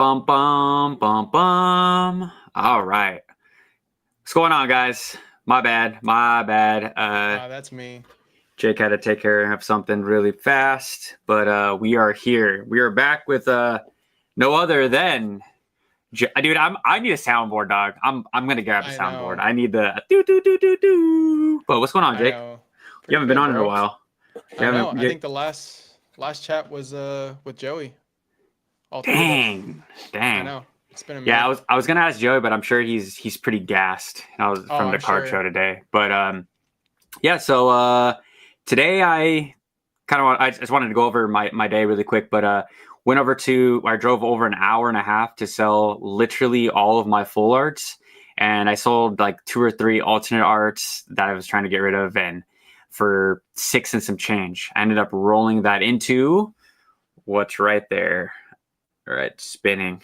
Bum bum bum bum. All right. What's going on, guys? My bad. My bad. That's me. Jake had to take care of something really fast, but we are here. We are back with no other than dude. I need a soundboard, dog. I'm gonna grab a I soundboard. know. I need the do do do do do. But what's going on, I Jake? know. You Pretty haven't been good, on in a bro. while. You I know. haven't. I think the last chat was with Joey. All three of us. Dang, I dang. know. It's been a Yeah, minute. I was gonna ask Joey, but I'm sure he's pretty gassed. I was Oh, from the I'm card sure. show today. But yeah, so today I just wanted to go over my day really quick, but I drove over an hour and a half to sell literally all of my full arts, and I sold like two or three alternate arts that I was trying to get rid of, and for six and some change. I ended up rolling that into what's right there. All right, spinning.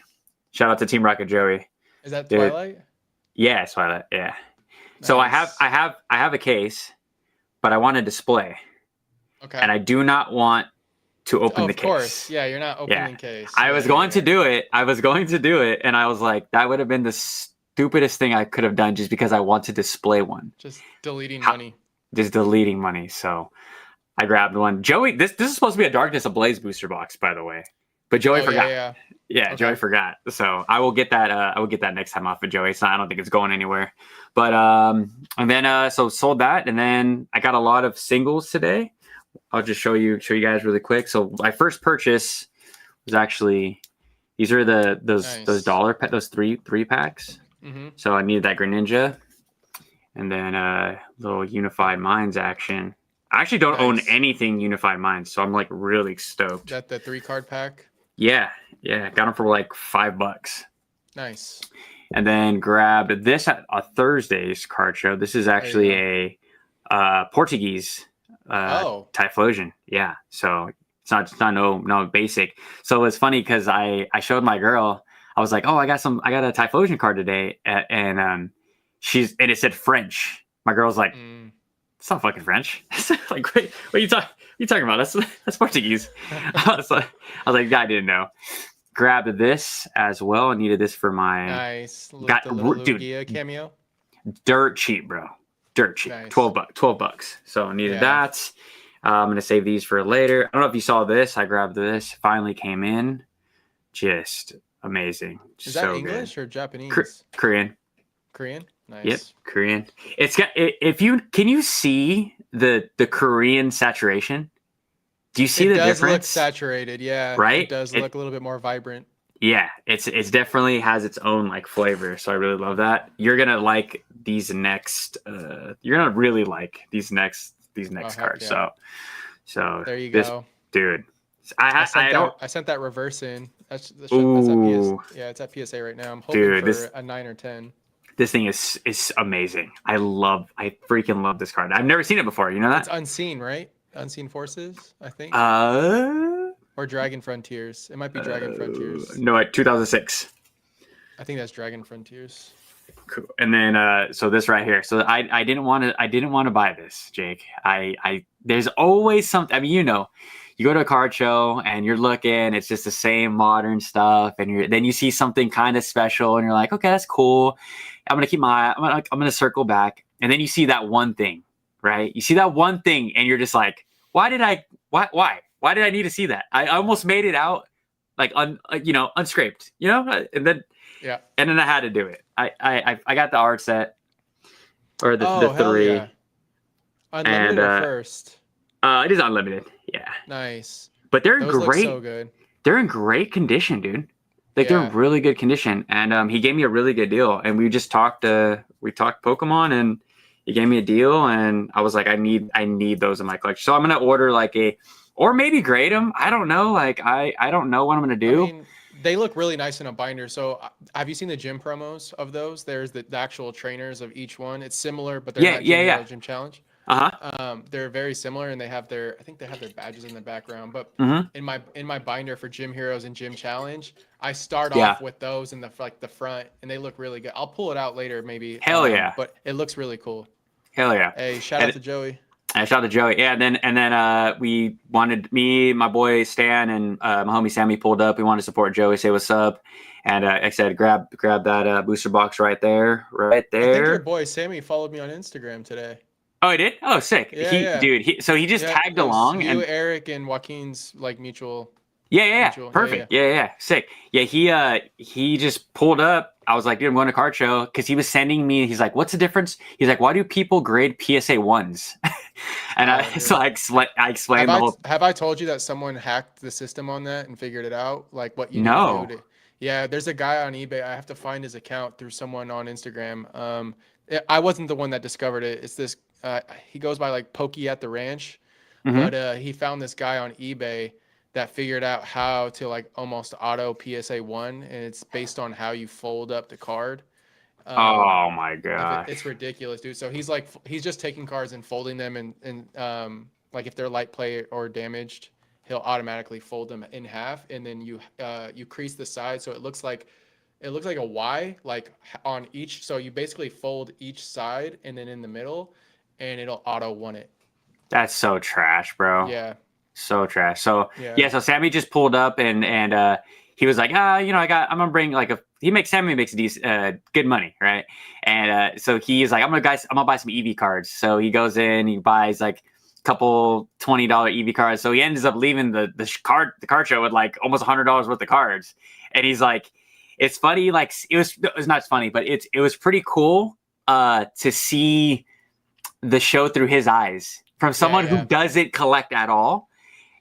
Shout out to Team Rocket Joey. Is that Dude. Twilight? Yeah, Twilight. Yeah. So Nice. I have a case, but I want a display, Okay. and I do not want to Oh, open the of course. case. Yeah, you're not Yeah. opening case. I Yeah, was yeah, going to yeah. do it. I was going to do it, and I was like, that would have been the stupidest thing I could have done just because I want to display one. Just deleting How, money. just deleting money. So I grabbed one. Joey, this is supposed to be a Darkness Ablaze booster box, by the way, but Joey Oh, yeah, forgot. yeah. Yeah, Okay. Joey forgot. So I will get that. I will get that next time off of Joey. I don't think it's going anywhere. But and then so sold that, and then I got a lot of singles today. I'll just show you guys really quick. So my first purchase was actually these are those Nice. those three packs. Mm-hmm. So I needed that Greninja, and then little Unified Minds action. I actually don't own Nice. anything Unified Minds, so I'm like really stoked. That the 3-card pack. Yeah, got them for like $5. Nice. And then grabbed this at a Thursday's card show. This is actually a Portuguese Typhlosion. Yeah, so it's not no basic. So it's funny because I showed my girl. I was like, oh, I got a Typhlosion card today, and it said French. My girl's like, it's not fucking French. Like, wait, what are you talking about? That's Portuguese. I was like, I didn't know. Grabbed this as well. I needed this for my Nice. The little Lugia cameo. Dirt cheap, bro. Dirt cheap. Nice. $12. So I needed that. I'm gonna save these for later. I don't know if you saw this. I grabbed this. Finally came in. Just amazing. Is that English or Japanese? Korean. Korean. Nice. Yep, Korean. It's got. Can you see the Korean saturation? Do you see the difference? It does look saturated, yeah. Right? It does look a little bit more vibrant. Yeah, it's definitely has its own like flavor. So I really love that. You're gonna like these next. You're gonna really like these next cards. Yeah. So there you go, dude. I sent that reverse in. That's at it's at PSA right now. I'm hoping for a 9 or 10. This thing is amazing. I freaking love this card. I've never seen it before. You know that? It's Unseen, right? Unseen Forces, I think. Or Dragon Frontiers. It might be Dragon Frontiers. No, 2006. I think that's Dragon Frontiers. Cool. And then so this right here. So I didn't want to buy this, Jake. There's always something. I mean, you go to a card show and you're looking, it's just the same modern stuff, and then you see something kind of special and you're like, okay, that's cool. I'm gonna circle back, and then you see that one thing, right? You see that one thing and you're just like, why did I need to see that? I almost made it out like unscraped, and then I had to do it. I got the art set or the three. Yeah. Unlimited or first? It is unlimited. Yeah. Nice. But they're in Those great. Look so good. They're in great condition, dude. Like they're in really good condition, and he gave me a really good deal. And we just talked. We talked Pokemon, and he gave me a deal, and I was like, I need those in my collection. So I'm gonna order or maybe grade them. I don't know. Like I don't know what I'm gonna do. I mean, they look really nice in a binder. So have you seen the gym promos of those? There's the actual trainers of each one. It's similar, but they're not Gym Challenge. They're very similar, and I think they have their badges in the background. But in my binder for Gym Heroes and Gym Challenge, I start off with those in the front, and they look really good. I'll pull it out later, maybe. Hell yeah! But it looks really cool. Hell yeah! Hey, shout out to Joey. Shout out to Joey. Yeah, and then we wanted me, my boy Stan, and my homie Sammy pulled up. We wanted to support Joey, say what's up, and like I said, grab that booster box right there, right I think your there. boy Sammy followed me on Instagram today. Oh, he did. Oh, sick. Yeah. So he just Yeah, tagged it was along you, and Eric, and Joaquin's like mutual. yeah. Perfect. Yeah. Sick. Yeah, he just pulled up. I was like, dude, I'm going to card show because he was sending me. He's like, what's the difference? He's like, why do people grade PSA ones? And I explained the whole. Have I told you that someone hacked the system on that and figured it out? Like what you need No. to do to. Yeah, there's a guy on eBay. I have to find his account through someone on Instagram. I wasn't the one that discovered it. It's this. He goes by like Pokey at the Ranch, Mm-hmm. but he found this guy on eBay that figured out how to like almost auto PSA 1, and it's based on how you fold up the card. Oh my It's gosh. ridiculous, dude. So he's just taking cards and folding them, and like if they're light play or damaged, he'll automatically fold them in half, and then you crease the side so it looks like a Y like on each. So you basically fold each side and then in the middle, and it'll auto one it. That's so trash, bro. Yeah. So trash. So Yeah. so Sammy just pulled up and he was like, I'm gonna bring like Sammy makes decent good money, right? And so he's like, I'm gonna buy some EV cards. So he goes in, he buys like a couple $20 EV cards. So he ends up leaving the card show with like almost $100 worth of cards. And he's like, it's funny, like it was not funny, but it was pretty cool to see the show through his eyes from someone who doesn't collect at all.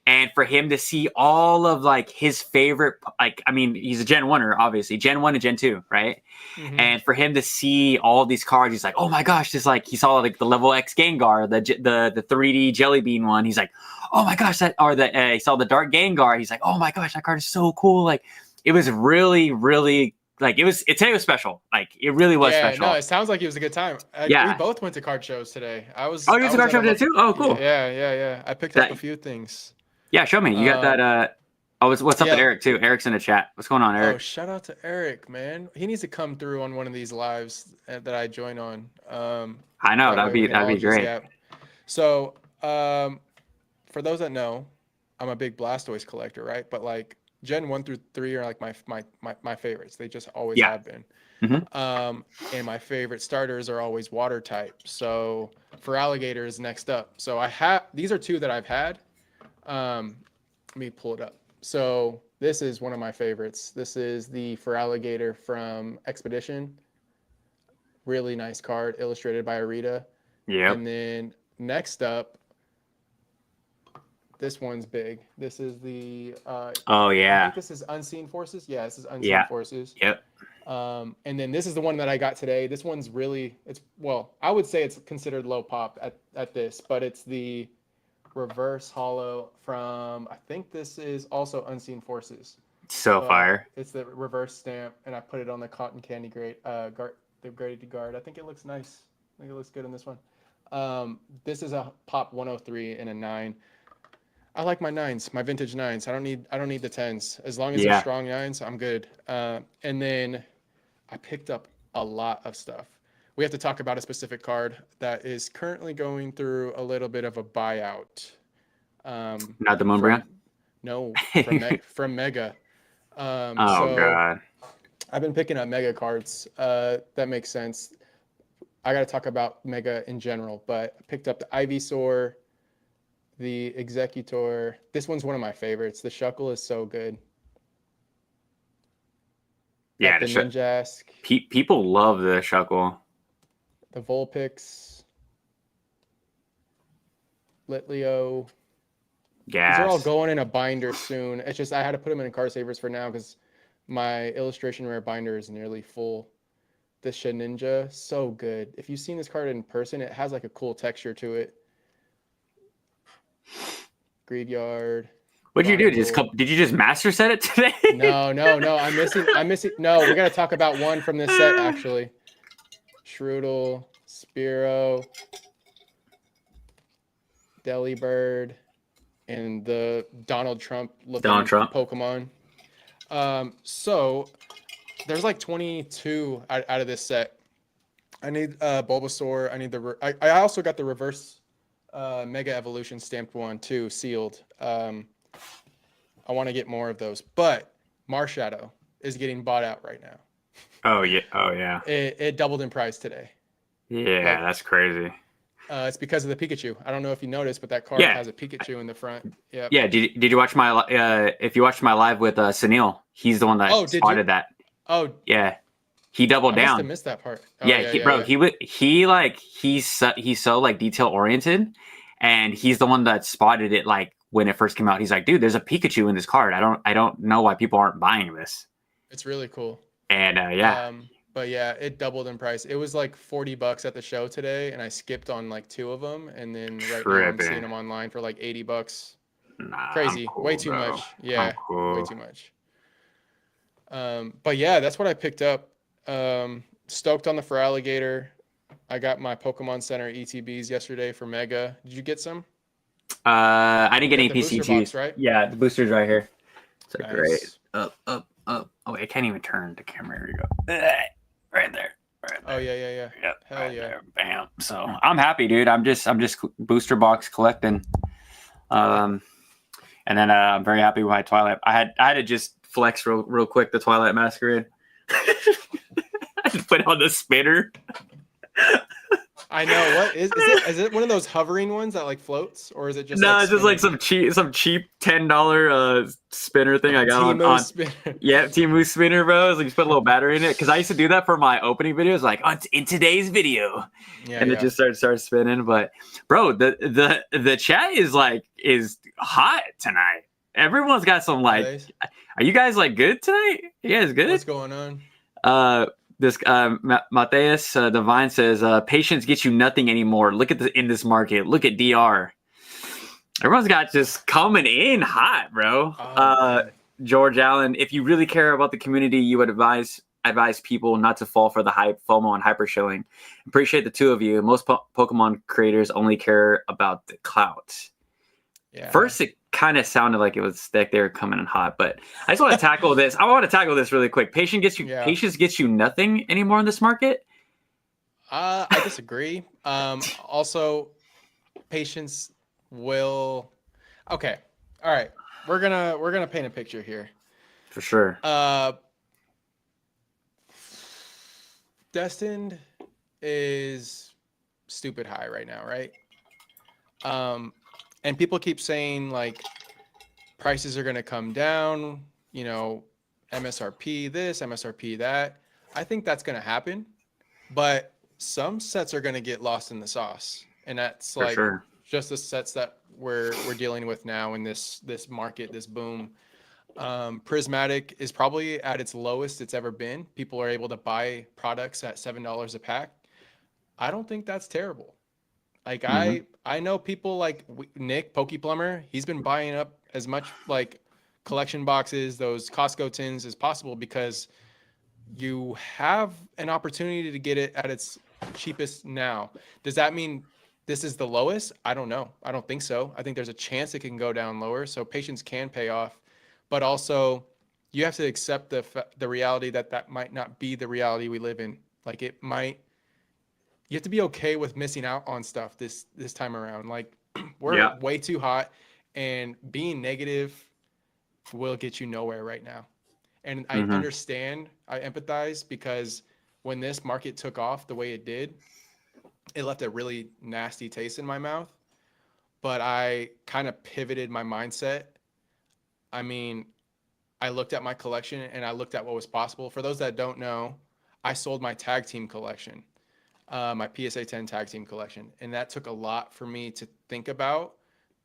And for him to see all of like his favorite, like, I mean, he's a Gen 1er, obviously, Gen 1 and Gen 2, right? Mm-hmm. And for him to see all these cards, he's like, oh my gosh, this like, he saw like the level X Gengar, the 3D Jelly Bean one. He's like, oh my gosh, he saw the Dark Gengar. He's like, oh my gosh, that card is so cool. Like, it was really, really, like, today was special. Like, it really was special. No, it sounds like it was a good time. We both went to card shows today. Oh, you went to card show today too? Oh, cool. Yeah. I picked up a few things. Yeah, show me. You got that. What's up with Eric too? Eric's in the chat. What's going on, Eric? Oh, shout out to Eric, man. He needs to come through on one of these lives that I join on. I know that'd be great. Yeah. So, for those that know, I'm a big Blastoise collector, right? But like Gen 1 through 3 are like my favorites. They just always have been. Mm-hmm. And my favorite starters are always water type. So for alligators, next up. So these are two that I've had. Let me pull it up. So this is one of my favorites. This is the Feraligatr from Expedition. Really nice card, illustrated by Arita. Yeah. And then next up, this one's big. This is the I think this is Unseen Forces. Yeah, this is Unseen Forces. Yep. And then this is the one that I got today. This one's I would say it's considered low pop at this, but it's the reverse holo from, I think this is also Unseen Forces. So fire. It's the reverse stamp, and I put it on the cotton candy the graded guard. I think it looks nice. I think it looks good in this one. This is a pop 103 and a 9. I like my 9s, my vintage 9s. I don't need the 10s. As long as they're strong 9s, I'm good. And then I picked up a lot of stuff. We have to talk about a specific card that is currently going through a little bit of a buyout. Not the Moonbrand? No, from Mega. God. I've been picking up Mega cards. That makes sense. I got to talk about Mega in general, but I picked up the Ivysaur, the Executor. This one's one of my favorites. The Shuckle is so good. Yeah, the Ninjask. People love the Shuckle. The Vulpix, Litleo. Gas. These are all going in a binder soon. It's just I had to put them in card savers for now because my illustration rare binder is nearly full. The Shedinja, so good. If you've seen this card in person, it has like a cool texture to it. Greedyard. What'd you do? Did you just master set it today? No. I'm missing. No, we got to talk about one from this set actually. Shroodle, Spearow, Delibird, and the Donald Trump looking Pokemon. So there's like 22 out of this set. I need Bulbasaur. I need I also got the reverse Mega Evolution stamped one too, sealed. I want to get more of those, but Marshadow is getting bought out right now. Oh yeah. Oh yeah. It doubled in price today. Yeah, that's crazy. It's because of the Pikachu. I don't know if you noticed, but that card has a Pikachu in the front. Yeah. Yeah. Did you watch my if you watched my live with Sunil? He's the one that spotted that. Oh yeah. He doubled down. I must have missed that part. Oh, bro. Yeah. He's so like detail oriented, and he's the one that spotted it like when it first came out. He's like, dude, there's a Pikachu in this card. I don't know why people aren't buying this. It's really cool. And but yeah, it doubled in price. It was like $40 at the show today, and I skipped on like 2 of them, and then now I'm seeing them online for like $80. Nah, crazy, cool, way too bro. much. Yeah, way too much. But yeah, that's what I picked up. Stoked on the Feraligatr. I got my Pokemon Center ETBs yesterday for Mega. Did you get some? I didn't get any PCGs. Right? Yeah, the booster's right here. It's like nice. Great. Up. Oh, I can't even turn the camera. Here we go. Right there. Oh yeah. Yep, Hell right yeah. There. Bam. So I'm happy, dude. I'm just booster box collecting. And then I'm very happy with my Twilight. I had to just flex real quick the Twilight Masquerade. I just put on the spinner. I know. What is it? Is it one of those hovering ones that like floats, or is it just? No, like it's just like some cheap $10 spinner thing I got on. Spinner. Yeah, Temu spinner, bro. It's like you put a little battery in it because I used to do that for my opening videos. Like, oh, it's in today's video, and it just starts spinning. But bro, the chat is hot tonight. Everyone's got some like. Are you guys like good tonight? You guys good? What's going on? This Mateus Divine says, patience gets you nothing anymore. Look at in this market. Look at DR. Everyone's got just coming in hot, bro. George Allen, if you really care about the community, you would advise people not to fall for the hype, FOMO, and hyper showing. Appreciate the two of you. Most Pokemon creators only care about the clout. Yeah. First, it kind of sounded like it was like they were coming in hot, but I just want to tackle this. I want to tackle this really quick. Patience gets you nothing anymore in this market. I disagree. Also, patience will. Okay, all right. We're gonna paint a picture here. For sure. Destined is stupid high right now, right? And people keep saying like prices are going to come down, you know, MSRP this, MSRP that. I think that's going to happen, but some sets are going to get lost in the sauce, and that's like just the sets that we're dealing with now in this market, this boom. Prismatic is probably at its lowest it's ever been. People are able to buy products at $7 a pack. I don't think that's terrible. Like I know people like Nick Pokeplumber. He's been buying up as much like collection boxes, those Costco tins as possible because you have an opportunity to get it at its cheapest now. Does that mean this is the lowest? I don't know. I don't think so. I think there's a chance it can go down lower. So patience can pay off, but also you have to accept the reality that might not be the reality we live in. Like it might. You have to be okay with missing out on stuff this time around. Like we're way too hot, and being negative will get you nowhere right now. And I understand, I empathize, because when this market took off the way it did, it left a really nasty taste in my mouth. But I kind of pivoted my mindset. I mean, I looked at my collection and I looked at what was possible. For those that don't know, I sold my tag team collection. My PSA 10 tag team collection. And that took a lot for me to think about,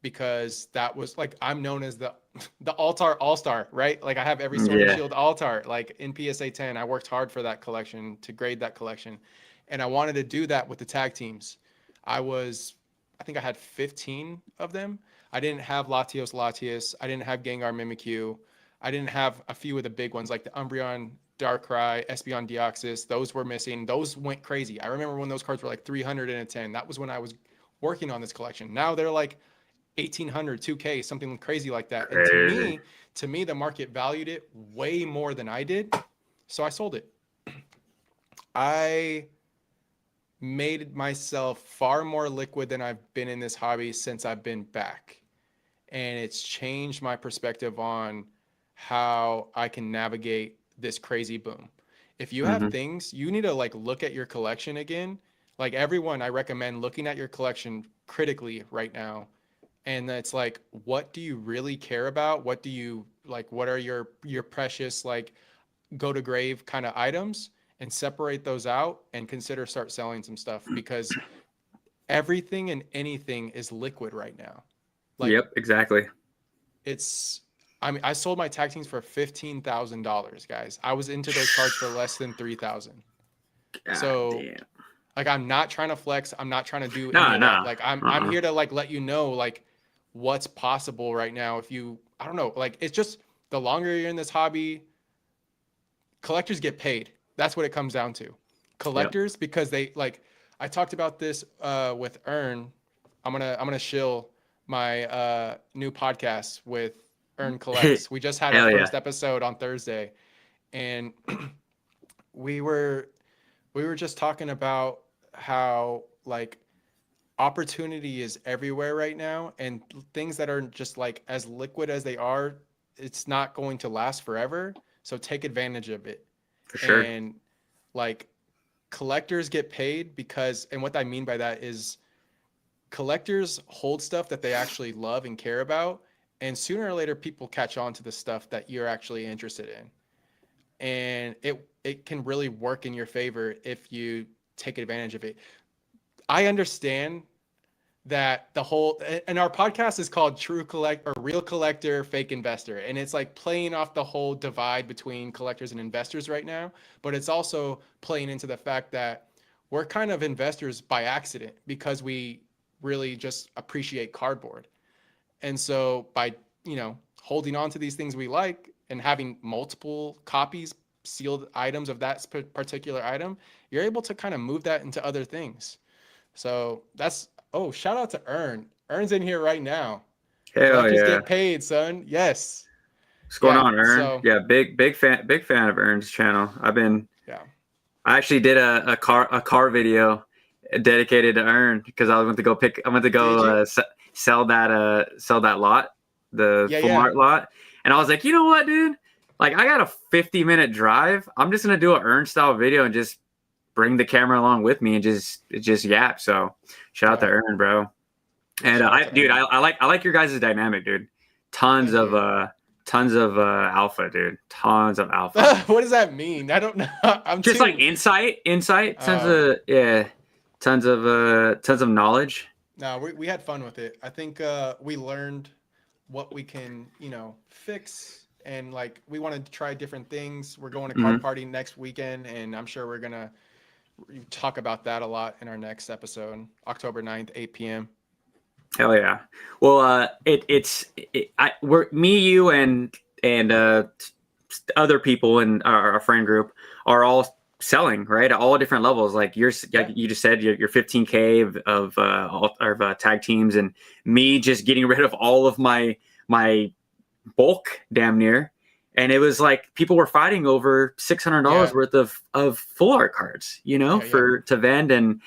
because that was like, I'm known as the Altar All-Star, right? Like I have every Sword and Shield Altar, like in PSA 10. I worked hard for that collection, to grade that collection. And I wanted to do that with the tag teams. I think I had 15 of them. I didn't have Latios. I didn't have Gengar Mimikyu. I didn't have a few of the big ones like the Umbreon Darkrai, Espeon Deoxys. Those were missing. Those went crazy. I remember when those cards were like 310. That was when I was working on this collection. Now they're like 1,800, 2K, something crazy like that. And to me, the market valued it way more than I did. So I sold it. I made myself far more liquid than I've been in this hobby since I've been back. And it's changed my perspective on how I can navigate this crazy boom. If you have things, you need to like look at your collection again. Like everyone, I recommend looking at your collection critically right now. And it's like, what do you really care about? What do you like? What are your precious like go to grave kind of items? And separate those out and consider start selling some stuff, because everything and anything is liquid right now. Like, yep, exactly. I mean, I sold my tag teams for $15,000, guys. I was into those cards for less than 3,000. So, damn. like, I'm not trying to flex. I'm not trying to do No, any of no. that. Like, I'm here to like let you know like what's possible right now. If you, I don't know, like it's just the longer you're in this hobby, collectors get paid. That's what it comes down to. Collectors, because they like. I talked about this with Earn. I'm gonna shill my new podcast with Earn Collects. We just had our first episode on Thursday, and we were just talking about how like opportunity is everywhere right now, and things that are just like as liquid as they are, it's not going to last forever. So take advantage of it. For sure. And like collectors get paid because, and what I mean by that is collectors hold stuff that they actually love and care about, and sooner or later people catch on to the stuff that you're actually interested in, and it can really work in your favor if you take advantage of it. I understand that the whole, and our podcast is called True Collect or Real Collector, Fake Investor, and it's like playing off the whole divide between collectors and investors right now, but it's also playing into the fact that we're kind of investors by accident because we really just appreciate cardboard. And so by, holding on to these things we like and having multiple copies, sealed items of that particular item, you're able to kind of move that into other things. So that's, oh, shout out to Earn. Earn's in here right now. Hell Collectors yeah. get paid, son. Yes. What's going on, Earn? Yeah, big fan of Earn's channel. I actually did a car video dedicated to Earn because I went to go sell that lot, the full art lot. And I was like, you know what, dude? Like, I got a 50-minute drive. I'm just gonna do an Earn style video and just bring the camera along with me and just yap. So shout out to Earn, bro. And I like your guys' dynamic, dude. Tons of alpha, dude. Tons of alpha. What does that mean? I don't know. I'm just like insight. Tons of knowledge. No, we had fun with it. I think we learned what we can, fix. And like, we wanted to try different things. We're going to card party next weekend, and I'm sure we're going to talk about that a lot in our next episode, October 9th, 8 p.m. Hell yeah. Well, we're me, you, and other people in our friend group are all selling, right, at all different levels. Like you just said, your 15K of tag teams, and me just getting rid of all of my bulk damn near. And it was like people were fighting over $600 worth of full art cards, to vend, and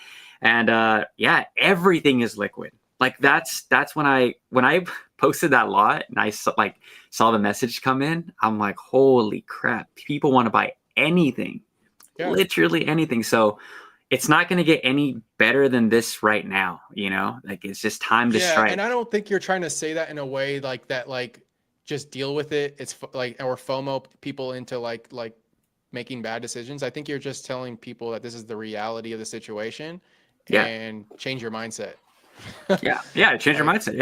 everything is liquid. Like that's when I posted that lot and I saw the message come in, I'm like, holy crap, people want to buy anything, literally anything. So it's not going to get any better than this right now, like it's just time to strike. And I don't think you're trying to say that in a way like that, like just deal with it. It's like, or FOMO people into like making bad decisions. I think you're just telling people that this is the reality of the situation and change your mindset. Change your mindset.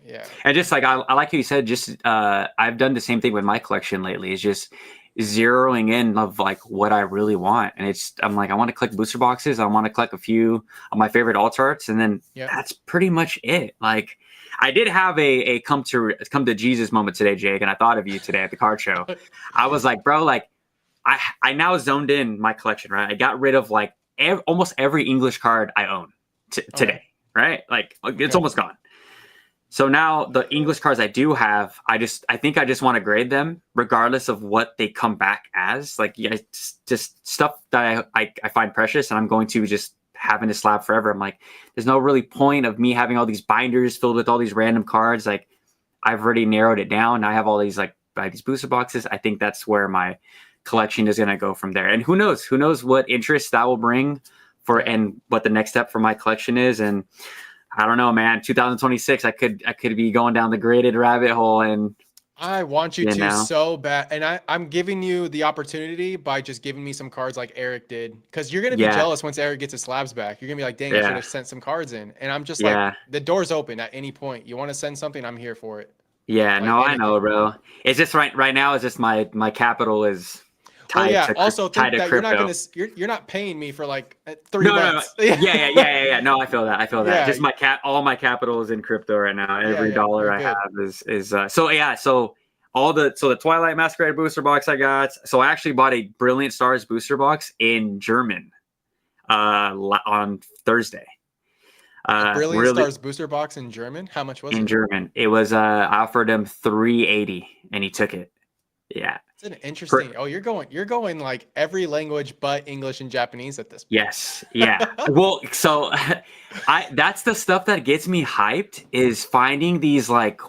Yeah. And just like I like how you said, just I've done the same thing with my collection lately. It's just zeroing in of like what I really want, and I'm like, I want to collect booster boxes. I want to collect a few of my favorite alt arts, and then that's pretty much it. Like, I did have a come to Jesus moment today, Jake, and I thought of you today at the card show. I was like, bro, like I now zoned in my collection, right? I got rid of like almost every English card I own today. Right? Like it's almost gone. So now the English cards I do have, I think I just want to grade them regardless of what they come back as. Like, just stuff that I find precious, and I'm going to just having a slab forever. I'm like, there's no really point of me having all these binders filled with all these random cards. Like, I've already narrowed it down. I have all these like these booster boxes. I think that's where my collection is going to go from there. And who knows what interest that will bring and what the next step for my collection is. And I don't know, man, 2026, I could be going down the graded rabbit hole. And I want you to so bad. And I'm giving you the opportunity by just giving me some cards like Eric did. Because you're going to be jealous once Eric gets his slabs back. You're going to be like, dang, I should have sent some cards in. And I'm just like, the door's open at any point. You want to send something, I'm here for it. Yeah, like, no, I know, bro. It's just right now, it's just my capital is tied to also think that crypto. you're not paying me for like $3. No. Yeah. No, I feel that. Yeah. Just all my capital is in crypto right now. Every dollar I have is so all the Twilight Masquerade booster box I got. So I actually bought a Brilliant Stars booster box in German on Thursday. Brilliant Stars booster box in German. How much was it? In German. It was I offered him $380 and he took it. Yeah. It's an interesting. You're going like every language but English and Japanese at this point. Yes. Yeah. Well, so that's the stuff that gets me hyped is finding these like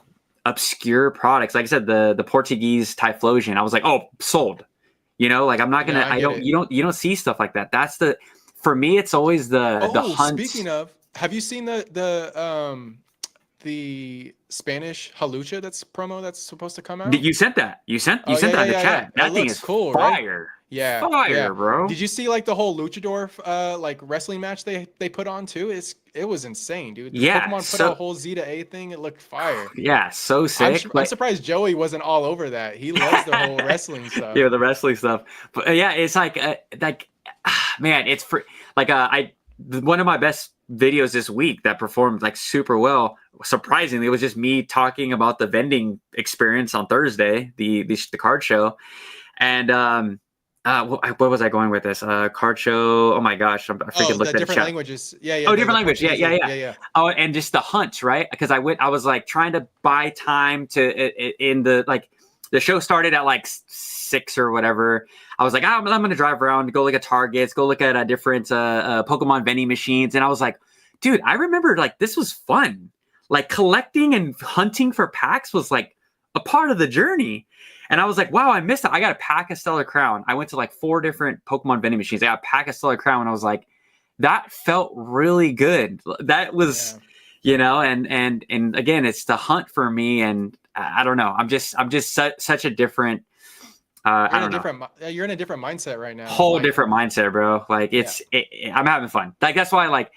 obscure products. Like I said, the Portuguese Typhlosion. I was like, oh, sold. You know, like I'm not gonna. You don't see stuff like that. That's for me. It's always the hunt. Speaking of, have you seen the Spanish Halucha that's supposed to come out? You sent that. You sent that in the chat. That thing is cool, fire. Right? Yeah, fire, bro. Did you see like the whole luchador like wrestling match they put on too? It was insane, dude. Pokemon put out a whole Z to A thing. It looked fire. Yeah, so sick. I'm surprised Joey wasn't all over that. He loves the whole wrestling stuff. Yeah, the wrestling stuff. But yeah, it's like man, it's for like one of my best videos this week that performed like super well. Surprisingly, it was just me talking about the vending experience on Thursday, the card show, and what was I going with this? Card show. Oh my gosh, I freaking looked at different languages. Yeah. Oh, different language. Yeah. Oh, and just the hunt, right? Because I was like trying to buy time the show started at like 6 or whatever. I was like, I'm going to drive around, go look at Targets, go look at different Pokemon vending machines. And I was like, dude, I remember like this was fun. Like collecting and hunting for packs was like a part of the journey. And I was like, wow, I missed it. I got a pack of Stellar Crown. I went to like 4 different Pokemon vending machines. I got a pack of Stellar Crown. And I was like, that felt really good. That was, and again, it's the hunt for me. And I don't know. I'm just such a different, you're in a different mindset right now. Different mindset, bro. Like I'm having fun. Like, that's why, like,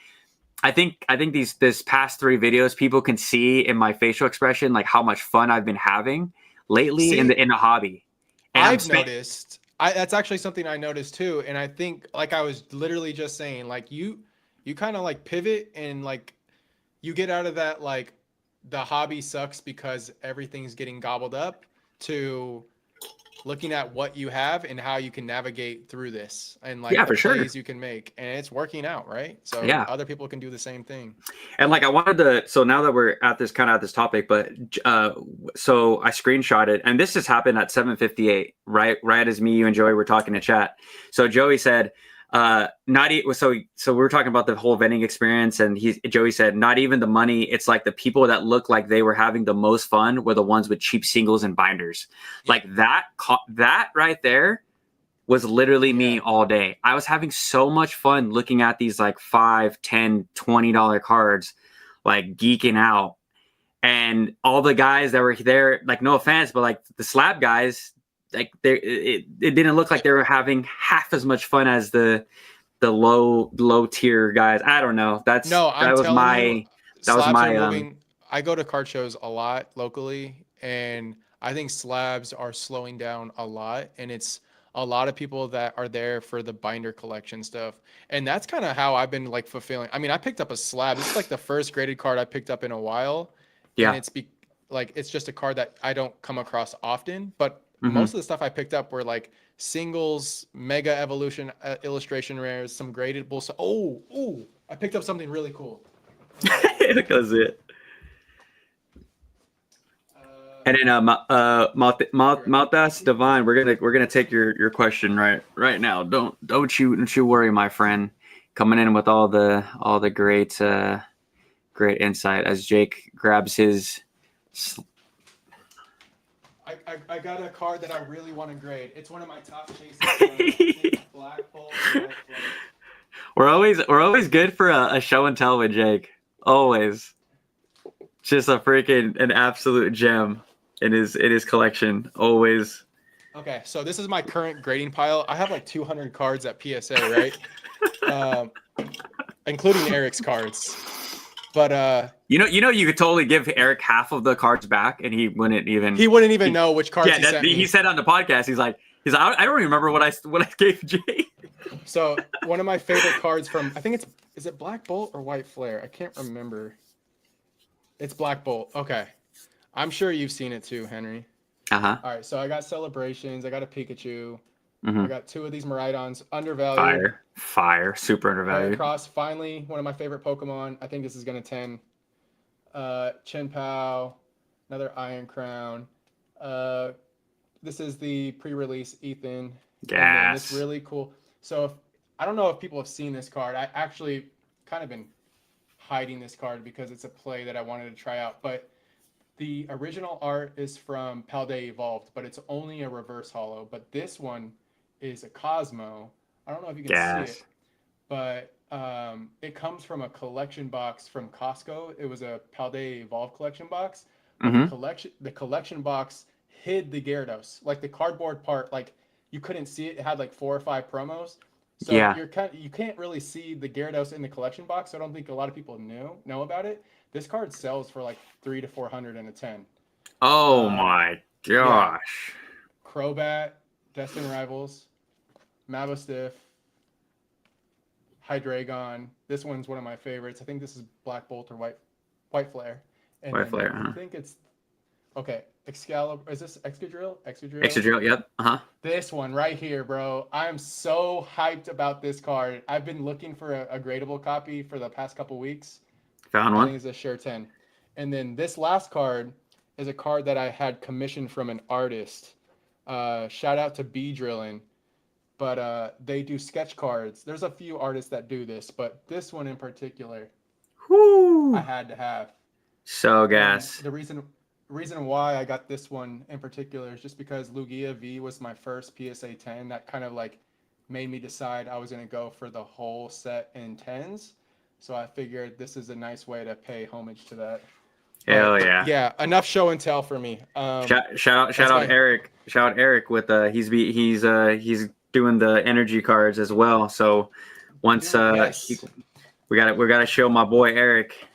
I think this past 3 videos, people can see in my facial expression, like how much fun I've been having lately in the hobby. And I've noticed, that's actually something I noticed too. And I think, like I was literally just saying, like you kind of like pivot and like you get out of that, like the hobby sucks because everything's getting gobbled up, to looking at what you have and how you can navigate through this and like the plays you can make, and it's working out, right? So other people can do the same thing. And like I wanted to, so now that we're at this topic, but so I screenshotted, and this just happened at 7:58, right as me, you and Joey were talking in chat. So Joey said, so we were talking about the whole vending experience, and Joey said, not even the money, it's like the people that look like they were having the most fun were the ones with cheap singles and binders. Like that right there was literally me all day. I was having so much fun looking at these like $5, $10, $20 cards, like geeking out. And all the guys that were there, like, no offense, but like the slab guys, like it didn't look like they were having half as much fun as the low tier guys. I don't know. That was my I go to card shows a lot locally, and I think slabs are slowing down a lot, and it's a lot of people that are there for the binder collection stuff. And that's kind of how I've been like fulfilling. I mean, I picked up a slab. This is like the first graded card I picked up in a while. Yeah. And it's just a card that I don't come across often, but most of the stuff I picked up were like singles, mega evolution, illustration rares, some graded bulls. I picked up something really cool. Look at it. And then Malthus Divine, we're gonna take your question right now. Don't you worry, my friend. coming in with all the great insight as Jake grabs his. I got a card that I really want to grade. It's one of my top chases. Black Bolt and White Flare. We're always good for a show and tell with Jake. Always. Just a freaking an absolute gem in his collection. Always. Okay, so this is my current grading pile. I have like 200 cards at PSA, right? Including Eric's cards. But you could totally give Eric half of the cards back, and he wouldn't even know which cards he sent me. He said on the podcast, he's like I don't remember what I gave Jay. So one of my favorite cards from I think is it Black Bolt or White Flare? I can't remember. It's Black Bolt. Okay, I'm sure you've seen it too, Henry. All right, so I got Celebrations. I got a Pikachu. I got 2 of these Miraidons, undervalued. Fire, super undervalued. Cross, finally, one of my favorite Pokemon. I think this is going to 10. Chin-Pao, another Iron Crown. This is the pre-release Ethan. Yes. It's really cool. So I don't know if people have seen this card. I actually kind of been hiding this card because it's a play that I wanted to try out. But the original art is from Paldea Evolved, but it's only a reverse holo. But this one is a Cosmo. I don't know if you can see it, but it comes from a collection box from Costco. It was a Paldea Evolved collection box. The collection box hid the Gyarados. Like the cardboard part, like you couldn't see it. It had like 4 or 5 promos. So you can't really see the Gyarados in the collection box. So I don't think a lot of people know about it. This card sells for like 300 to 400 and a 10. Oh my gosh. Yeah. Crobat, Destined Rivals, Mabostiff, Hydreigon. This one's one of my favorites. I think this is Black Bolt or White Flare. And White Flare, I think it's Excalibur. Is this Excadrill? Excadrill, yep. This one right here, bro. I'm so hyped about this card. I've been looking for a gradable copy for the past couple weeks. Found one. I think it's a sure 10. And then this last card is a card that I had commissioned from an artist. Shout out to B Drillin'. But they do sketch cards. There's a few artists that do this, but this one in particular, I had to have. So gas. And the reason why I got this one in particular is just because Lugia V was my first PSA 10. That kind of like made me decide I was going to go for the whole set in 10s. So I figured this is a nice way to pay homage to that. Hell yeah. Yeah, enough show and tell for me. Shout out Eric. Shout out Eric with he's doing the energy cards as well. So once we gotta show my boy Eric.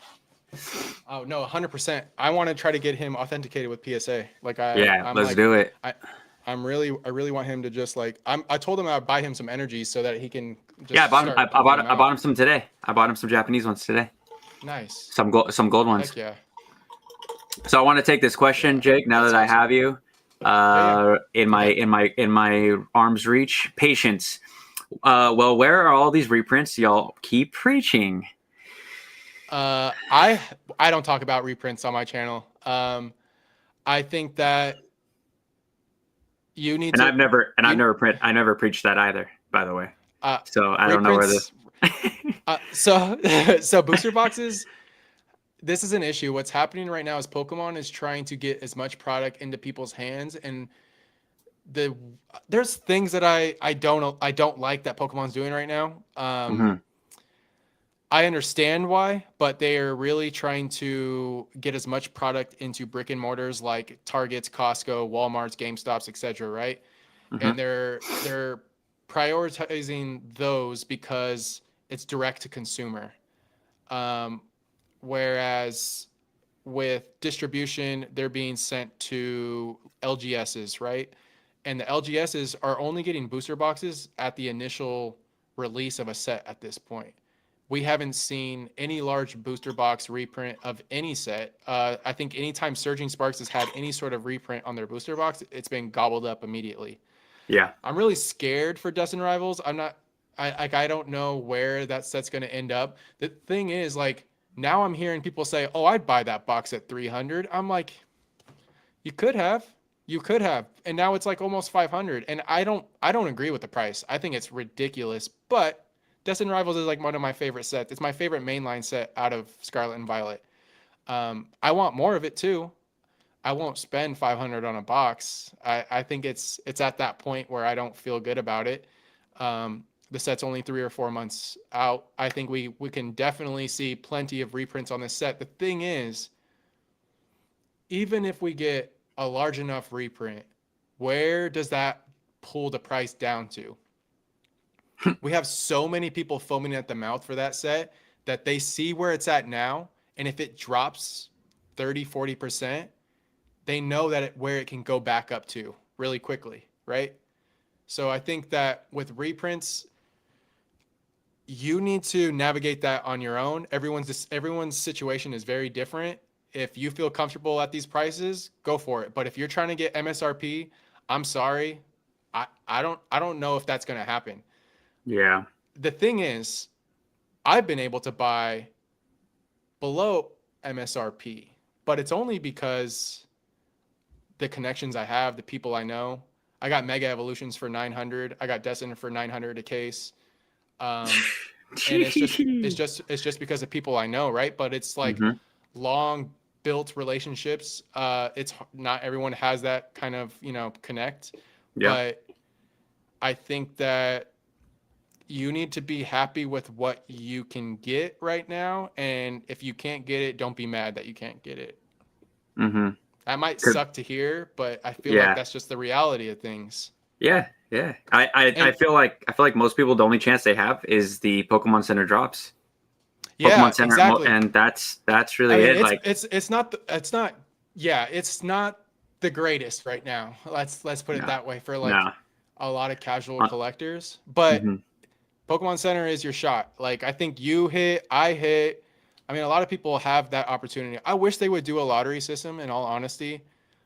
Oh no, 100%. I want to try to get him authenticated with PSA. Let's do it. I really want him to just I told him I'd buy him some energy so that he can just I bought him some today. I bought him some Japanese ones today. Nice. Some gold ones. Heck yeah. So I want to take this question, Jake, now that I have you in my arm's reach. Patience. Well, where are all these reprints y'all keep preaching? I don't talk about reprints on my channel. I think that you need to. I've never preached that either, by the way. So I don't know where this. So booster boxes. This is an issue. What's happening right now is Pokemon is trying to get as much product into people's hands, and there's things that I don't like that Pokemon's doing right now. I understand why, but they are really trying to get as much product into brick and mortars like Targets, Costco, Walmart's, GameStops, etc. Right, and they're prioritizing those because it's direct to consumer. Whereas with distribution, they're being sent to LGSs, right? And the LGSs are only getting booster boxes at the initial release of a set at this point. We haven't seen any large booster box reprint of any set. I think anytime Surging Sparks has had any sort of reprint on their booster box, it's been gobbled up immediately. Yeah. I'm really scared for Destined Rivals. I don't know where that set's going to end up. The thing is, now I'm hearing people say, "Oh, I'd buy that box at 300." I'm like, you could have, and now it's like almost 500. And I don't agree with the price. I think it's ridiculous. But Destiny Rivals is like one of my favorite sets. It's my favorite mainline set out of Scarlet and Violet. I want more of it too. I won't spend 500 on a box. I think it's at that point where I don't feel good about it. The set's only 3 or 4 months out. I think we can definitely see plenty of reprints on this set. The thing is, even if we get a large enough reprint, where does that pull the price down to? We have so many people foaming at the mouth for that set that they see where it's at now, and if it drops 30-40%, they know that where it can go back up to really quickly, right? So I think that with reprints, you need to navigate that on your own. Everyone's situation is very different. If you feel comfortable at these prices, go for it. But if you're trying to get MSRP, I'm sorry, I don't know if that's going to happen. Yeah. The thing is, I've been able to buy below MSRP, but it's only because the connections I have, the people I know. I got Mega Evolutions for 900. I got Destiny for 900 a case. And it's just because of people I know, right? But it's like long built relationships. It's not everyone has that kind of, connect. Yeah. But I think that you need to be happy with what you can get right now. And if you can't get it, don't be mad that you can't get it. Mm-hmm. That might suck to hear, but I feel like that's just the reality of things. Yeah, yeah. I feel like most people, the only chance they have is the Pokemon Center drops. Yeah, Pokemon Center, exactly. And that's really it. It's not the greatest right now. Let's put it that way for a lot of casual collectors. But Pokemon Center is your shot. Like, I think you hit, I hit. I mean, a lot of people have that opportunity. I wish they would do a lottery system, in all honesty.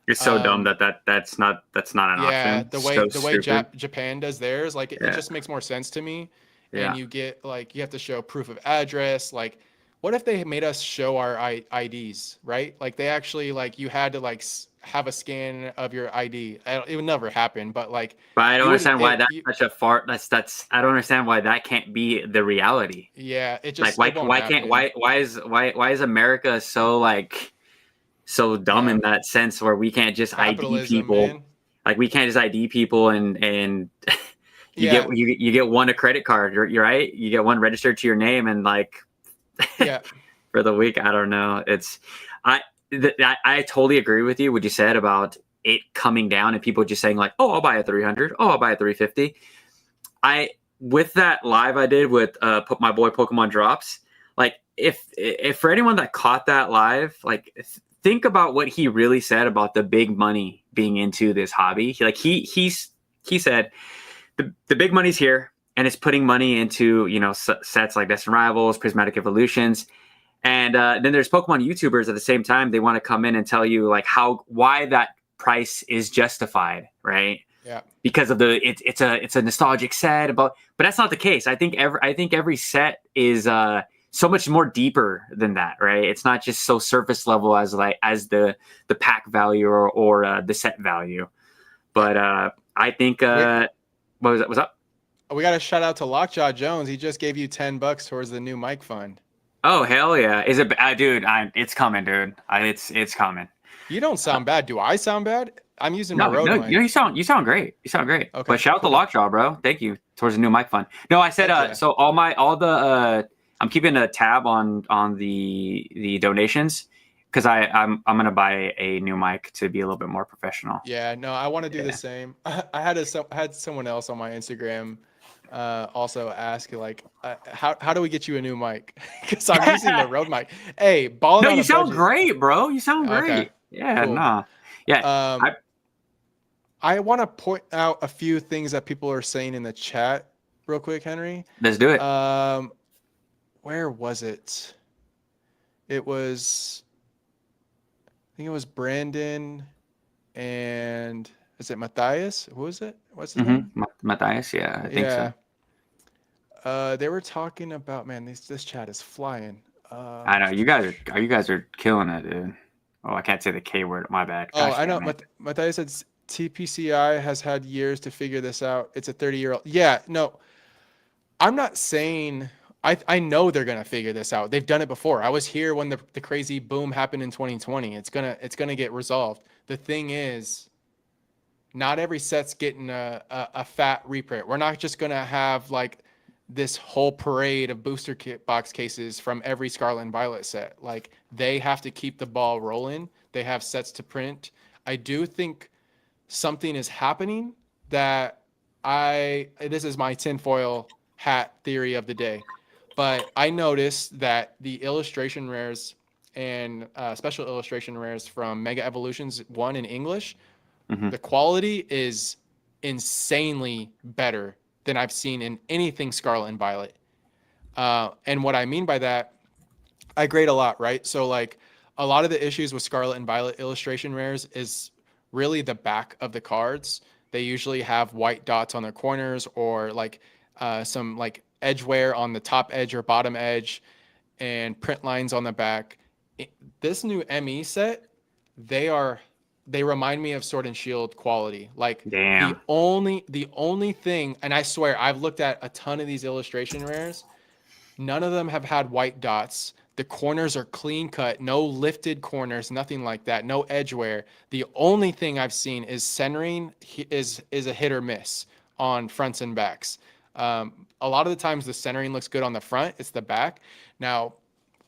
It's so dumb that's not an option. Yeah, the way Japan does theirs, like it just makes more sense to me. Yeah. And you get you have to show proof of address. Like, what if they made us show our IDs, right? Like, they actually you had to have a scan of your ID. It would never happen, but But I don't understand why that's such a fart. That's I don't understand why that can't be the reality. Yeah, it just why is America so dumb in that sense where we can't just ID people? Man. Like, we can't just ID people and you get one a credit card. You're right. You get one registered to your name and for the week. I don't know. I totally agree with you. What you said about it coming down and people just saying oh, I'll buy a 300. Oh, I'll buy a 350. With that live I did with my boy Pokemon Drops. If for anyone that caught that live, think about what he really said about the big money being into this hobby. He said the big money's here and it's putting money into sets like Destiny Rivals, Prismatic Evolutions. And then there's Pokemon YouTubers at the same time. They want to come in and tell you why that price is justified, right? Yeah. Because of it's a nostalgic set, but that's not the case. I think every set is so much more deeper than that, right? It's not just so surface level as the pack value or the set value. But I think what was that? What's up? We got a shout out to Lockjaw Jones. He just gave you $10 towards the new mic fund. Oh, hell yeah. Is it dude, it's coming, dude. It's coming. You don't sound bad. Do I sound bad? I'm using my Rode mic. You sound great. You sound great. Okay, but shout out to Lockjaw, bro. Thank you towards the new mic fund. No, I said so I'm keeping a tab on the donations because I'm gonna buy a new mic to be a little bit more professional. Yeah, no, I want to do the same. I had someone else on my Instagram also ask how do we get you a new mic? Because I'm using the Rode mic. Hey, balling. No, you sound great, bro. You sound great. Okay. Yeah, cool. Nah. Yeah. I want to point out a few things that people are saying in the chat real quick, Henry. Let's do it. Where was it? I think it was Brandon and is it Matthias? Who is it? What's his name? Matthias, yeah, I think so. They were talking about, man, this chat is flying. I know you guys are killing it, dude. Oh, I can't say the K word. My bad. Gosh, I know. Matthias said TPCI has had years to figure this out. It's a 30-year-old. Yeah, no. I'm not saying I know they're gonna figure this out. They've done it before. I was here when the crazy boom happened in 2020. It's gonna get resolved. The thing is, not every set's getting a fat reprint. We're not just gonna have like this whole parade of booster kit box cases from every Scarlet and Violet set. Like they have to keep the ball rolling. They have sets to print. I do think something is happening that this is my tinfoil hat theory of the day, but I noticed that the illustration rares and special illustration rares from Mega Evolutions 1 in English, the quality is insanely better than I've seen in anything Scarlet and Violet. And what I mean by that, I grade a lot, right? So like a lot of the issues with Scarlet and Violet illustration rares is really the back of the cards. They usually have white dots on their corners or like some like edge wear on the top edge or bottom edge and print lines on the back. This new ME set, they remind me of Sword and Shield quality. Like Damn. the only thing, and I swear I've looked at a ton of these illustration rares, none of them have had white dots. The corners are clean cut, no lifted corners, nothing like that, no edge wear. The only thing I've seen is centering is a hit or miss on fronts and backs. A lot of the times the centering looks good on the front, it's the back. Now,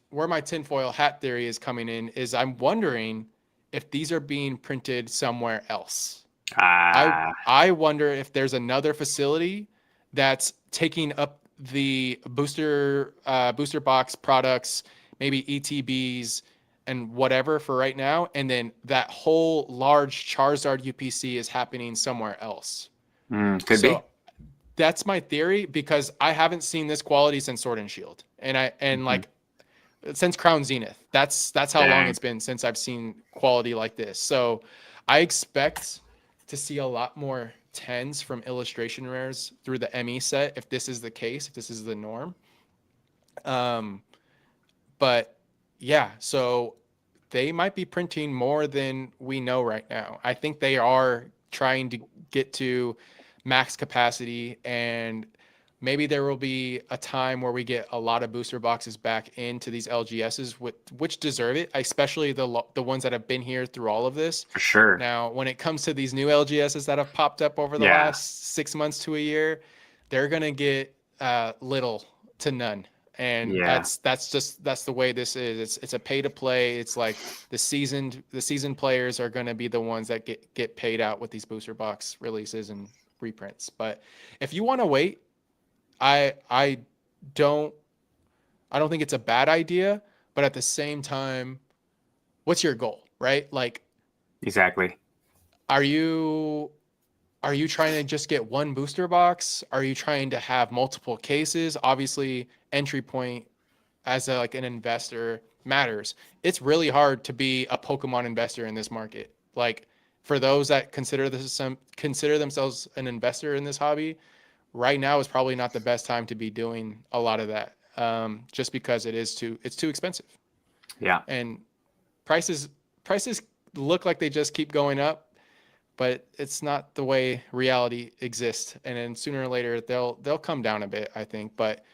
where my tinfoil hat theory is coming in is I'm wondering if these are being printed somewhere else. I wonder if there's another facility that's taking up the booster box products, maybe ETBs and whatever for right now, and then that whole large Charizard UPC is happening somewhere else. Could be. That's my theory because I haven't seen this quality since Sword and Shield, and like since Crown Zenith. That's how long it's been since I've seen quality like this. So I expect to see a lot more 10s from illustration rares through the ME set if this is the case, if this is the norm. But yeah, so they might be printing more than we know right now. I think they are trying to get to max capacity, and maybe there will be a time where we get a lot of booster boxes back into these LGSs, which deserve it, especially the ones that have been here through all of this. For sure. Now, when it comes to these new LGSs that have popped up over the last 6 months to a year, they're gonna get little to none, and that's the way this is. It's a pay to play. It's like the seasoned players are gonna be the ones that get paid out with these booster box releases and reprints. But if you want to wait, I don't think it's a bad idea, but at the same time, what's your goal, right? Like exactly. Are you trying to just get one booster box? Are you trying to have multiple cases? Obviously, entry point as an investor matters. It's really hard to be a Pokemon investor in this market. Like for those that consider themselves an investor in this hobby, right now is probably not the best time to be doing a lot of that, just because it's too expensive. Yeah. And prices look like they just keep going up, but it's not the way reality exists. And then sooner or later they'll come down a bit, I think. But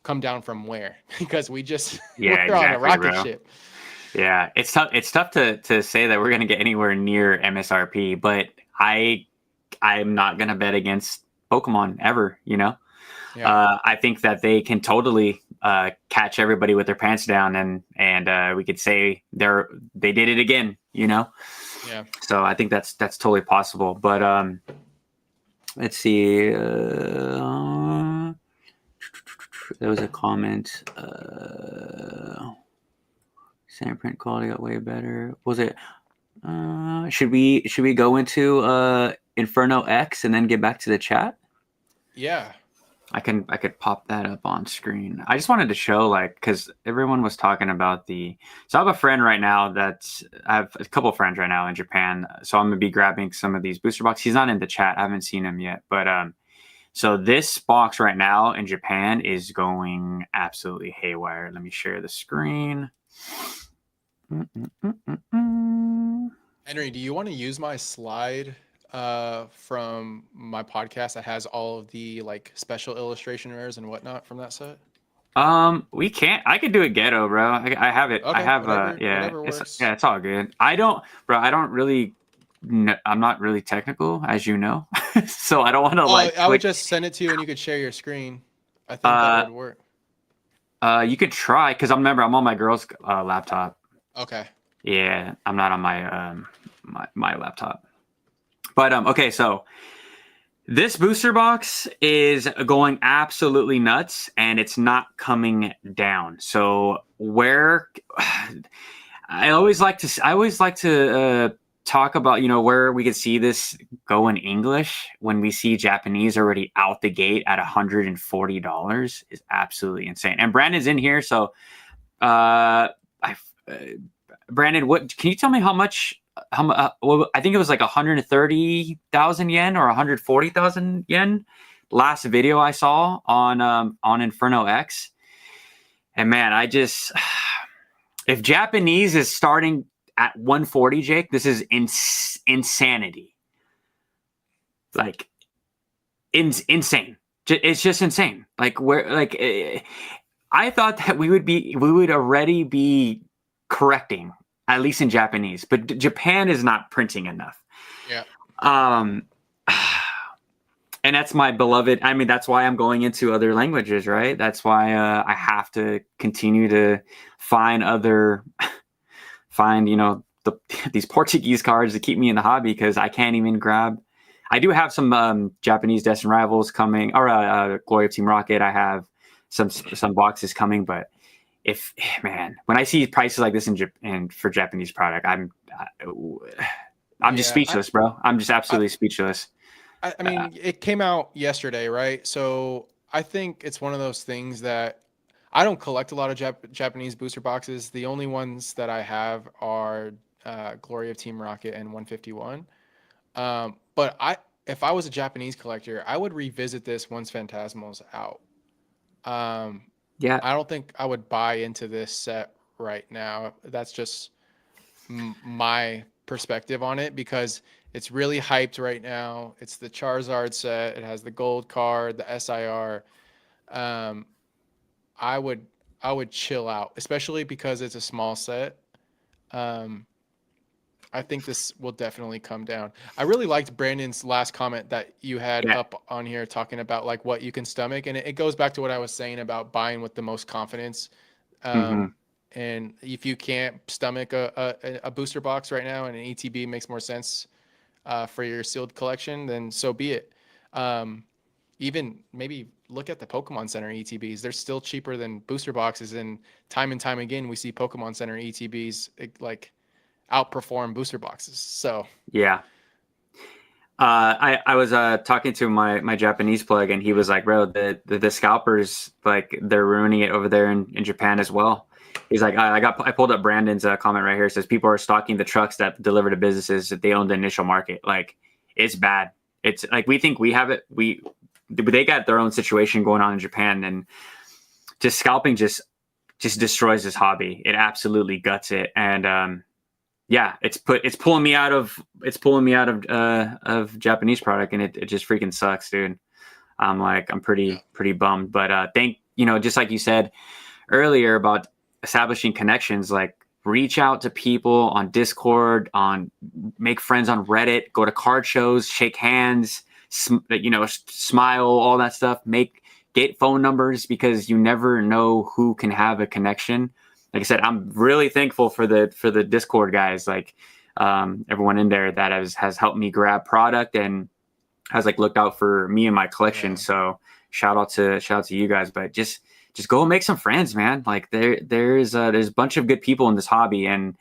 come down from where? Because we're exactly, on a rocket ship. Yeah, it's tough. It's tough to say that we're going to get anywhere near MSRP, but I'm not going to bet against Pokemon ever. Yeah. I think that they can totally catch everybody with their pants down, and we could say they did it again. Yeah. So I think that's totally possible. But let's see. There was a comment. Center print quality got way better. Was it? Should we go into Inferno X and then get back to the chat? Yeah. I could pop that up on screen. I just wanted to show, because everyone was talking about so I have a friend right now I have a couple of friends right now in Japan. So I'm going to be grabbing some of these booster boxes. He's not in the chat. I haven't seen him yet. But so this box right now in Japan is going absolutely haywire. Let me share the screen. Henry, do you want to use my slide from my podcast that has all of the like special illustration rares and whatnot from that set? We can't. I could do a ghetto, bro. I have it. I Okay, have yeah. whatever works. It's all good. I don't, bro. I don't really. I'm not really technical, as you know, so I don't want to like. I would just send it to you and you could share your screen. I think that would work. You could try because I'm on my girl's laptop. Okay. Yeah, I'm not on my my laptop. But okay, so this booster box is going absolutely nuts, and it's not coming down. So where I always like to talk about, where we could see this go in English when we see Japanese already out the gate at $140 is absolutely insane. And Brandon's in here, so Brandon, what can you tell me how much? Well, I think it was like 130,000 yen or 140,000 yen last video I saw on Inferno X. And man, if Japanese is starting at 140, Jake, this is insanity. Like insane. It's just insane. Like I thought that we would already be correcting, at least in Japanese, but Japan is not printing enough. Yeah. And that's my beloved. I mean, that's why I'm going into other languages, right? That's why I have to continue to find these Portuguese cards to keep me in the hobby, because I can't even grab. I do have some Japanese Destined Rivals coming, or Glory of Team Rocket. I have some boxes coming, but when I see prices like this for Japanese product, I'm just speechless, bro. I'm just absolutely speechless. I mean, it came out yesterday, right? So I think it's one of those things that I don't collect a lot of Japanese booster boxes. The only ones that I have are Glory of Team Rocket and 151. But if I was a Japanese collector, I would revisit this once Phantasmal's out. Yeah, I don't think I would buy into this set right now. That's just my perspective on it, because it's really hyped right now. It's the Charizard set. It has the gold card, the SIR. I would chill out, especially because it's a small set. I think this will definitely come down. I really liked Brandon's last comment that you had up on here talking about like what you can stomach. And it goes back to what I was saying about buying with the most confidence. And if you can't stomach a booster box right now and an ETB makes more sense for your sealed collection, then so be it. Even maybe look at the Pokemon Center ETBs. They're still cheaper than booster boxes. And time again, we see Pokemon Center ETBs outperform booster boxes. So yeah. I was talking to my Japanese plug, and he was like, bro, the scalpers, like, they're ruining it over there in Japan as well. He's like, I pulled up Brandon's comment right here. It says people are stocking the trucks that deliver to businesses that they own the initial market. Like, it's bad. It's like, we think we have it. They got their own situation going on in Japan, and just scalping just destroys this hobby. It absolutely guts it. And yeah, it's pulling me out of Japanese product, and it just freaking sucks, dude. I'm pretty bummed. But just like you said earlier about establishing connections, like, reach out to people on Discord, make friends on Reddit, go to card shows, shake hands, smile, all that stuff. Get phone numbers, because you never know who can have a connection. Like I said, I'm really thankful for the Discord guys, like everyone in there that has helped me grab product and has like looked out for me and my collection. Yeah. So shout out to you guys. But just go and make some friends, man. Like there's a bunch of good people in this hobby, and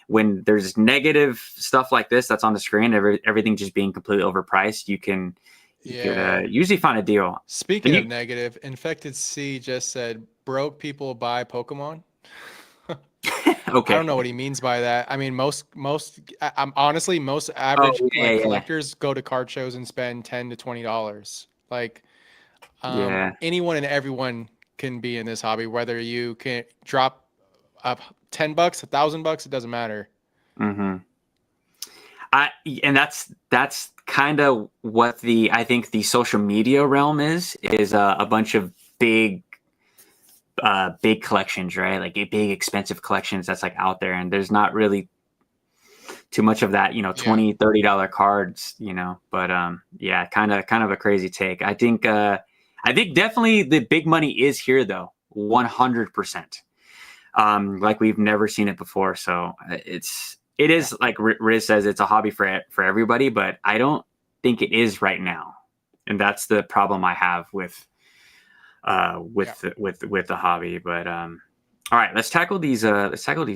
when there's negative stuff like this that's on the screen, everything just being completely overpriced, you could usually find a deal. Speaking of negative, Infected C just said broke people buy Pokemon. Okay. I don't know what he means by that. I mean, most average collectors go to card shows and spend $10 to $20. Like, anyone and everyone can be in this hobby. Whether you can drop up $10, $1,000, it doesn't matter. Mm-hmm. And that's kind of what I think the social media realm is a bunch of big collections, right? Like big expensive collections that's like out there, and there's not really too much of that, $20, $30 cards, but yeah, kind of a crazy take. I think definitely the big money is here though, 100%. Like we've never seen it before. So it is like Riz says, it's a hobby for everybody, but I don't think it is right now. And that's the problem I have with the hobby. But all right, let's tackle these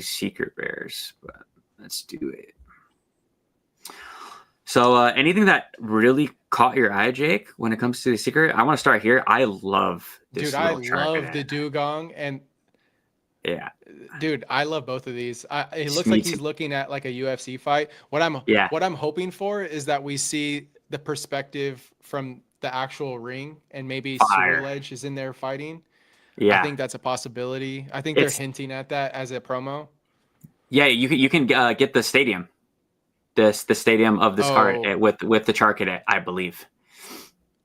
secret rares. But let's do it. So anything that really caught your eye, Jake, when it comes to the secret? I want to start here. I love this. Dude, I love the dugong, and yeah, dude, I love both of these. It looks like he's looking at like a UFC fight. What I'm hoping for is that we see the perspective from the actual ring, and maybe Swiledge is in there fighting. Yeah, I think that's a possibility. I think they're hinting at that as a promo. Yeah, you can get the stadium. The stadium of this card with the Charcadet, I believe.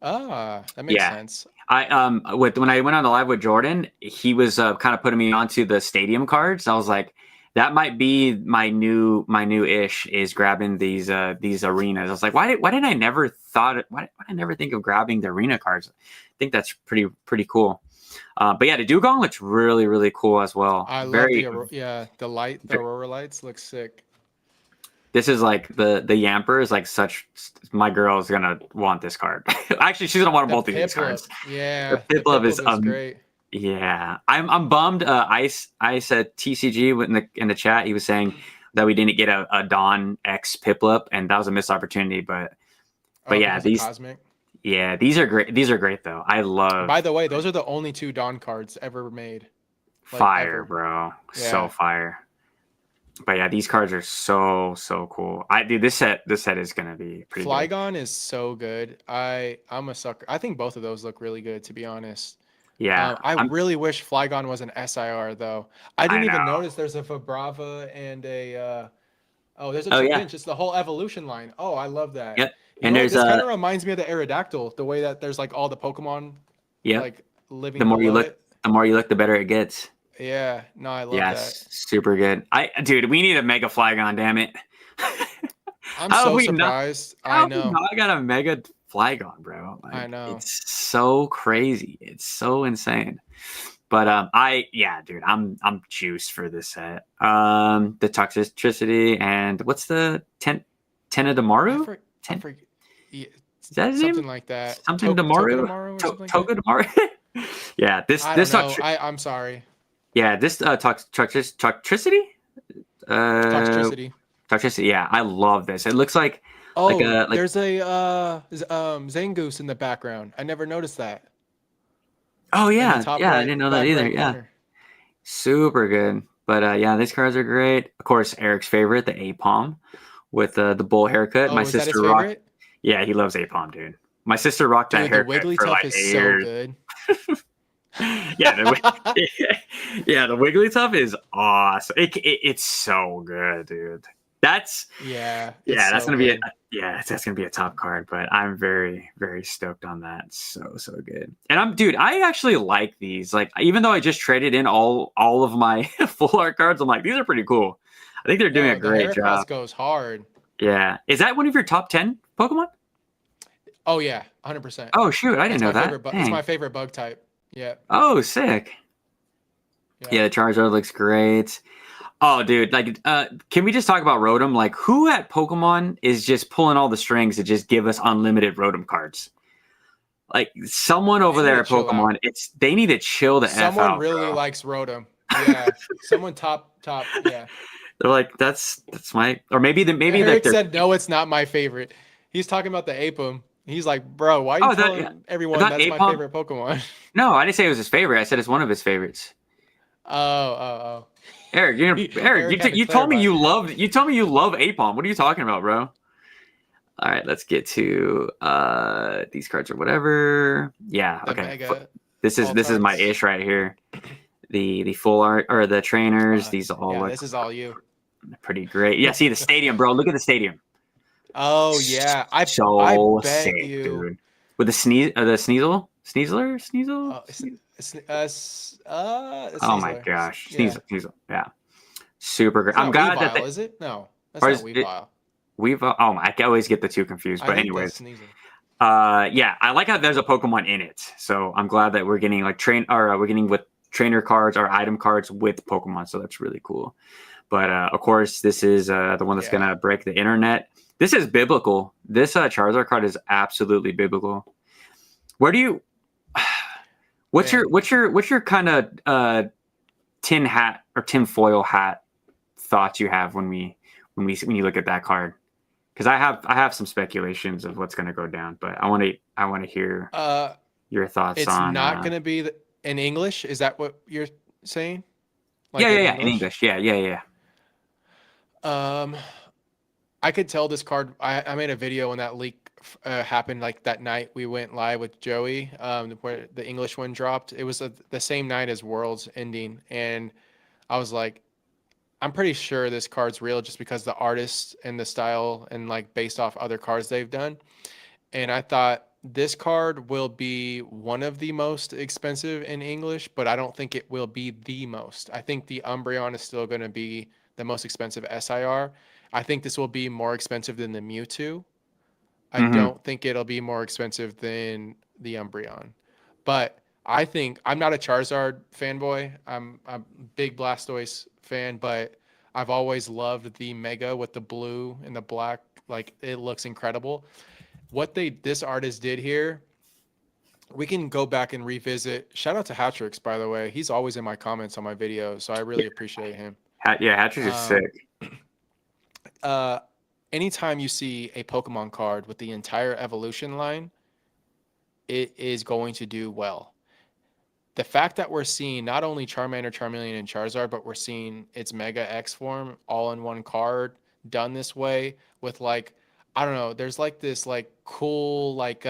Ah, that makes sense. When I went on the live with Jordan, he was kind of putting me onto the stadium cards. I was like, that might be my new ish is grabbing these arenas. I was like, why did I never think of grabbing the arena cards? I think that's pretty cool. But yeah, the Dugong looks really, really cool as well. I love the Aurora lights look sick. This is like the Yamper is like such. My girl is gonna want this card. Actually, she's gonna want both of these cards. Yeah, the Piplup is great. Yeah, I'm bummed. Ice said TCG in the chat. He was saying that we didn't get a Dawn X Piplup, and that was a missed opportunity. But yeah, these Cosmic. Yeah, these are great. These are great though. I love. By the way, those are the only 2 Dawn cards ever made. Fire, bro. Yeah. So fire. But yeah, these cards are so cool. This set is gonna be pretty. Flygon is so good. I'm a sucker. I think both of those look really good, to be honest. Yeah, I really wish Flygon was an SIR though. I didn't even notice there's a Vibrava and a there's a Trapinch. It's the whole evolution line. Oh, I love that. Yep. And this kind of reminds me of the Aerodactyl, the way that there's like all the Pokemon like living. The more you look, the better it gets. Yeah, no, I love that. Super good. Dude, we need a Mega Flygon, damn it. I'm so surprised. I know. I got a Mega Flygon, bro. I know. It's so crazy. It's so insane. But dude, I'm juiced for this set. The Toxicity and what's the Tenedamaru? Is that his name? Like that. Something Damaru? Toga Damaru? Yeah, this I'm sorry. Yeah, this toxicity. Toxicity. Yeah, I love this. It looks like there's a Zangoose in the background. I never noticed that. Oh yeah, I didn't know that either. Yeah, super good. But yeah, these cards are great. Of course, Eric's favorite, the Apom with the bull haircut. My sister rocked. Yeah, he loves Apom, dude. My sister rocked that haircut for like 8 years. So good. Yeah, the Wigglytuff is awesome. It's so good, dude. That's gonna be a top card. But I'm very, very stoked on that. So good. And I actually like these. Like, even though I just traded in all of my full art cards, I'm like, these are pretty cool. I think they're doing a great job. Goes hard. Yeah, is that one of your top 10 Pokemon? Oh yeah, 100%. Oh shoot, I didn't know that. It's my favorite bug type. Yeah. Oh, sick. Yeah, the Charizard looks great. Oh, dude, like, can we just talk about Rotom? Like, who at Pokemon is just pulling all the strings to just give us unlimited Rotom cards? Like, someone over there at Pokemon, they need to chill the F out. Someone really likes Rotom. Yeah, someone top. Yeah. They're like, that's my, or maybe Eric said no, it's not my favorite. He's talking about the Apom. He's like, bro, why are you telling everyone that's Apom? My favorite Pokemon? No, I didn't say it was his favorite. I said it's one of his favorites. Oh. Eric, you told me you love Apom. What are you talking about, bro? All right, let's get to these cards or whatever. Yeah, okay. This is my ish right here. The full art or the trainers. These all look. This is all you. Pretty great. Yeah, see the stadium, bro. Look at the stadium. Oh yeah, I So bet sick, you. dude. With the Sneasel? Uh, it's, a Oh my Sneasler. gosh, Yeah, Sneasel. Yeah, super great. it's I'm not glad that Weavile, they, is it? No, that's or not is it, Weavile. oh my, I always get the two confused. I But think that's anyways, Sneasel. yeah, I like how there's a Pokemon in it. So I'm glad that we're getting like we're getting with trainer cards or item cards with Pokemon. So that's really cool. But of course, this is the one that's Yeah, gonna break the internet. This is biblical. This Charizard card is absolutely biblical. Where do you? man. What's your kind of tin hat or tin foil hat thoughts you have when you look at that card? Because I have some speculations of what's gonna go down, but I want to hear Uh, your thoughts it's on. not gonna be in English. Is that what you're saying? Yeah, Like yeah, in yeah, in English? English. Yeah, yeah, yeah. Um, I could tell this card. I made a video when that leak happened, like that night we went live with Joey, where the English one dropped. It was the same night as Worlds ending, and I was like, I'm pretty sure this card's real just because the artist and the style and like based off other cards they've done. And I thought this card will be one of the most expensive in English, but I don't think it will be the most. I think the Umbreon is still going to be the most expensive SIR. I think this will be more expensive than the Mewtwo. I Mm-hmm. don't think it'll be more expensive than the Umbreon. But I think I'm not a Charizard fanboy. I'm a big Blastoise fan, but I've always loved the Mega with the blue and the black. Like it looks incredible. What this artist did here, we can go back and revisit. Shout out to Hatrix, by the way. He's always in my comments on my videos, so I really appreciate him. Yeah, Hatchers is Um, sick. uh, anytime you see a Pokemon card with the entire evolution line, it is going to do well. The fact that we're seeing not only Charmander, Charmeleon, and Charizard, but we're seeing its Mega X form all in one card done this way with like, I don't know, there's like this like cool like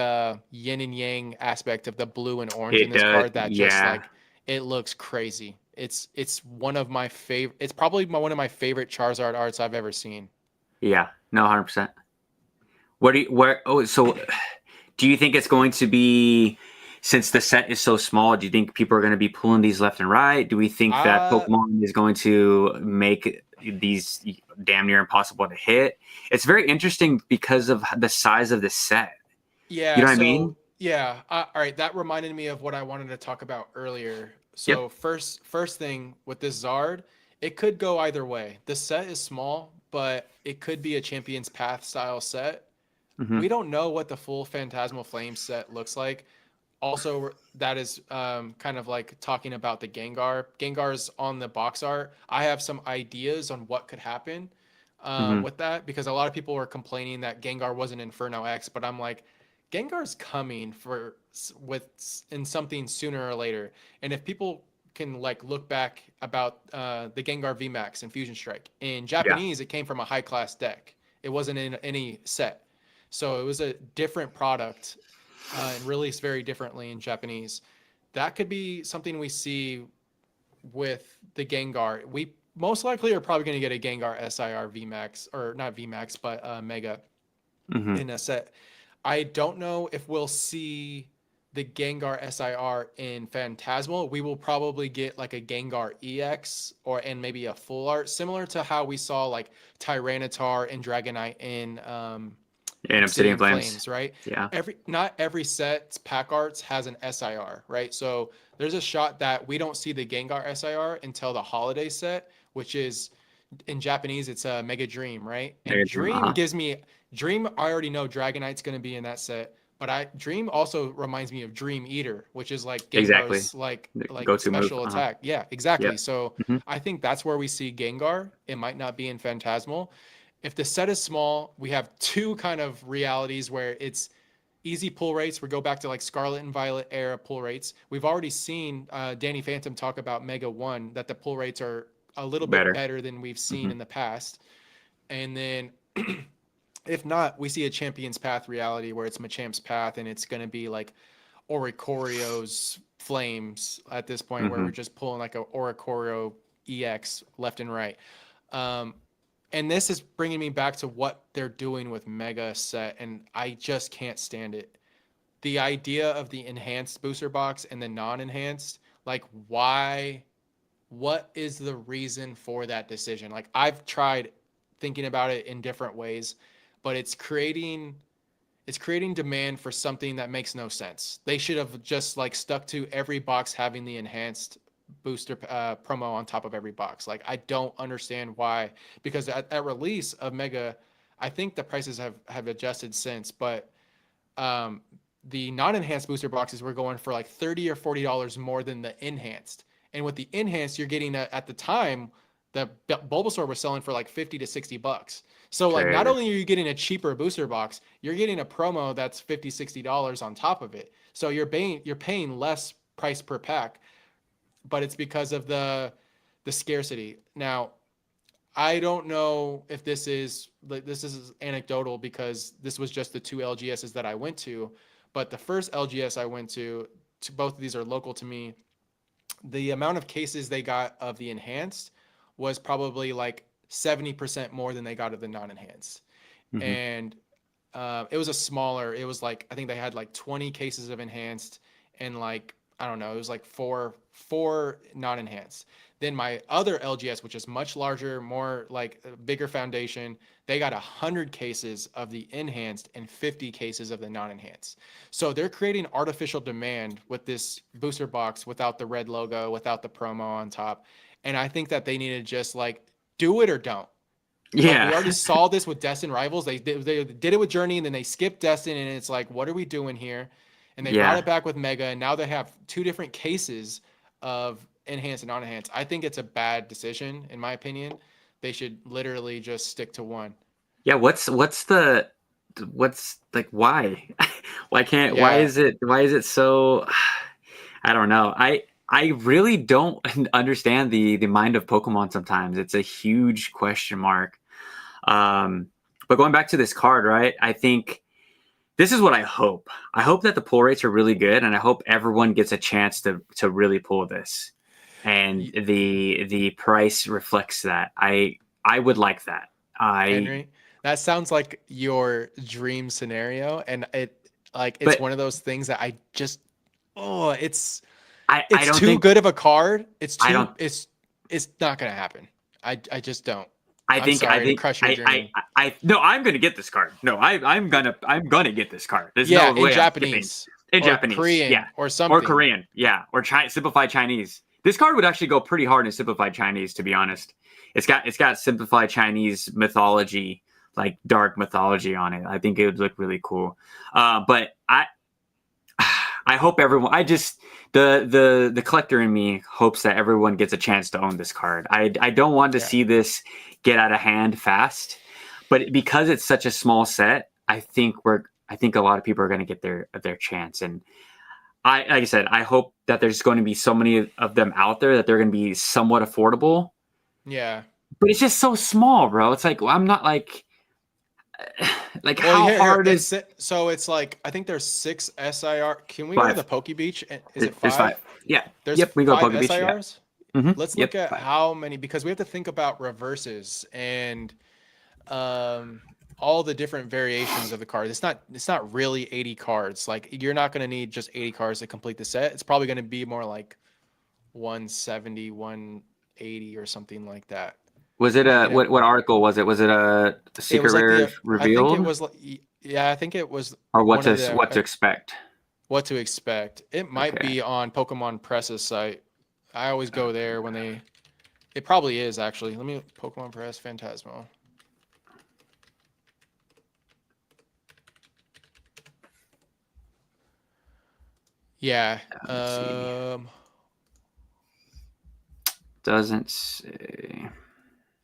yin and yang aspect of the blue and orange in It this does. card that just Yeah, like it looks crazy. It's one of my favorite. It's probably one of my favorite Charizard arts I've ever seen. yeah. No, 100%. What do you where? Oh, so do you think it's going to be, since the set is so small, do you think people are going to be pulling these left and right? Do we think that Uh Pokemon is going to make these damn near impossible to hit? It's very interesting because of the size of the set. You Yeah, know what I mean? all right, that reminded me of what I wanted to talk about earlier. Yep. So first thing with this Zard, it could go either way. The set is small, but it could be a Champion's Path style set. Hmm. We don't know what the full Phantasmal Flame set looks like. Also, that is kind of like talking about the Gengar. Gengar's on the box art. I have some ideas on what could happen Hmm. with that because a lot of people were complaining that Gengar wasn't Inferno X, but I'm like, Gengar's coming with in something sooner or later. And if people can like look back about the Gengar VMAX and Fusion Strike in Yeah. Japanese, it came from a high class deck. It wasn't in any set, so it was a different product and released very differently in Japanese. That could be something we see with the Gengar. We most likely are probably going to get a Gengar SIR VMAX, or not VMAX, but Mega Hmm. in a set. I don't know if we'll see the Gengar SIR in Phantasmal. We will probably get like a Gengar EX and maybe a full art, similar to how we saw like Tyranitar and Dragonite in And Obsidian Obsidian Flames. Flames, right? Yeah. Not every set's pack arts has an SIR, right? So there's a shot that we don't see the Gengar SIR until the holiday set, which is in Japanese it's a Mega Dream, right? And Mega Dream. Dream gives me Dream. I already know Dragonite's going to be in that set, but I Dream also reminds me of Dream Eater, which is like Exactly. Gengar's like The like go-to move. special attack. Yeah, exactly. Yep. So Hmm. I think that's where we see Gengar. It might not be in Phantasmal. If the set is small, we have two kind of realities where it's easy pull rates. We go back to like Scarlet and Violet era pull rates. We've already seen Danny Phantom talk about Mega 1 that the pull rates are a little bit Better. better than we've seen Hmm. in the past. And then if not, we see a Champion's Path reality where it's Machamp's Path and it's going to be like Oricorio's Flames at this point where Hmm. we're just pulling like a Oricorio EX left and right. Um, And this is bringing me back to what they're doing with Mega Set, and I just can't stand it. The idea of the enhanced booster box and the non-enhanced, like why, what is the reason for that decision? Like I've tried thinking about it in different ways, but it's creating demand for something that makes no sense. They should have just like stuck to every box having the enhanced booster promo on top of every box. Like I don't understand why, because at release of Mega, I think the prices have adjusted since, but the non-enhanced booster boxes were going for like $30 or $40 more than the enhanced. And with the enhanced, you're getting at the time the Bulbasaur was selling for like 50 to 60 bucks. So like not only are you getting a cheaper booster box, you're getting a promo that's 50, $60 on top of it. So you're paying less price per pack, but it's because of the scarcity. Now, I don't know if this is anecdotal because this was just the two LGSs that I went to, but the first LGS I went to both of these are local to me. The amount of cases they got of the enhanced was probably like 70% more than they got of the non-enhanced. Mm-hmm. And it was like, I think they had like 20 cases of enhanced and like, I don't know, it was like four non-enhanced. Then my other LGS, which is much larger, more like a bigger foundation, they got 100 cases of the enhanced and 50 cases of the non-enhanced. So they're creating artificial demand with this booster box without the red logo, without the promo on top. And I think that they need to just like do it or don't. Yeah. Like we already saw this with Destin Rivals. They did it with Journey and then they skipped Destin, and it's like, what are we doing here? And they brought it back with Mega, and now they have two different cases of enhanced and non-enhanced. I think it's a bad decision, in my opinion. They should literally just stick to one. Yeah, what's like why? Why is it so I don't know. I really don't understand the mind of Pokemon sometimes. It's a huge question mark. But going back to this card, right? I think this is what I hope. I hope that the pull rates are really good, and I hope everyone gets a chance to really pull this. And the price reflects that. I would like that. Henry, that sounds like your dream scenario, and it's one of those things that I just it's too good of a card. It's not gonna happen. I just don't. I'm think crush your dream. No, I'm gonna get this card. No, I'm gonna get this card. There's no way in Japanese. In Japanese, Korean, yeah, or something. Or Korean, yeah, or simplified Chinese. This card would actually go pretty hard in simplified Chinese, to be honest. It's got simplified Chinese mythology, like dark mythology on it. I think it would look really cool. But I hope everyone. The collector in me hopes that everyone gets a chance to own this card. I don't want to see this get out of hand fast, but because it's such a small set, I think a lot of people are going to get their chance. And like I said, I hope that there's going to be so many of them out there that they're going to be somewhat affordable. Yeah. But it's just so small, bro. It's like, I'm not like how hard is it? So it's like, I think there's 6 SIR. Can we go to the Poke Beach? Is it 5? There's 5. Yeah. We go to Poke Beach. SIRs? Yeah. Mm-hmm. Let's look at how many, because we have to think about reverses and all the different variations of the card. It's not really 80 cards. Like you're not going to need just 80 cards to complete the set. It's probably going to be more like 170, 180 or something like that. Was it what article was it? Was it a secret rare reveal? I think it was I think it was. Or what to expect? What to expect? It might be on Pokemon Press's site. I always go there when they. It probably is actually. Let me Pokemon Press Phantasmo. Yeah. Doesn't say. I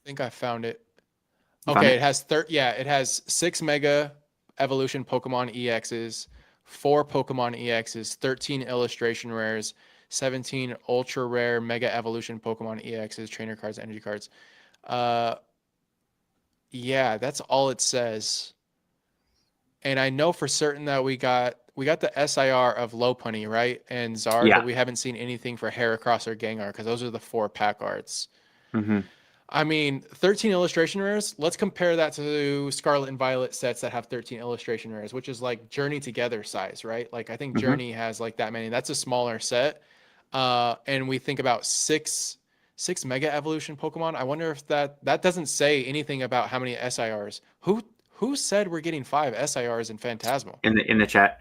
think I found it. Okay, it has 6 Mega Evolution Pokemon EXs, 4 Pokemon EXs, 13 illustration rares, 17 ultra rare Mega Evolution Pokemon EXs, trainer cards, energy cards. Yeah, that's all it says. And I know for certain that we got the SIR of Lopunny, right? And Zard, but we haven't seen anything for Heracross or Gengar because those are the 4 pack arts. Mm-hmm. I mean, 13 illustration rares. Let's compare that to Scarlet and Violet sets that have 13 illustration rares, which is like Journey Together size, right? Like I think Journey has like that many. That's a smaller set. And we think about six Mega Evolution Pokemon. I wonder if that doesn't say anything about how many SIRs. Who said we're getting 5 SIRs in Phantasmal? In the chat.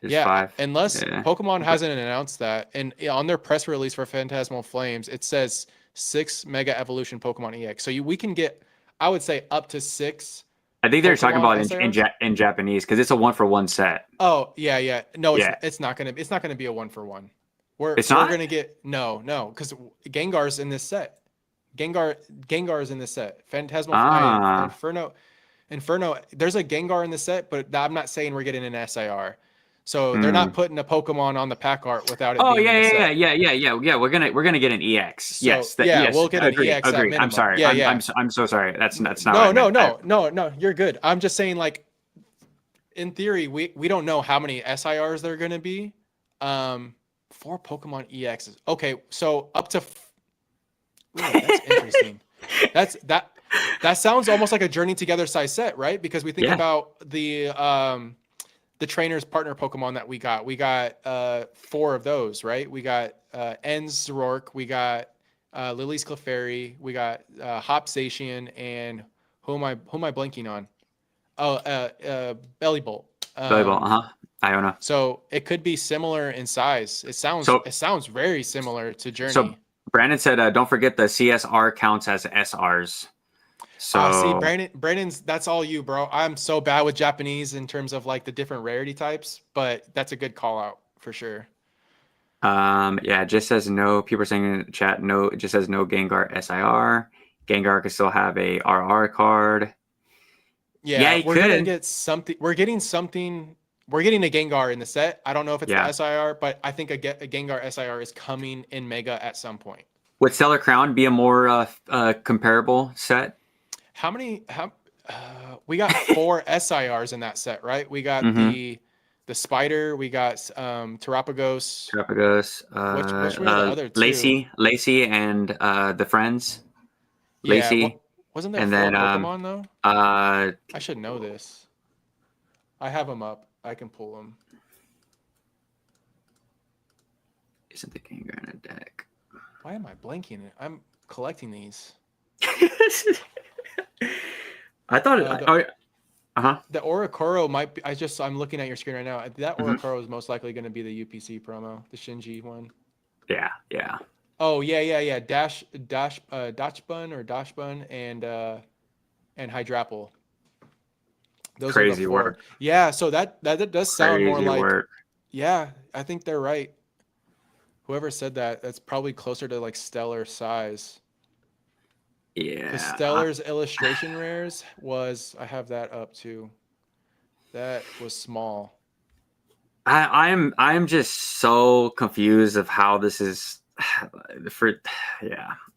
There's 5. Unless Pokemon hasn't announced that, and on their press release for Phantasmal Flames, it says 6 Mega Evolution Pokemon EX. So we can get, I would say, up to 6. I think they're talking about in Japanese because it's a 1-for-1 set. Oh yeah. No, it's not gonna be a 1-for-1. We're gonna get no, because Gengar's in this set. Gengar's in this set. Phantasmal Inferno. There's a Gengar in the set, but I'm not saying we're getting an SIR. So they're not putting a Pokemon on the pack art without it. Oh yeah. We're gonna get an EX. So, yes, we'll get an EX. Agree. I'm sorry. I'm so sorry. That's not. No. You're good. I'm just saying, like, in theory, we don't know how many SIRs there are gonna be. 4 Pokemon EXs. Okay, so up to. Ooh, that's interesting. That sounds almost like a Journey Together size set, right? Because we think about the trainer's partner Pokemon that we got. We got 4 of those, right? We got En's Zoroark, we got Lily's Clefairy, we got Hopsation, and who am I blanking on? Bellybolt. Iona. So it could be similar in size. It sounds very similar to Journey. So Brandon said, don't forget the CSR counts as SRs. So see, Brandon's that's all you, bro. I'm so bad with Japanese in terms of like the different rarity types, but that's a good call out for sure. It just says no. People are saying in the chat, no, it just says no Gengar SIR. Gengar could still have a RR card. Yeah, we're gonna get something. We're getting something. We're getting a Gengar in the set. I don't know if it's the SIR, but I think a Gengar SIR is coming in Mega at some point. Would Stellar Crown be a more comparable set? We got 4 SIRs in that set, right? We got the Spider, we got Terapagos. Which were the other 2? Lacey and the friends. Lacey. Yeah, wasn't there 4 Pokemon though? I should know this. I have them up. I can pull them. Isn't the Gengar in a deck? Why am I blanking? I'm collecting these. I thought the Oricoro might be. I'm looking at your screen right now. That Oricoro is most likely going to be the UPC promo, the Shinji one. Yeah. Oh yeah. Dachbun and Hydrapple. Those crazy work. Yeah, so that does sound crazy more like work. Yeah, I think they're right. Whoever said that, that's probably closer to like Stellar size. Yeah. Because Stellar's illustration rares was, I have that up too. That was small. I'm just so confused of how this is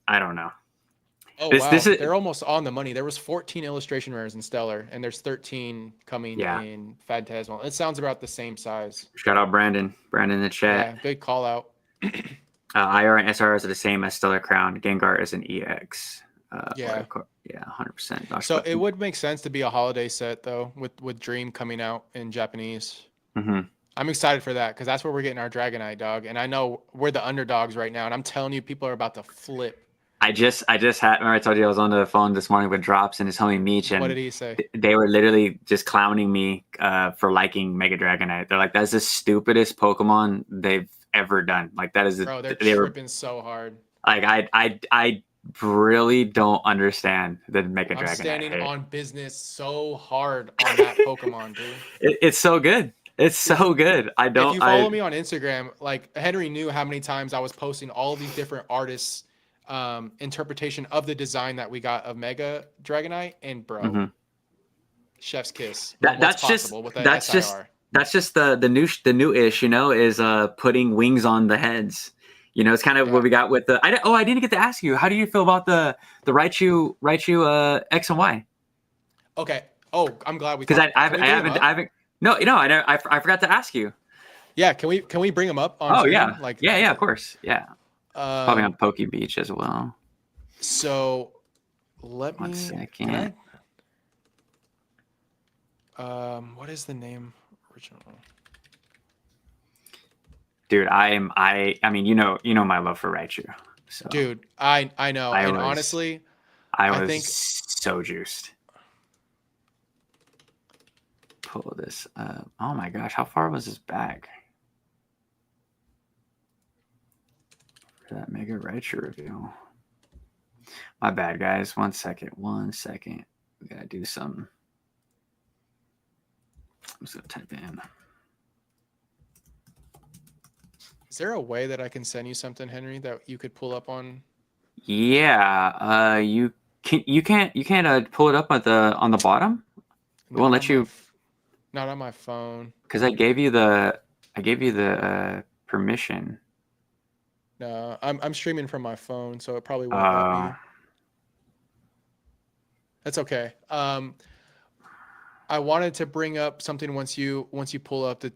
I don't know. Oh wow, they're almost on the money. There was 14 illustration rares in Stellar, and there's 13 coming in Phantasmal. It sounds about the same size. Shout out Brandon in the chat. Yeah, good call out. IR and SRs are the same as Stellar Crown. Gengar is an EX. 100%. So it would make sense to be a holiday set though, with Dream coming out in Japanese. I'm excited for that because that's where we're getting our Dragonite, dog. And I know we're the underdogs right now, and I'm telling you, people are about to flip. I just had. Remember, I told you I was on the phone this morning with Drops and his homie Meech, and what did he say? They were literally just clowning me for liking Mega Dragonite. They're like, "That's the stupidest Pokemon they've ever done." Like that is they're tripping so hard. Like I really don't understand the Mega Dragonite. I'm standing on business so hard on that Pokemon, dude. It's so good. It's so good. If you follow me on Instagram, like Henry knew how many times I was posting all these different artists' interpretation of the design that we got of Mega Dragonite, and bro, chef's kiss. That's just the new-ish, is putting wings on the heads. It's kind of what we got with the. I didn't get to ask you. How do you feel about the Raichu X and Y? Okay. Oh, I'm glad we. Because I haven't. No, I forgot to ask you. Yeah, can we bring them up on screen? Yeah, of course. Yeah. Probably on Poke Beach as well. So let One me. second. What is the name original? Dude, I mean, you know my love for Raichu. So Dude, I know, and honestly, I I was think so juiced. Pull this up. Oh my gosh, how far was this back? For that Mega Raichu review. My bad, guys. 1 second. 1 second. We gotta do some. I'm just gonna type in. Is there a way that I can send you something, Henry, that you could pull up on? Yeah. You can't pull it up at on the bottom. It won't let you. Not on my phone. Because I gave you the permission. No, I'm streaming from my phone, so it probably won't let me. That's okay. I wanted to bring up something once you pull up the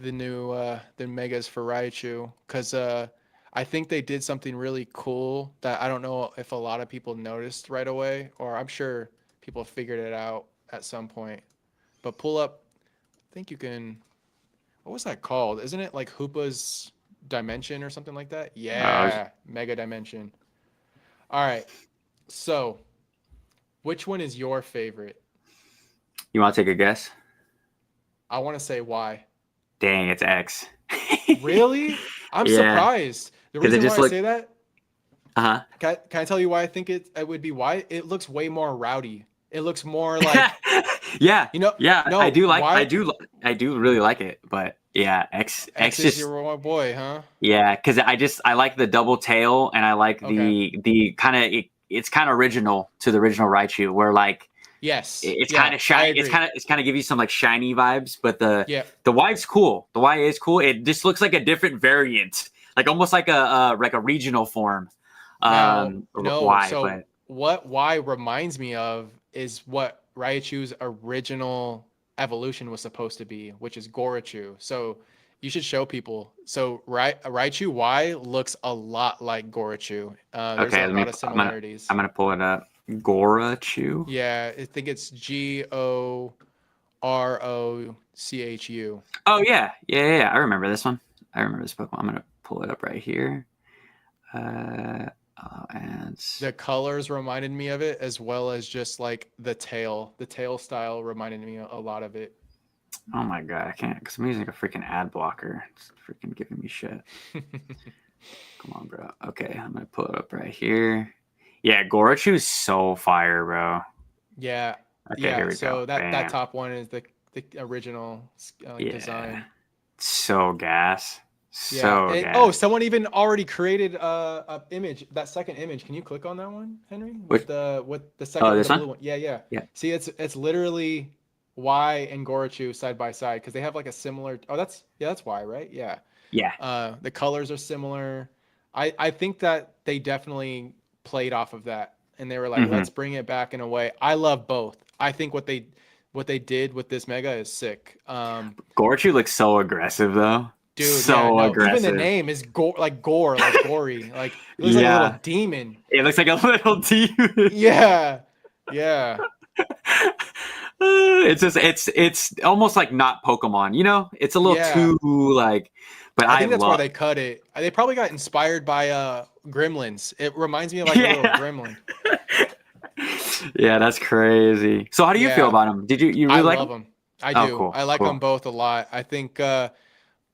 new the megas for Raichu, because I think they did something really cool that I don't know if a lot of people noticed right away, or I'm sure people figured it out at some point. But pull up, I think you can. What was that called? Isn't it like Hoopa's Dimension or something like that? Yeah, Mega Dimension. All right. So, which one is your favorite? You want to take a guess? I want to say why. Dang, it's X. Really? I'm surprised. The reason why I say that. Can I tell you why I think it would be why? It looks way more rowdy. It looks more like. Yeah. You know. Yeah. No, I do like. why? I do really like it, but yeah, X is just your boy, huh? Yeah, because I like the double tail, and I like the kind of it's kind of original to the original Raichu, where like it's kind of shiny. It's kind of give you some like shiny vibes, but the Y's cool. The Y is cool. It just looks like a different variant, like almost like a regional form. No. Y, so but what Y reminds me of is what Raichu's original evolution was supposed to be, which is Gorachu. So you should show people. So Raichu Y looks a lot like Gorachu. There's a lot of similarities. I'm gonna pull it up. Gorachu. Yeah, I think it's Gorrochu. Oh yeah. I remember this one. I remember this Pokemon. I'm gonna pull it up right here. And the colors reminded me of it, as well as just like the tail style reminded me a lot of it. Oh my god, I can't, because I'm using a freaking ad blocker. It's freaking giving me shit. Come on, bro. Okay, I'm gonna pull it up right here. Yeah, Gorachu is so fire, bro. Yeah. Okay, here we go. So that top one is the original design. So gas. So gas. Someone even already created a image. That second image. Can you click on that one, Henry? With the second this the one? blue one. Yeah. See, it's literally Y and Gorachu side by side, because they have like a similar. Oh, that's Y, right? Yeah. Yeah. The colors are similar. I think that they definitely played off of that, and they were like, let's bring it back in a way. I love both. I think what they did with this Mega is sick. Gorachu looks so aggressive though. Dude, so aggressive. Even the name is gore, like gory. Like it looks like a little demon. It looks like a little demon. Yeah. It's just it's almost like not Pokemon, you know? It's a little too like, but I think that's why they cut it. They probably got inspired by Gremlins. It reminds me of like a little gremlin. Yeah, that's crazy. So how do you feel about them? Did you really like them? I love them. I do. Cool, I like them both a lot. I think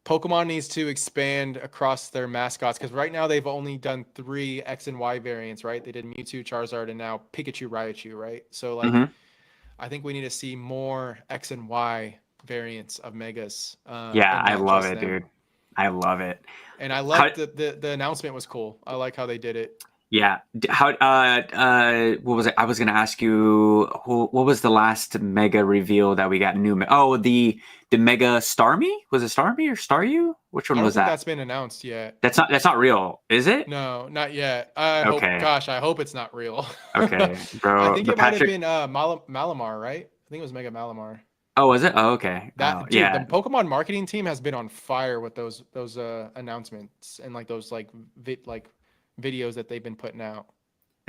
Pokemon needs to expand across their mascots, because right now they've only done 3 X and Y variants, right? They did Mewtwo, Charizard, and now Pikachu, Raichu, right? So like, I think we need to see more X and Y variants of Megas. I love it, dude. I love it. And I like the announcement was cool. I like how they did it. Yeah. How what was it? I was gonna ask you, what was the last Mega reveal that we got new? The Mega Starmie? Was it Starmie or Staryu? Which one was that? That's been announced yet. That's not real, is it? No, not yet. I hope it's not real. Okay, bro. I think it might have been Malamar, right? I think it was Mega Malamar. Oh, was it? Oh, okay. The Pokemon marketing team has been on fire with those announcements and like those videos that they've been putting out.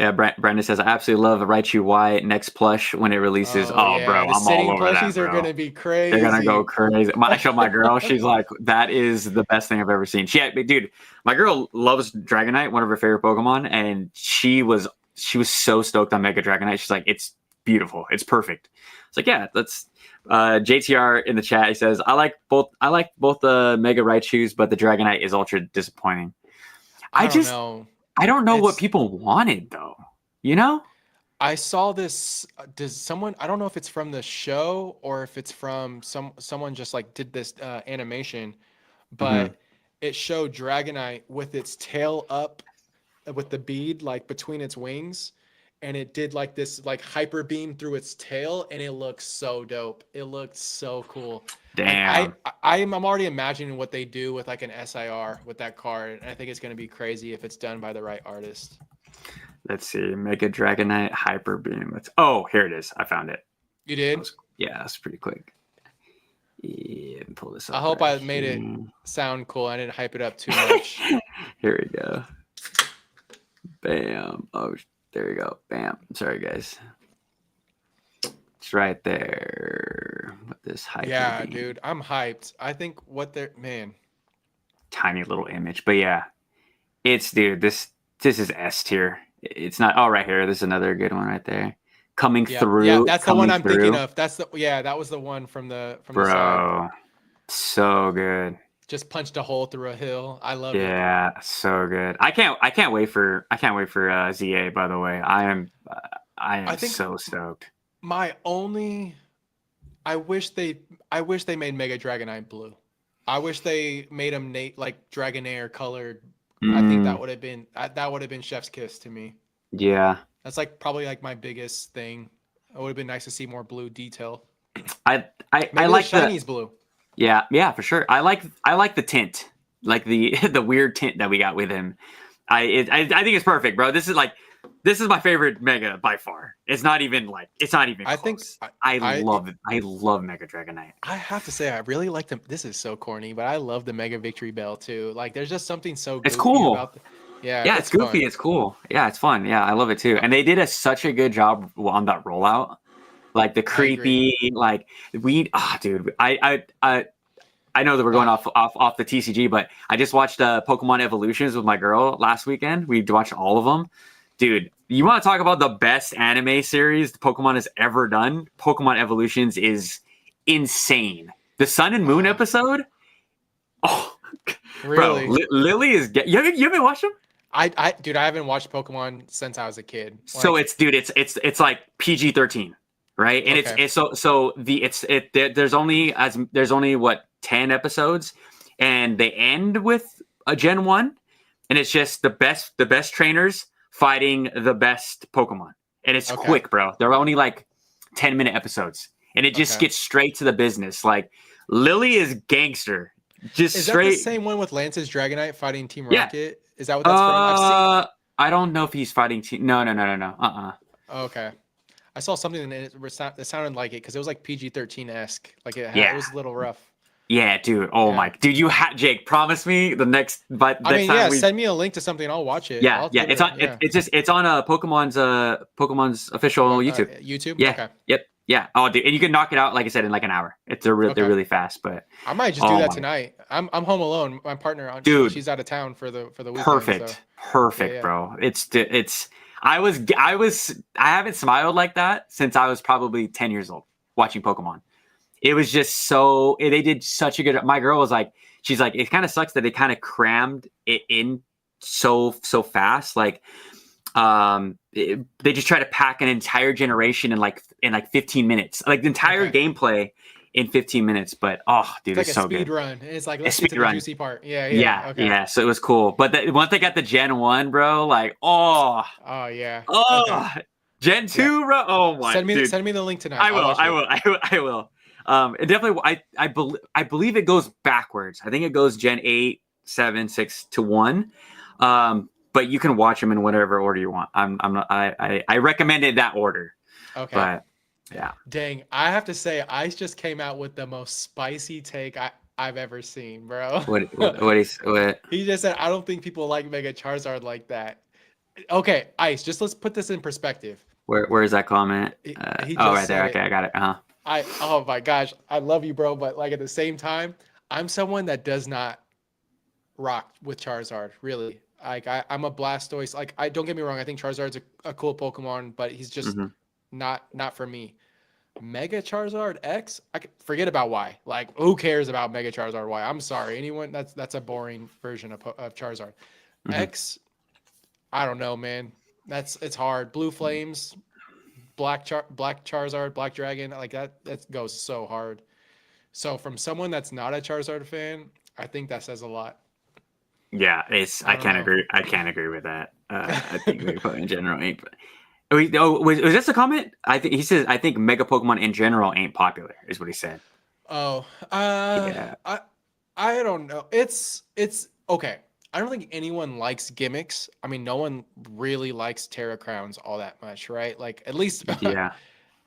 Yeah, Brandon says I absolutely love Raichu Y next plush when it releases. Oh, bro, the I'm all sitting over that, plushies are bro. gonna be They're gonna go crazy. crazy. I showed my girl. She's like, that is the best thing I've ever seen. Dude, my girl loves Dragonite, one of her favorite Pokemon, and she was so stoked on Mega Dragonite. She's like, it's beautiful. It's perfect. It's like, yeah, that's JTR in the chat. He says, I like both the Mega Raichus, but the Dragonite is ultra disappointing. I don't know. I don't know what people wanted though. You know? I saw this. Does someone? I don't know if it's from the show or if it's from someone just like did this animation, but it showed Dragonite with its tail up, with the bead like between its wings, and it did like this like hyper beam through its tail, and it looks so dope. It looked so cool. Damn. I'm already imagining what they do with like an SIR with that card, and I think it's gonna be crazy if it's done by the right artist. Let's see. Mega Dragonite Hyper Beam. Oh, here it is. I found it. You did? That's pretty quick. Yeah, pull this up. I hope I made it sound cool. I didn't hype it up too much. Here we go. Bam. Oh, there you go. Bam. Sorry, guys. It's right there. With this hyper beam. Dude. I'm hyped. I think man. Tiny little image. But yeah. Dude, this is S tier. It's not. Oh, right here. This is another good one right there. Coming through. Yeah, that's the one I'm thinking of. That was the one from the side. So good. Just punched a hole through a hill. I love it. Yeah, so good. I can't wait for ZA. By the way, I am so stoked. I wish they made Mega Dragonite blue. I wish they made him like Dragonair colored. I think that would have been chef's kiss to me. Yeah. That's like probably like my biggest thing. It would have been nice to see more blue detail. I like shinies blue. Yeah, for sure. I like the tint, like the weird tint that we got with him. I think it's perfect, bro. This is my favorite Mega by far. It's not even close. I love Mega Dragonite. I have to say, I really like them. This is so corny, but I love the Mega Victory Bell too. Like, there's just something so goofy cool about it's goofy. Fun. It's cool. Yeah, it's fun. Yeah, I love it too. And they did such a good job on that rollout. Like the creepy, dude. I know that we're going off the TCG, but I just watched Pokemon Evolutions with my girl last weekend. We watched all of them. Dude, you want to talk about the best anime series Pokemon has ever done? Pokemon Evolutions is insane. The Sun and Moon episode? Oh, really? Bro, Lily is... You haven't watched them? Dude, I haven't watched Pokemon since I was a kid. So it's like PG-13, right? And there's only what 10 episodes, and they end with a Gen 1, and it's just the best trainers fighting the best Pokemon. And it's quick, bro. They're only like 10-minute episodes, and it just gets straight to the business. Like Lily is gangster. Is that the same one with Lance's Dragonite fighting Team Rocket? Is that what that's from? I've seen... I don't know if he's fighting Team. No. Okay. I saw something that sounded like it because it was like PG-13-esque. Like it was a little rough. Yeah, dude. Oh my, dude. Jake, promise me the next. But send me a link to something. I'll watch it. Yeah, It's on. Yeah. It's on Pokemon's official YouTube. YouTube. Yeah. Okay. Yep. Yeah. Oh, dude, and you can knock it out like I said in like an hour. They're really fast. But I might just do that tonight. I'm home alone. My partner, she's out of town for the weekend. Perfect, bro. I haven't smiled like that since I was probably 10 years old watching Pokemon. It was just they did such a good. My girl was like, she's like, it kind of sucks that they kind of crammed it in so fast. Like, they just try to pack an entire generation in like 15 minutes, like the entire gameplay in 15 minutes. But dude, it's so good. It's like a speed run. It's like, let's get to the juicy part. Yeah. So it was cool. But once they got the Gen 1, bro, like, Gen 2, bro. Oh my. Send me the link tonight. I will. And definitely, I believe it goes backwards. I think it goes Gen 8, 7, 6 to 1. But you can watch them in whatever order you want. I recommended that order. Okay. But yeah. Dang, I have to say, Ice just came out with the most spicy take I've ever seen, bro. What? He just said, I don't think people like Mega Charizard like that. Okay, Ice. Just let's put this in perspective. Where is that comment? He Oh, just right there. said Okay, it. I got it. Oh my gosh, I love you, bro. But like at the same time, I'm someone that does not rock with Charizard. Really, like I'm a Blastoise. Like I don't get me wrong. I think Charizard's a cool Pokemon, but he's just Mm-hmm. not for me. Mega Charizard X, I could forget about Y. Like, who cares about Mega Charizard Y? I'm sorry, anyone that's a boring version of Charizard. Mm-hmm. X, I don't know, man. It's hard. Blue Flames, Black Charizard, Black Dragon, like that goes so hard. So from someone that's not a Charizard fan, I think that says a lot. Yeah, I I don't can't know. agree. I can't agree with that. I think Mega Pokemon in general ain't. Wait, oh, was this a comment? I think he says I think Mega Pokemon in general ain't popular. Is what he said. Oh, Yeah. I don't know. It's okay. I don't think anyone likes gimmicks. I mean, no one really likes Terra Crowns all that much, right? Like at least Yeah.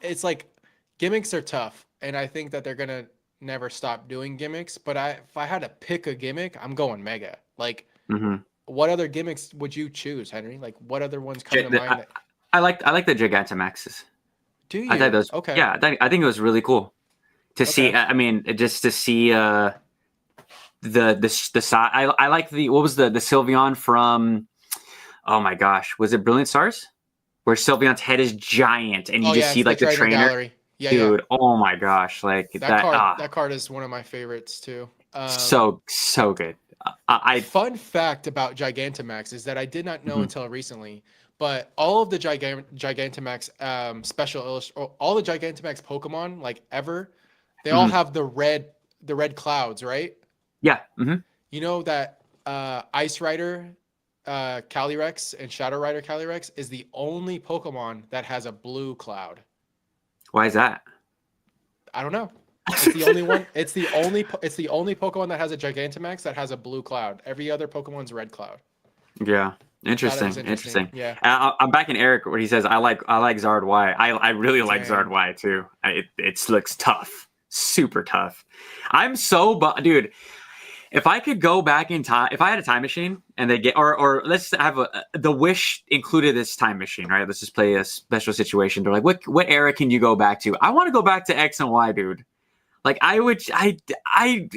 it's like gimmicks are tough, and I think that they're gonna never stop doing gimmicks. But if I had to pick a gimmick, I'm going Mega. Like, Mm-hmm. what other gimmicks would you choose, Henry? Like, what other ones come to mind? I like the Gigantamaxes. Do I thought you? those. Okay. Yeah, I think it was really cool to see. Okay. I mean, just to see the side. I like the what was the Sylveon from. Oh my gosh, was it Brilliant Stars? Where Sylveon's head is giant, and you Oh just yeah, see it's the like the trainer trainer. gallery. Yeah, yeah. Dude, oh my gosh, like that. That card is one of my favorites too. So good. Fun fact about Gigantamax is that I did not know Mhm. until recently, but all of the Gigantamax all the Gigantamax Pokemon like ever, they all Mhm. have the red clouds, right? Yeah. Hmm. You know that Ice Rider Calyrex and Shadow Rider Calyrex is the only Pokemon that has a blue cloud. Why is that? I don't know. It's the only one. It's the only. It's the only Pokemon that has a Gigantamax that has a blue cloud. Every other Pokemon's red cloud. Yeah. Thought it Interesting. was interesting. Interesting. Yeah. I'm back in Eric where he says I like Zard Y. I really like Zard Dang. Y too. It looks tough, super tough. I'm so dude. If I could go back in time, if I had a time machine and they get or let's have the wish included this time machine, right? Let's just play a special situation. They're like, what era can you go back to? I want to go back to X and Y, dude. Like I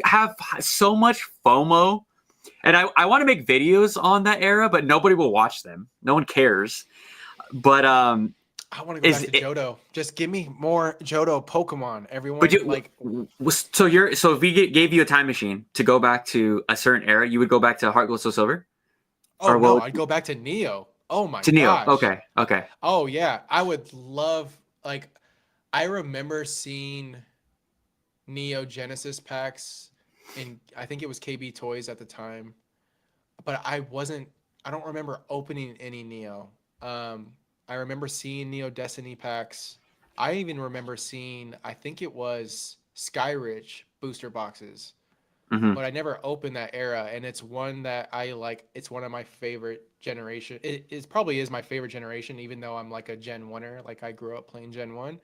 have so much FOMO. And I want to make videos on that era, but nobody will watch them. No one cares. But I want to go back to Johto. Just give me more Johto Pokemon. Everyone but like. so if we gave you a time machine to go back to a certain era, you would go back to Heart Gold Soul Silver? Oh no, I'd go back to Neo. Oh my to Neo. gosh. Okay. Oh yeah, I would love like. I remember seeing Neo Genesis packs in I think it was KB Toys at the time, but I don't remember opening any Neo. I remember seeing Neo Destiny packs. I even remember seeing I think it was Skyridge booster boxes, Mm-hmm. but I never opened that era, and it's one that I like. It's one of my favorite generation. It probably is my favorite generation, even though I'm like a Gen 1er, like I grew up playing Gen 1.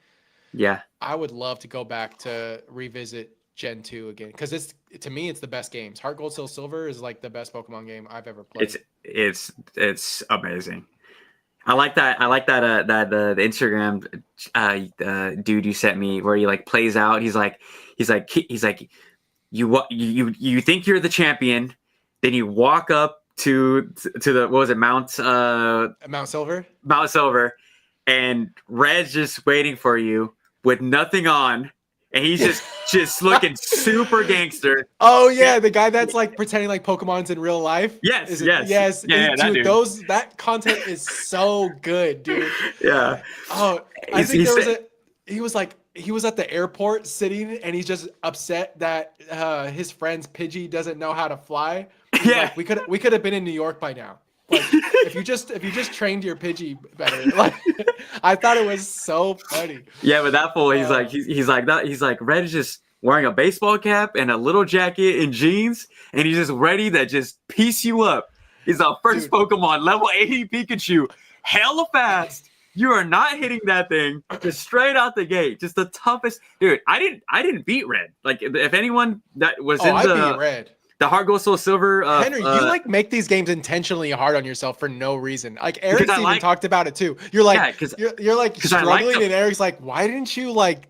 Yeah. I would love to go back to revisit Gen 2 again because to me it's the best games. Heart Gold Soul Silver is like the best Pokemon game I've ever played. It's amazing. I like that. The Instagram dude you sent me where he like plays out. He's like you think you're the champion, then you walk up to the what was it Mount Silver? Mount Silver, and Red's just waiting for you with nothing on, and he's just looking super gangster. Oh yeah, the guy that's like pretending like Pokemon's in real life. Yes. Yeah, that dude, dude. that content is so good, dude. Yeah. Oh, I think he was at the airport sitting and he's just upset that his friend's Pidgey doesn't know how to fly. He's like, we could have been in New York by now. Like if you just trained your Pidgey better. Like I thought it was so funny. Yeah, but that fool, he's like Red is just wearing a baseball cap and a little jacket and jeans, and he's just ready to just piece you up. He's our first Pokemon, level 80 Pikachu, hella fast. You are not hitting that thing just straight out the gate. Just the toughest dude. I didn't beat Red. Like if anyone that was I beat Red. the Heart Gold Soul Silver. Henry, you like make these games intentionally hard on yourself for no reason. Like Eric's even talked about it too. You're like, you're like struggling, and Eric's like, why didn't you like?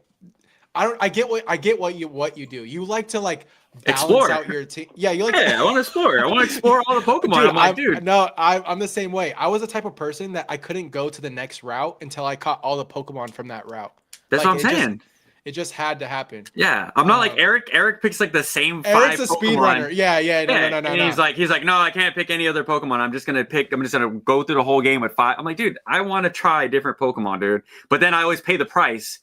I get what you do. You like to like balance out your team. Yeah, you like. Yeah, I want to explore. I want to explore all the Pokemon. Dude, I'm the same way. I was the type of person that I couldn't go to the next route until I caught all the Pokemon from that route. That's what I'm saying. It just had to happen. Yeah, I'm not like Eric. Eric picks like the same Eric's five a speedrunner. Yeah. No. And he's like, no, I can't pick any other Pokemon. I'm just gonna go through the whole game with 5. I'm like, dude, I want to try different Pokemon, dude. But then I always pay the price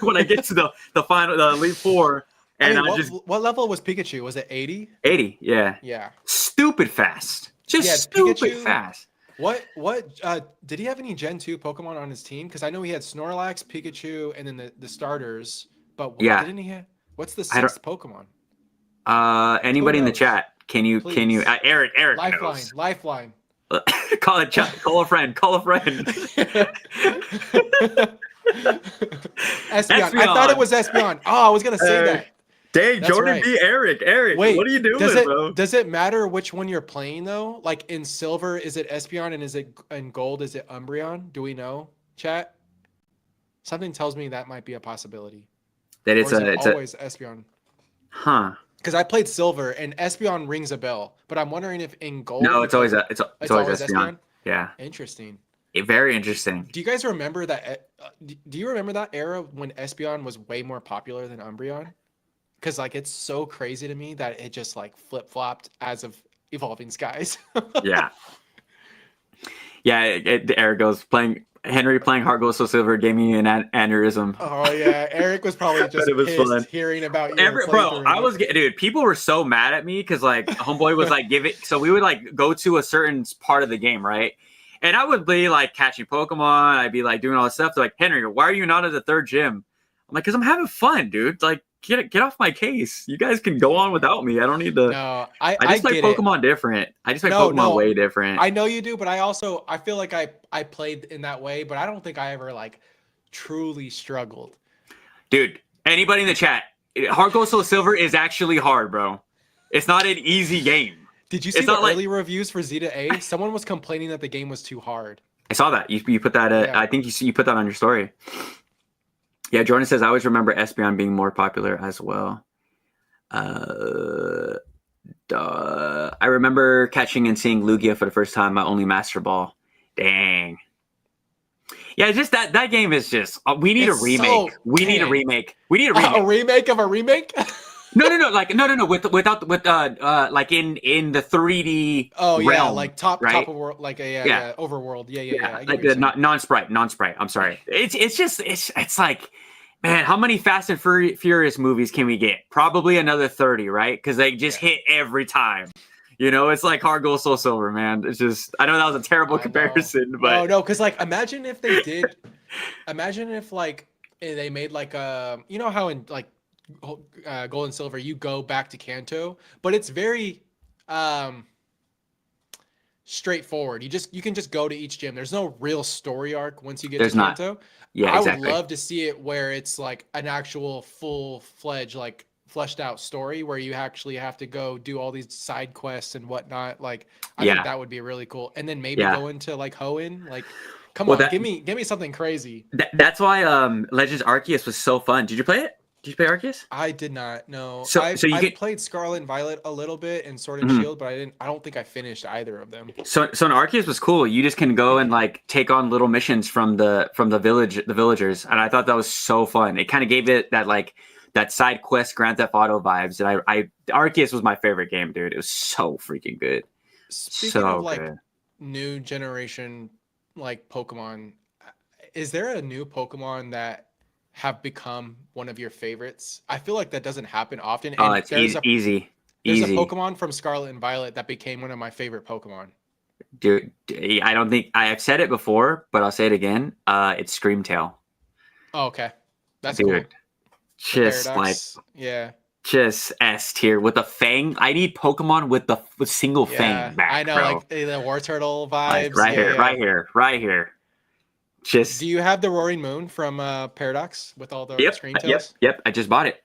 when I get to the final, the Elite Four. And what level was Pikachu? Was it 80? 80, yeah. Yeah. Stupid fast. Stupid Pikachu, fast. What did he have any Gen 2 Pokemon on his team? Because I know he had Snorlax, Pikachu, and then the starters. But didn't he have? What's the 6th Pokemon? Anybody in the chat? Can you Eric Lifeline. Call a friend. Espeon. I thought it was Espeon. Oh, I was gonna say that. Dang, Jordan beat Eric. Wait, what are you doing, bro? Does it matter which one you're playing though? Like in silver, is it Espeon, and in gold, is it Umbreon? Do we know, chat? Something tells me that might be a possibility. That it's always Espeon. Huh? Because I played silver and Espeon rings a bell, but I'm wondering if in gold. No, it's always Espeon. Yeah. Interesting. Very interesting. Do you guys remember that? Do you remember that era when Espeon was way more popular than Umbreon? Because like it's so crazy to me that it just like flip flopped as of Evolving Skies. Yeah. Eric goes Henry playing Heart Gold Soul Silver gave me an aneurysm. Oh yeah, Eric was probably just pissed hearing about you. Dude, people were so mad at me because like homeboy was like so we would like go to a certain part of the game, right? And I would be like catching Pokemon, I'd be like doing all this stuff. They're like, Henry, why are you not at the 3rd gym? I'm like, because I'm having fun, dude. Like get off my case. You guys can go on without me. I don't need to. No, I just play Pokemon different. I just play Pokemon way different. I know you do, but I feel like I played in that way, but I don't think I ever like truly struggled. Dude, anybody in the chat, Heart Gold Soul Silver is actually hard, bro. It's not an easy game. Did you see the early reviews for Zeta A? Someone was complaining that the game was too hard. I saw that. You put that. I think you put that on your story. Yeah, Jordan says, I always remember Espeon being more popular as well. I remember catching and seeing Lugia for the first time, my only Master Ball. Dang. Yeah, just that game is just, we need a remake. We need a remake. A remake of a remake? No. Without like in the 3D. Oh yeah, realm, like top right? of world, like overworld. Yeah. Like the non-sprite. I'm sorry. It's like, man, how many Fast and Furious movies can we get? Probably another 30, right? Because they just hit every time. You know, it's like Heart Gold Soul Silver, man. It's just, I know that was a terrible comparison, but no, because like imagine if they did. Imagine if like they made like you know how in like Gold and Silver you go back to Kanto, but it's very straightforward. You can just go to each gym. There's no real story arc once you get to Kanto. Yeah, exactly. I would love to see it where it's like an actual full-fledged like fleshed out story where you actually have to go do all these side quests and whatnot. Like I think that would be really cool. And then maybe go into like Hoenn. Like come on, give me something crazy. That's why Legends Arceus was so fun. Did you play it? Did you play Arceus? I did not. No. I played Scarlet and Violet a little bit and Sword and Shield, but I don't think I finished either of them. So in Arceus was cool. You just can go and like take on little missions from the villagers, and I thought that was so fun. It kind of gave it that side quest Grand Theft Auto vibes. And Arceus was my favorite game, dude. It was so freaking good. Speaking of like new generation like Pokemon, is there a new Pokemon that have become one of your favorites? I feel like that doesn't happen often. And it's easy. There's a Pokemon from Scarlet and Violet that became one of my favorite Pokemon. Dude, I don't think I have said it before, but I'll say it again. It's Screamtail. Oh, okay. That's cool. Just just S tier with a fang. I need Pokemon with single fang back. I know, bro. like the War Turtle vibes. Like, right here. Just. Do you have the Roaring Moon from Paradox with all the screen tails? Yep. I just bought it.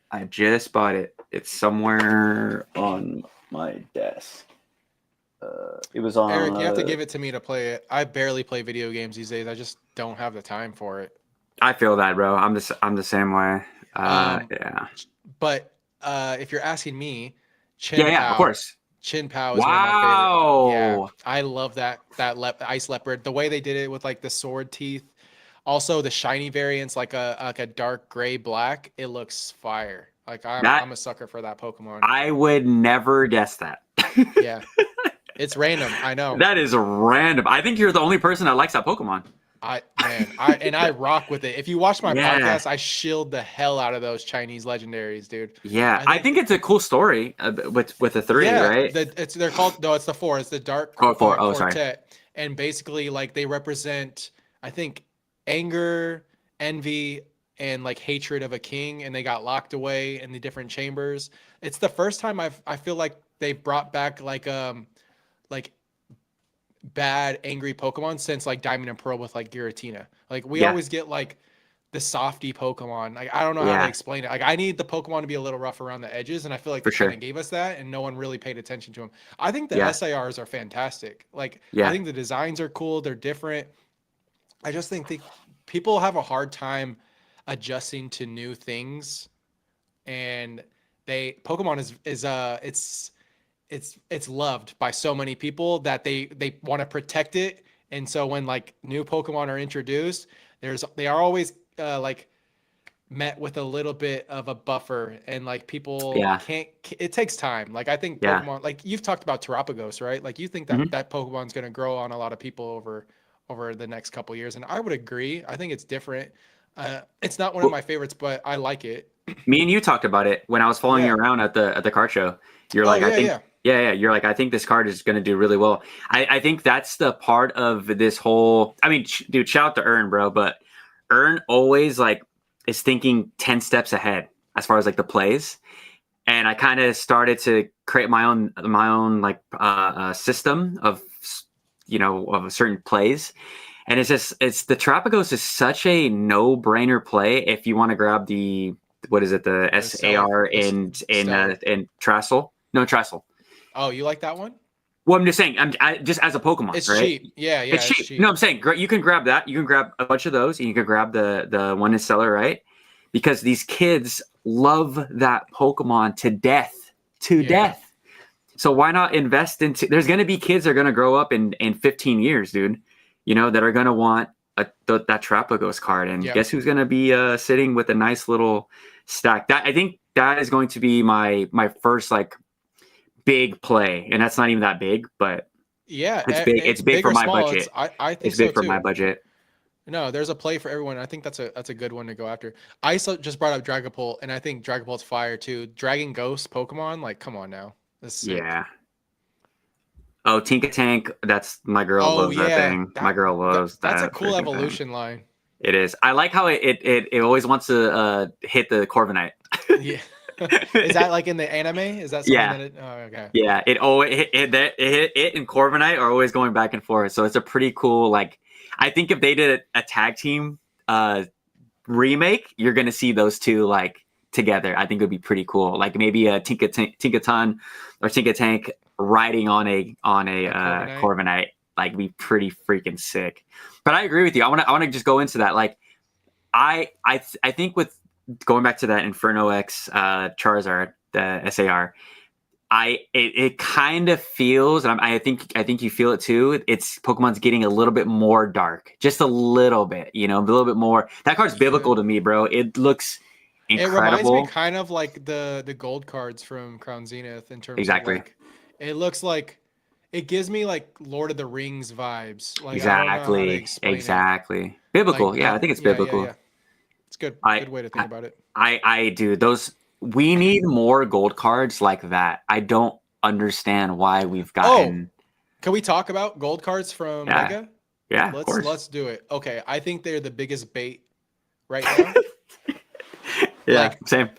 It's somewhere on my desk. It was on. Eric, you have to give it to me to play it. I barely play video games these days. I just don't have the time for it. I feel that, bro. I'm the same way. Yeah. But if you're asking me, Yeah, of course. Chin Pao is one of my favorite. Yeah, Wow. I love that ice leopard. The way they did it with like the sword teeth, also the shiny variants, like a dark gray black. It looks fire. Like I'm a sucker for that Pokemon. I would never guess that. Yeah, it's random. I know. That is random. I think you're the only person that likes that Pokemon. I rock with it. If you watch my podcast, I shield the hell out of those Chinese legendaries, dude. Yeah, I think it's a cool story with the three, right? They're called it's the four. It's the Dark Four. Quartet, Sorry. and basically like they represent, I think, anger, envy, and like hatred of a king, and they got locked away in the different chambers. It's the first time I feel like they brought back like bad angry Pokemon since like Diamond and Pearl with like Giratina. Like we always get like the softy Pokemon. Like I don't know how to explain it. Like I need the Pokemon to be a little rough around the edges, and I feel like they kind of gave us that, and no one really paid attention to them. I think the SARs are fantastic. Like I think the designs are cool. They're different. I just think people have a hard time adjusting to new things, and Pokemon is it's loved by so many people that they want to protect it. And so when like new Pokemon are introduced, they are always like met with a little bit of a buffer, and like people can't. It takes time. Like I think Pokemon, like you've talked about Terapagos, right? Like you think that that Pokemon's going to grow on a lot of people over the next couple years, and I would agree. I think it's different. It's not one of my favorites, but I like it. Me and you talked about it when I was following you around at the card show. You're like, I think. Yeah. You're like, I think this card is going to do really well. I think that's the part of this whole. I mean, dude, shout out to Ern, bro. But Ern always like is thinking 10 steps ahead as far as like the plays. And I kind of started to create my own like system of of certain plays. And it's the Terapagos is such a no-brainer play if you want to grab the the SAR in Trassel. No, Trassel. Oh, you like that one? Well, I'm just saying, just as a Pokemon, it's right? Cheap. Yeah, it's cheap. No, I'm saying you can grab that. You can grab a bunch of those, and you can grab the one in Stellar, right? Because these kids love that Pokemon to death. So why not invest into? There's going to be kids that are going to grow up in 15 years, dude. That are going to want that Terapagos card, and guess who's going to be sitting with a nice little stack? I think that is going to be my first like big play, and that's not even that big, but it's big. It's big for my budget. I think it's big for too. my budget. No, there's a play for everyone. I think that's a good one to go after. I just brought up Dragapult, and I think Dragapult's fire too. Dragon Ghost Pokemon, like come on now. Yeah. Oh, Tinka Tank. That's my girl loves that thing. My girl loves that. That's a cool evolution line. It is. I like how it always wants to hit the Corviknight. Yeah. Is that like in the anime? Is that something okay. Yeah, it and Corviknight are always going back and forth. So it's a pretty cool, like, I think if they did a tag team remake, you're gonna see those two like together. I think it would be pretty cool. Like maybe a Tinkaton or Tinka Tank riding on a Corviknight, like be pretty freaking sick. But I agree with you. I want to just go into that. Like I think with going back to that Inferno X Charizard, the SAR, it kind of feels, and I think you feel it too. It's Pokemon's getting a little bit more dark, just a little bit, a little bit more. That card's biblical to me, bro. It looks incredible. It reminds me kind of like the gold cards from Crown Zenith in terms of like, it looks like it gives me like Lord of the Rings vibes. Like exactly. Biblical, like, I think it's biblical. Yeah. It's good. Good way to think about it. I do those. We need more gold cards like that. I don't understand why we've gotten. Can we talk about gold cards from Mega? Yeah, let's do it. Okay, I think they're the biggest bait right now. Same.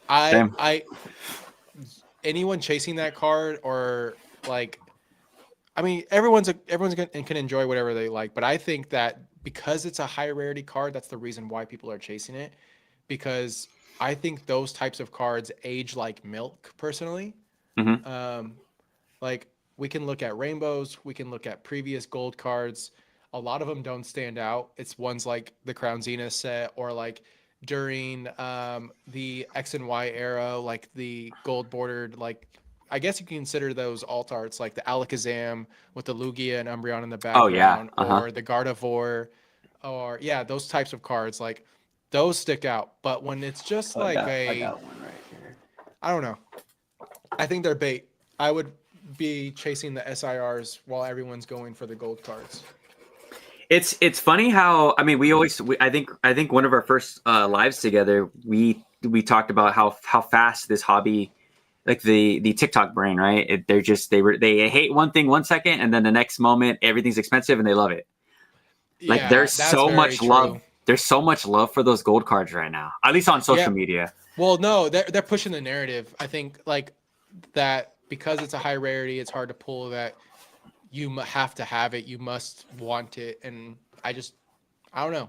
Anyone chasing that card or like, I mean, everyone's can enjoy whatever they like, but I think that because it's a high rarity card, that's the reason why people are chasing it, because I think those types of cards age like milk personally. Like we can look at rainbows, we can look at previous gold cards. A lot of them don't stand out. It's ones like the Crown Zenith set or like during the X and Y era, like the gold bordered, like I guess you can consider those alt arts like the Alakazam with the Lugia and Umbreon in the Oh yeah. background, or the Gardevoir, or yeah, those types of cards. Like those stick out. But when it's just I like got one right here. I don't know. I think they're bait. I would be chasing the SIRs while everyone's going for the gold cards. It's funny how I think one of our first lives together we talked about how fast this hobby, like the TikTok brain, right? They hate one thing 1 second and then the next moment everything's expensive and they love it. Like Yeah, there's that's so very much true. love. There's so much love for those gold cards right now, at least on social media. Well, no, they're pushing the narrative. I think like that because it's a high rarity, it's hard to pull that you have to have it, you must want it, and I don't know.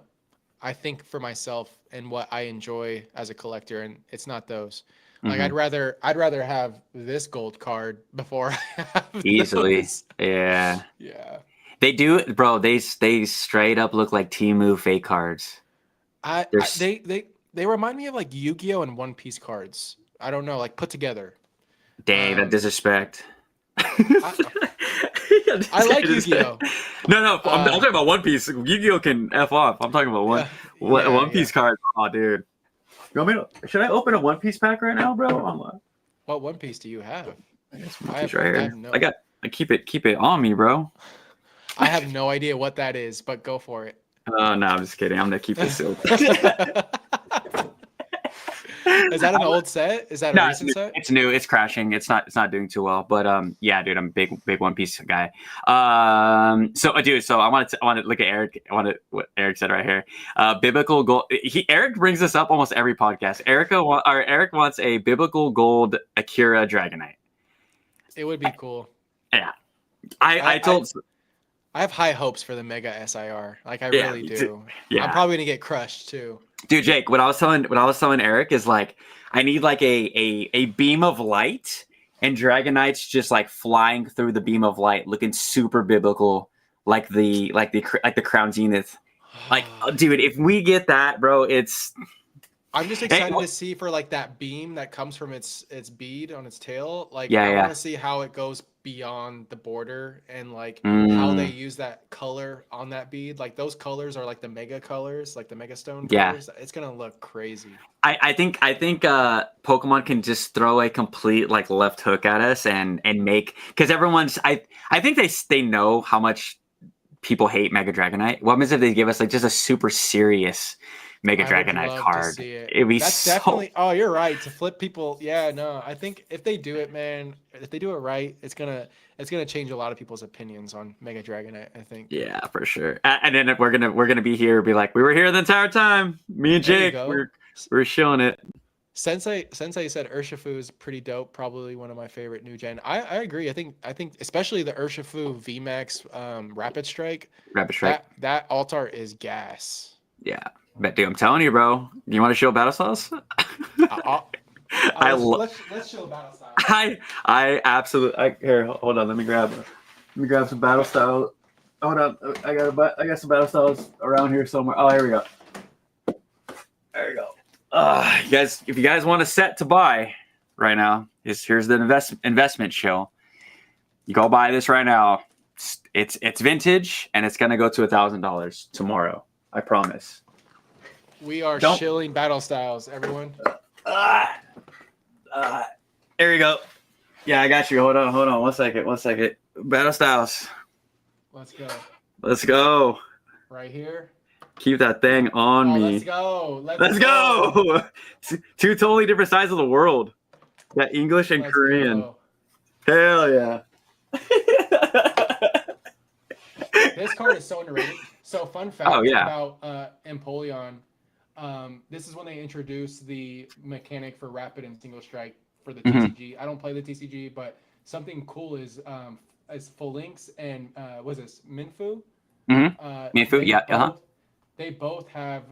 I think for myself and what I enjoy as a collector, and it's not those. Like I'd rather have this gold card before I have easily. those. Yeah. Yeah. They do, bro. They straight up look like Temu fake cards. They remind me of like Yu-Gi-Oh and One Piece cards. I don't know, like put together. Dang, that disrespect. I like Yu-Gi-Oh. No, I'm talking about One Piece. Yu-Gi-Oh can F off. I'm talking about One Piece cards. Oh, dude. You want me to, should I open a One Piece pack right now, bro? What One Piece do you have? I guess One Piece right here. I keep it on me, bro. I have no idea what that is, but go for it. Oh, no, I'm just kidding. I'm gonna keep this sealed. Is that an old set? Is that a recent set? It's new. It's crashing. It's not doing too well. But yeah, dude, I'm a big One Piece guy. So I want to look at Eric. I want to what Eric said right here. Biblical gold. Eric brings this up almost every podcast. Eric wants a biblical gold Akira Dragonite. It would be cool. Yeah, I have high hopes for the Mega SIR. Like I really do. Yeah. I'm probably gonna get crushed too. Dude, Jake, what I was telling Eric is like I need like a beam of light and Dragonite's just like flying through the beam of light, looking super biblical, like the Crown Zenith. Like, dude, if we get that, bro, I'm just excited to see for like that beam that comes from its bead on its tail. Like I want to see how it goes beyond the border and like how they use that color on that bead. Like those colors are like the mega colors, like the mega stone colors. It's gonna look crazy. I think Pokemon can just throw a complete like left hook at us and make, because everyone's I think they know how much people hate Mega Dragonite. What happens if they give us like just a super serious Mega Dragonite card? It'd be definitely. Oh, you're right. To flip people. Yeah, no. I think if they do it, man, if they do it right, it's gonna change a lot of people's opinions on Mega Dragonite, I think. Yeah, for sure. And then we're gonna be here, be like, we were here the entire time. Me and Jake, we're showing it. Sensei said Urshifu is pretty dope. Probably one of my favorite new gen. I agree. I think especially the Urshifu VMAX Rapid Strike. That alt art is gas. Yeah. But dude, I'm telling you, bro. You want to show battle styles? Let's show battle styles. I absolutely. Here, hold on. Let me grab some battle styles. Hold on. I got some battle styles around here somewhere. Oh, here we go. There we go. You guys, if you guys want a set to buy right now, here's the investment show. You go buy this right now. It's vintage and it's gonna go to $1,000 tomorrow. I promise. We are shilling battle styles, everyone. There you go. Yeah, I got you. Hold on. 1 second. Battle styles. Let's go. Right here. Keep that thing on me. Let's go. Let's go. Two totally different sides of the world. That English and Korean. Go. Hell yeah. This card is so underrated. So fun fact about Empoleon. This is when they introduced the mechanic for rapid and single strike for the TCG. I don't play the TCG, but something cool is Phalanx and was this Minfu? Minfu, yeah. They both have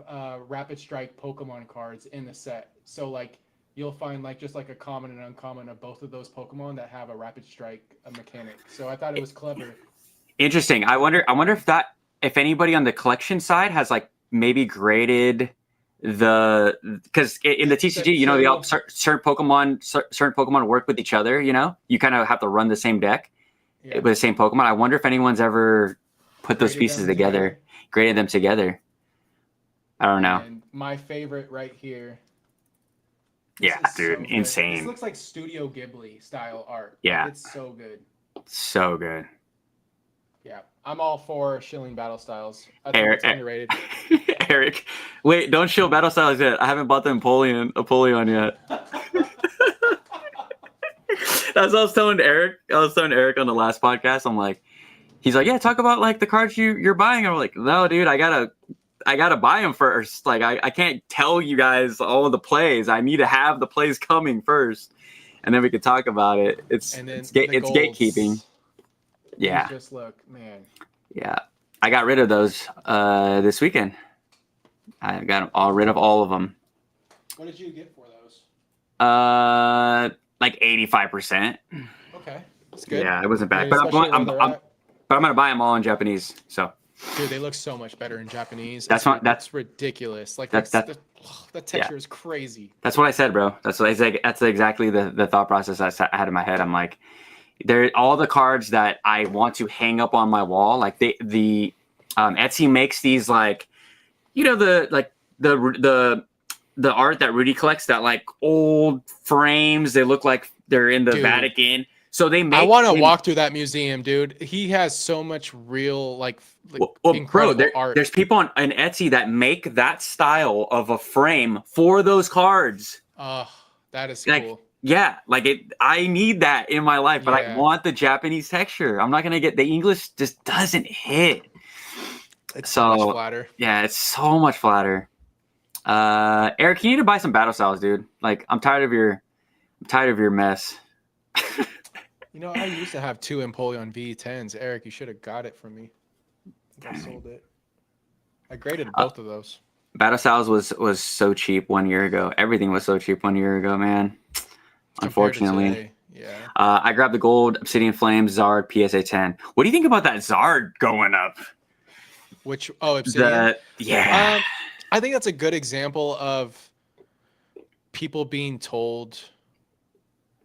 rapid strike Pokemon cards in the set. So like you'll find like just like a common and uncommon of both of those Pokemon that have a rapid strike mechanic. So I thought it was clever. Interesting. I wonder if anybody on the collection side has like maybe graded because in the TCG, certain Pokemon work with each other. You kind of have to run the same deck with the same Pokemon. I wonder if anyone's ever put those pieces together, graded them together. I don't know. And my favorite right here. Yeah, dude, so insane. This looks like Studio Ghibli style art. Yeah, it's so good. So good. Yeah, I'm all for shilling battle styles. I think it's underrated. Eric, wait, don't shill battle styles yet. I haven't bought the Empoleon yet. That's what I was telling Eric. On the last podcast. I'm like, he's like, yeah, talk about like the cards you're buying. I'm like, no, dude, I gotta buy them first. Like I can't tell you guys all of the plays. I need to have the plays coming first, and then we can talk about it. It's gatekeeping. Yeah. Just look, man. Yeah, I got rid of those this weekend. I got rid of all of them. What did you get for those? Like 85%. Okay, that's good. Yeah, it wasn't bad. But I'm gonna buy them all in Japanese. So. Dude, they look so much better in Japanese. That's ridiculous. Like the texture is crazy. That's what I said, bro. That's exactly the thought process I had in my head. I'm like, they're all the cards that I want to hang up on my wall. Like the Etsy makes these like, the art that Rudy collects, that like old frames. They look like they're in the Vatican. So they make. I want to walk through that museum, dude. He has so much real incredible art. There's people on Etsy that make that style of a frame for those cards. That is cool. Yeah, I need that in my life, but I want the Japanese texture. I'm not gonna get the English; just doesn't hit. It's so much flatter. Yeah, it's so much flatter. Eric, you need to buy some battle styles, dude. Like, I'm tired of your mess. I used to have 2 Empoleon V10s. Eric, you should have got it from me. I sold it. I graded both of those. Battle Styles was so cheap 1 year ago. Everything was so cheap 1 year ago, man. Unfortunately. Yeah. I grabbed the gold Obsidian Flames Zard PSA 10. What do you think about that Zard going up? Which Obsidian? Yeah. I think that's a good example of people being told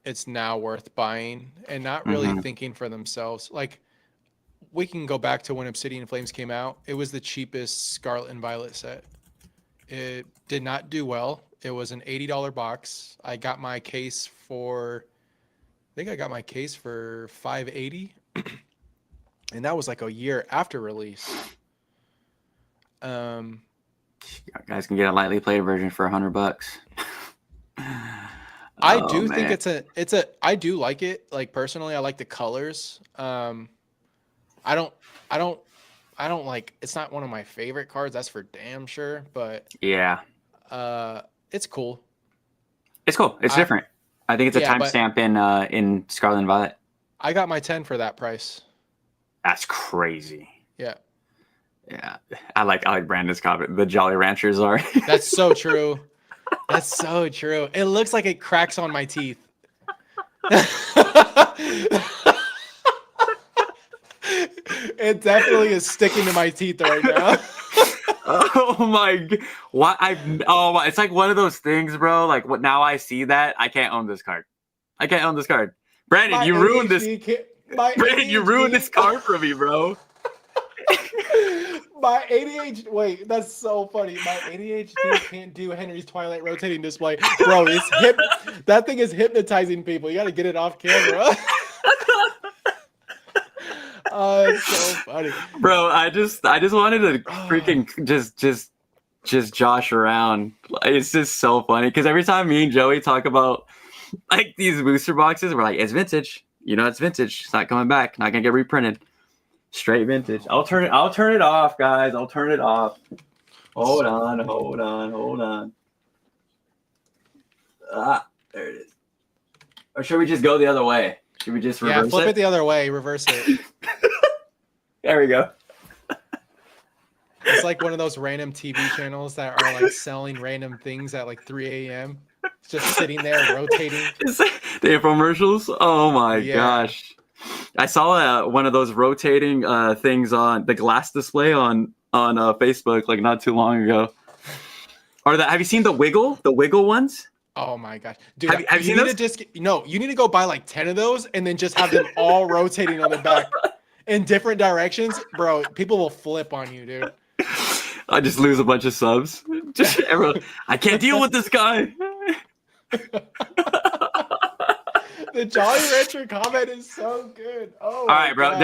it's now worth buying and not really thinking for themselves. Like, we can go back to when Obsidian Flames came out. It was the cheapest Scarlet and Violet set. It did not do well. It was an $80 box. I got my case for $580, and that was like a year after release. You guys can get a lightly played version for $100. I do think I do like it. Like, personally, I like the colors. I don't like, it's not one of my favorite cards, that's for damn sure, but yeah. It's cool. It's cool. It's different. I think it's a timestamp in Scarlet and Violet. I got my 10 for that price. That's crazy. Yeah. Yeah. I like Brandon's comment. The Jolly Ranchers are. That's so true. That's so true. It looks like it cracks on my teeth. It definitely is sticking to my teeth right now. Oh my god! What it's like one of those things, bro. Like, what? Now I see that I can't own this card. Brandon, you ruined this. Brandon, you ruined this card for me, bro. My ADHD. Wait, that's so funny. My ADHD can't do Henry's Twilight rotating display, bro. That thing is hypnotizing people. You got to get it off camera. Oh, it's so funny, bro. I just wanted to freaking just josh around. It's just so funny because every time me and Joey talk about like these booster boxes, we're like, it's vintage. It's vintage. It's not coming back. Not gonna get reprinted. Straight vintage. I'll turn it off, guys. I'll turn it off. Hold on. There it is. Or should we just go the other way? Should we just reverse it? Yeah, flip it the other way. Reverse it. There we go. It's like one of those random TV channels that are like selling random things at like 3 a.m. just sitting there rotating. The infomercials. Oh my gosh! I saw one of those rotating things on the glass display on Facebook like not too long ago. Have you seen the wiggle ones? Oh my gosh, dude! Have you seen those? You need to go buy like 10 of those and then just have them all rotating on the back in different directions, bro. People will flip on you, dude. I just lose a bunch of subs. I can't deal with this guy. The Jolly Rancher comment is so good. Oh, all right, bro.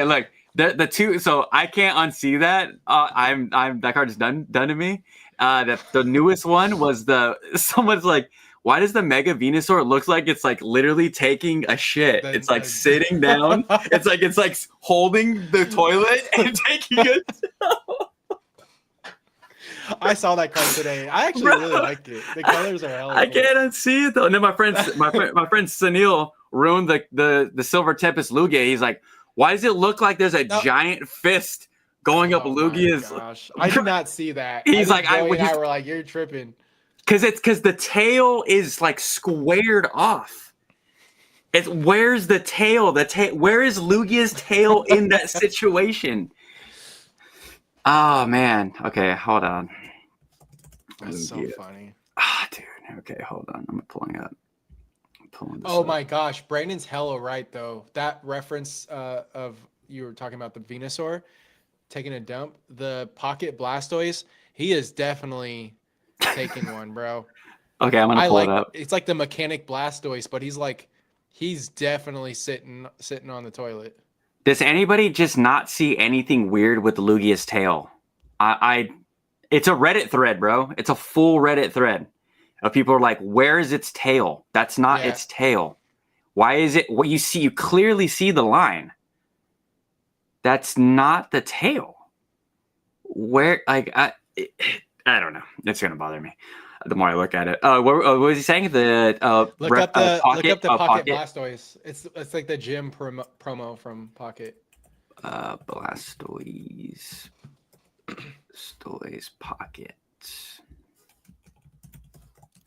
Look, the two. So I can't unsee that. That card is done to me. The newest one was someone's like, why does the Mega Venusaur look like it's like literally taking a shit? It's like sitting down. It's like holding the toilet and taking it. I saw that card today. I actually really liked it. The colors are hella. I can't unsee it though. And then my friend Sunil ruined the Silver Tempest Lugia. He's like, why does it look like there's a giant fist going up Lugia's? Gosh, I did not see that. He's like, we're like, you're tripping. Because the tail is like squared off. Where's the tail? Where is Lugia's tail in that situation? Oh man. Okay, hold on. That's so funny. Dude. Okay, hold on. I'm pulling up. My gosh, Brandon's hella right though. That reference of you were talking about the Venusaur taking a dump, the Pocket Blastoise, he is definitely taking one, bro. Okay, I'm gonna pull it up. It's like the Mechanic Blastoise, but he's definitely sitting on the toilet. Does anybody just not see anything weird with Lugia's tail? It's a Reddit thread, bro. It's a full Reddit thread of people are like, where is its tail? That's not its tail. Why is it what you see? You clearly see the line. That's not the tail. Where, like, I don't know. It's gonna bother me the more I look at it. What was he saying? Look up the Pocket Blastoise. It's like the gym promo from Pocket. Blastoise Pocket.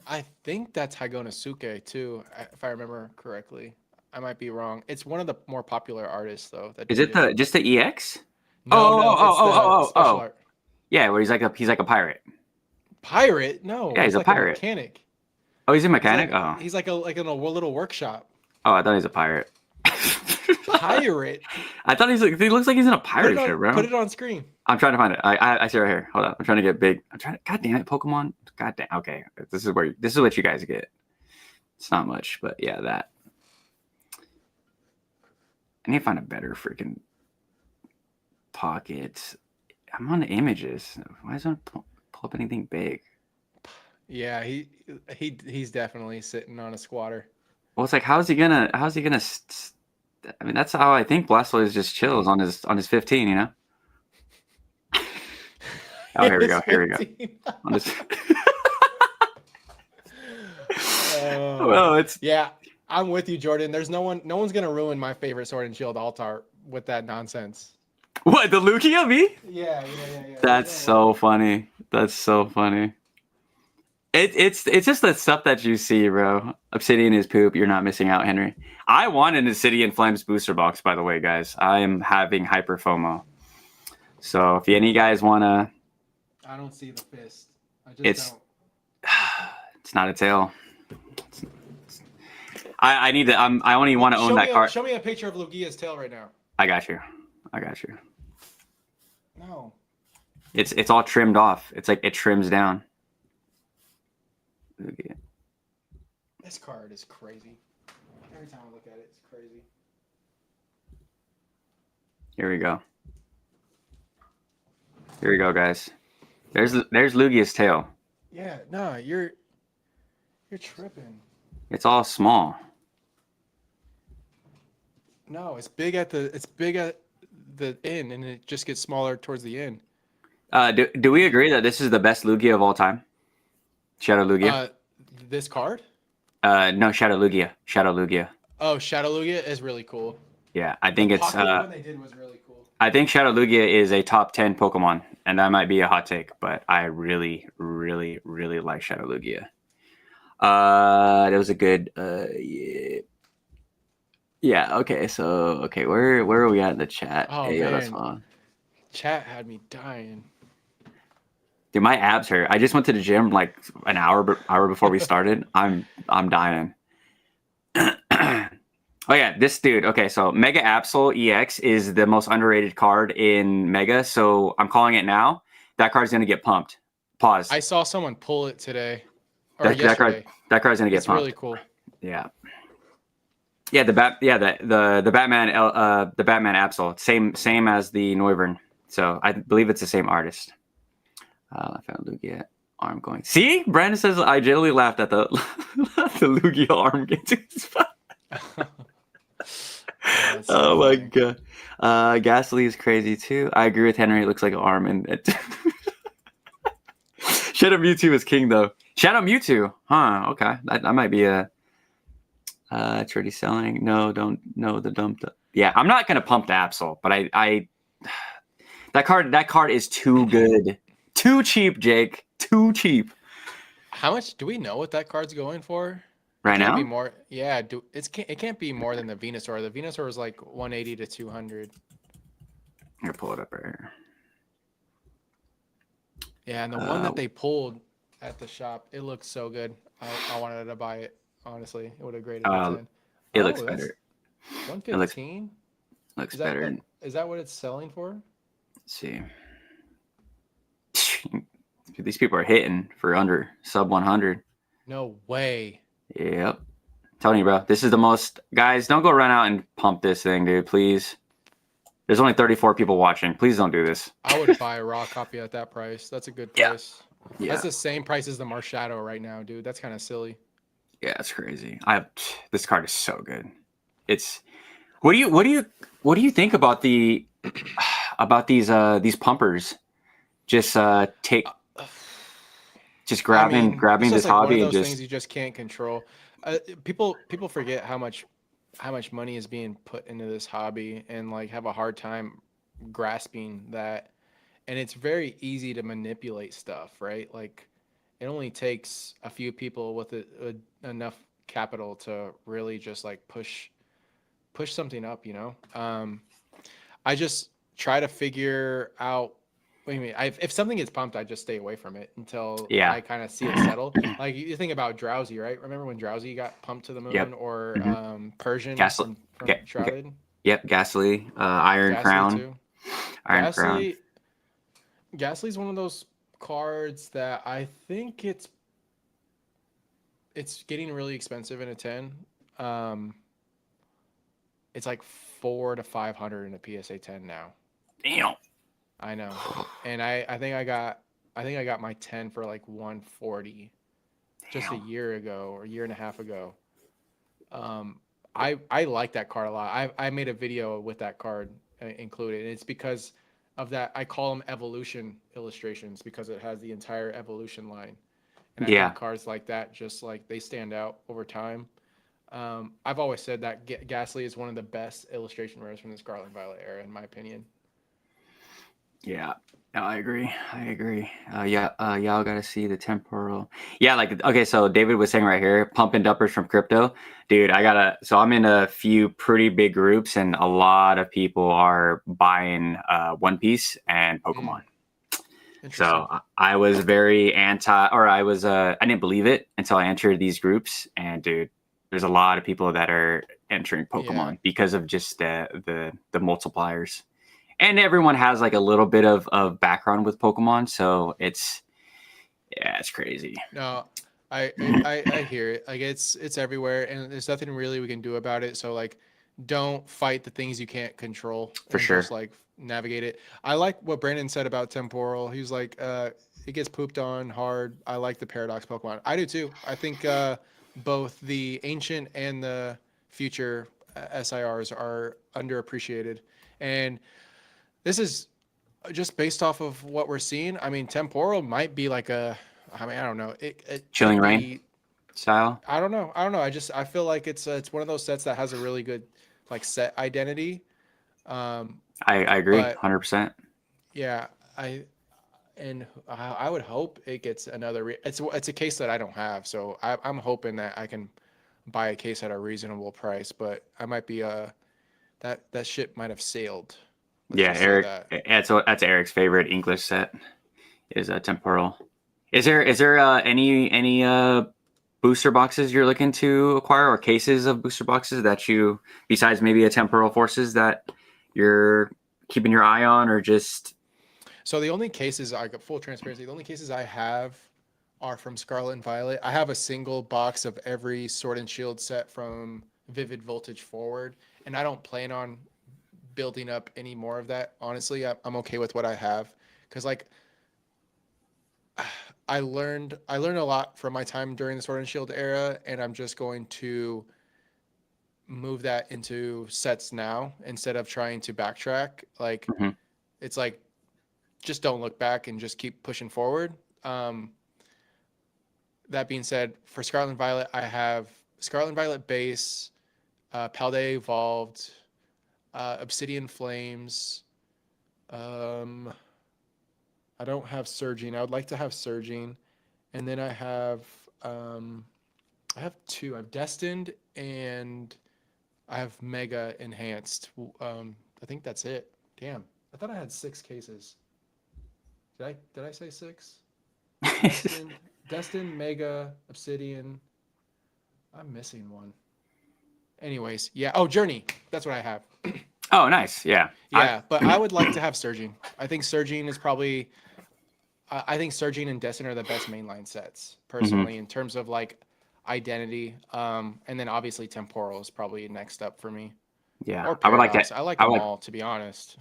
I think that's Hagonasuke too, if I remember correctly. I might be wrong. It's one of the more popular artists though. Is it just the EX? No, yeah, where he's like a pirate. Pirate? No. Yeah, he's a pirate. Mechanic. Oh, he's a mechanic. He's like in a little workshop. Oh, I thought he was a pirate. Pirate? I thought he looks like he's in a pirate shirt, bro. Put it on screen. I'm trying to find it. I see it right here. Hold on. I'm trying to get big. God damn it, Pokemon. God damn. Okay, this is what you guys get. It's not much, but yeah, that. I need to find a better freaking Pocket. I'm on the images. Why doesn't it pull up anything big? Yeah, he's definitely sitting on a squatter. Well, it's like, how's he gonna? I mean, that's how I think Blastoise just chills on his 15. You know. Oh, here we go. Well, yeah. I'm with you, Jordan. There's no one's gonna ruin my favorite Sword and Shield Altar with that nonsense. What, the Lugia me? Yeah. That's so funny. It's just the stuff that you see, bro. Obsidian is poop. You're not missing out, Henry. I want an Obsidian Flames booster box, by the way, guys. I am having hyper FOMO. So if any guys wanna, I don't see the fist. I just don't. It's not a tail. I need to. I only want to own that card. Show me a picture of Lugia's tail right now. I got you. No. It's all trimmed off. It's like it trims down. Lugia. This card is crazy. Every time I look at it, it's crazy. Here we go, guys. There's Lugia's tail. Yeah. No, you're tripping. It's all small. No, it's big at the end, and it just gets smaller towards the end. Do we agree that this is the best Lugia of all time? Shadow Lugia. This card? No, Shadow Lugia. Oh, Shadow Lugia is really cool. Yeah, I think it's. The one they did was really cool. I think Shadow Lugia is a top 10 Pokemon, and that might be a hot take, but I really, really, really like Shadow Lugia. That was a good. Yeah. Okay. So okay, where are we at in the chat? Oh Hey, yo, that's man, fine. chat had me dying. Dude, my abs hurt. I just went to the gym like an hour before we started. I'm dying. Oh yeah, this dude. Okay, so Mega Absol EX is the most underrated card in Mega. So I'm calling it now. That card's gonna get pumped. Pause. I saw someone pull it today or That yesterday. that card's gonna get It's pumped. really cool. Yeah. Yeah, the Batman the Batman Absol, same as the Noivern. So I believe it's the same artist. I found Lugia arm going. See, Brandon says I generally laughed at the the Lugia arm getting his Yeah, oh my funny. god. Ghastly is crazy too. I agree with Henry. It looks like an arm. And Shadow Mewtwo is king though. Shadow Mewtwo, huh? Okay, that might be a. It's already selling. No, don't. No, the dump. Yeah, I'm not gonna pump the Absol, but I that card is too good, too cheap, Jake, too cheap. How much do we know what that card's going for? It Right can't be now? more. Yeah, it can't be more than the Venusaur. The Venusaur is like 180 to 200. Here, pull it up right here. Yeah, and the one that they pulled at the shop, it looks so good. I wanted to buy it. Honestly, it would have graded a 10. It looks better. 115. Looks better. Is that what it's selling for? Let's see. These people are hitting for under sub 100. No way. Yep. Telling you, bro. This is the most. Guys, don't go run out and pump this thing, dude. Please. There's only 34 people watching. Please don't do this. I would buy a raw copy at that price. That's a good price. Yeah. That's the same price as the Marshadow right now, dude. That's kind of silly. Yeah, it's crazy. This card is so good. It's. What do you think about these pumpers? Just grabbing this hobby one of and those just things you just can't control. People forget how much money is being put into this hobby and like have a hard time grasping that. And it's very easy to manipulate stuff, right? Like it only takes a few people with enough capital to really just like push something up, you know? I just try to figure out. What do you mean? If something gets pumped, I just stay away from it until I kind of see it settle. Like you think about Drowsy, right? Remember when Drowsy got pumped to the moon, Yep. or Persian from Shrouded? Yep, Ghastly, Iron Ghastly Crown, too. Iron Crown. Ghastly's one of those cards that I think it's getting really expensive in a 10. It's like 400 to 500 in a PSA 10 now. Damn. I know, and I think I got my 10 for like 140 just a year ago or a year and a half ago. I like that card a lot. I made a video with that card included. And it's because of that. I call them evolution illustrations because it has the entire evolution line. And I think cards like that, just like they stand out over time. I've always said that Ghastly is one of the best illustration rares from the Scarlet and Violet era, in my opinion. Yeah, no, I agree. Y'all gotta see the temporal. Yeah, like okay, so David was saying right here, pumping dumpers from crypto, dude. So I'm in a few pretty big groups, and a lot of people are buying One Piece and Pokemon. So I was very I didn't believe it until I entered these groups, and dude, there's a lot of people that are entering Pokemon because of just the multipliers. And everyone has like a little bit of background with Pokemon, so it's crazy. No, I hear it. Like it's everywhere, and there's nothing really we can do about it. So like, don't fight the things you can't control. For sure. Just like navigate it. I like what Brandon said about temporal. He was like, it gets pooped on hard. I like the paradox Pokemon. I do too. I think both the ancient and the future SIRs are underappreciated, and this is just based off of what we're seeing. I mean, temporal might be like I don't know. It Chilling Reign style. I don't know. I feel like it's one of those sets that has a really good like set identity. I agree, 100%. Yeah, and I would hope it gets another. It's a case that I don't have, so I'm hoping that I can buy a case at a reasonable price. But I might be that ship might have sailed. Let's Yeah, just say Eric. that. That's Eric's favorite English set. Is a temporal. Is there any booster boxes you're looking to acquire, or cases of booster boxes that you, besides maybe a temporal forces, that you're keeping your eye on, or just? So the only cases I got full transparency, the only cases I have are from Scarlet and Violet. I have a single box of every Sword and Shield set from Vivid Voltage forward, and I don't plan on building up any more of that. Honestly, I'm okay with what I have because like I learned a lot from my time during the Sword and Shield era, and I'm just going to move that into sets now instead of trying to backtrack. Like Mhm. it's like just don't look back and just keep pushing forward. That being said, for Scarlet and Violet, I have Scarlet and Violet base, Paldea Evolved, Obsidian Flames. I don't have Surging. I would like to have Surging, and then I have two. I have Destined and I have Mega Enhanced. I think that's it. Damn, I thought I had 6 cases. Did I say 6? Destined, Mega, Obsidian. I'm missing one. Anyways, yeah. Oh, Journey. That's what I have. Oh, nice. Yeah. Yeah, but I would like to have Surging. I think Surging is probably. I think Surging and Destin are the best mainline sets personally in terms of like identity. And then obviously Temporal is probably next up for me. Yeah, Or Paradox. I like them all, to be honest.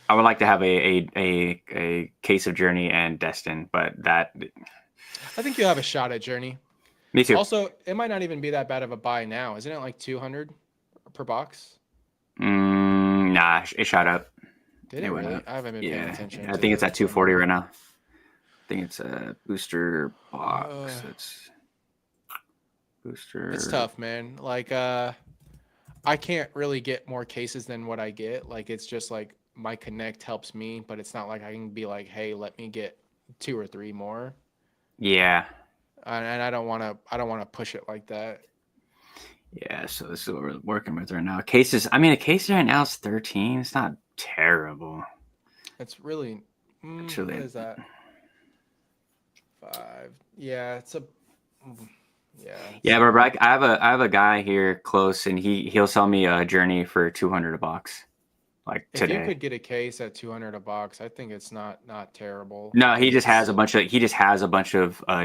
I would like to have a case of Journey and Destin, but that. I think you'll have a shot at Journey. Me too. Also, it might not even be that bad of a buy now. Isn't it like 200 per box? Nah, it shot up. Did it really? I haven't been paying attention. I think it's at 240 right now. I think it's a booster box. It's booster. It's tough, man. Like, I can't really get more cases than what I get. Like, it's just like my connect helps me, but it's not like I can be like, hey, let me get 2 or 3 more. Yeah. And I don't want to push it like that. Yeah, so this is what we're working with right now. Cases. I mean, a case right now is 13. It's not terrible. It's really. What is that? 5. Yeah, it's a. Yeah. Yeah, but I have a guy here close, and he'll sell me a Journey for 200 a box, like today. If you could get a case at 200 a box, I think it's not terrible. No, he just has a bunch of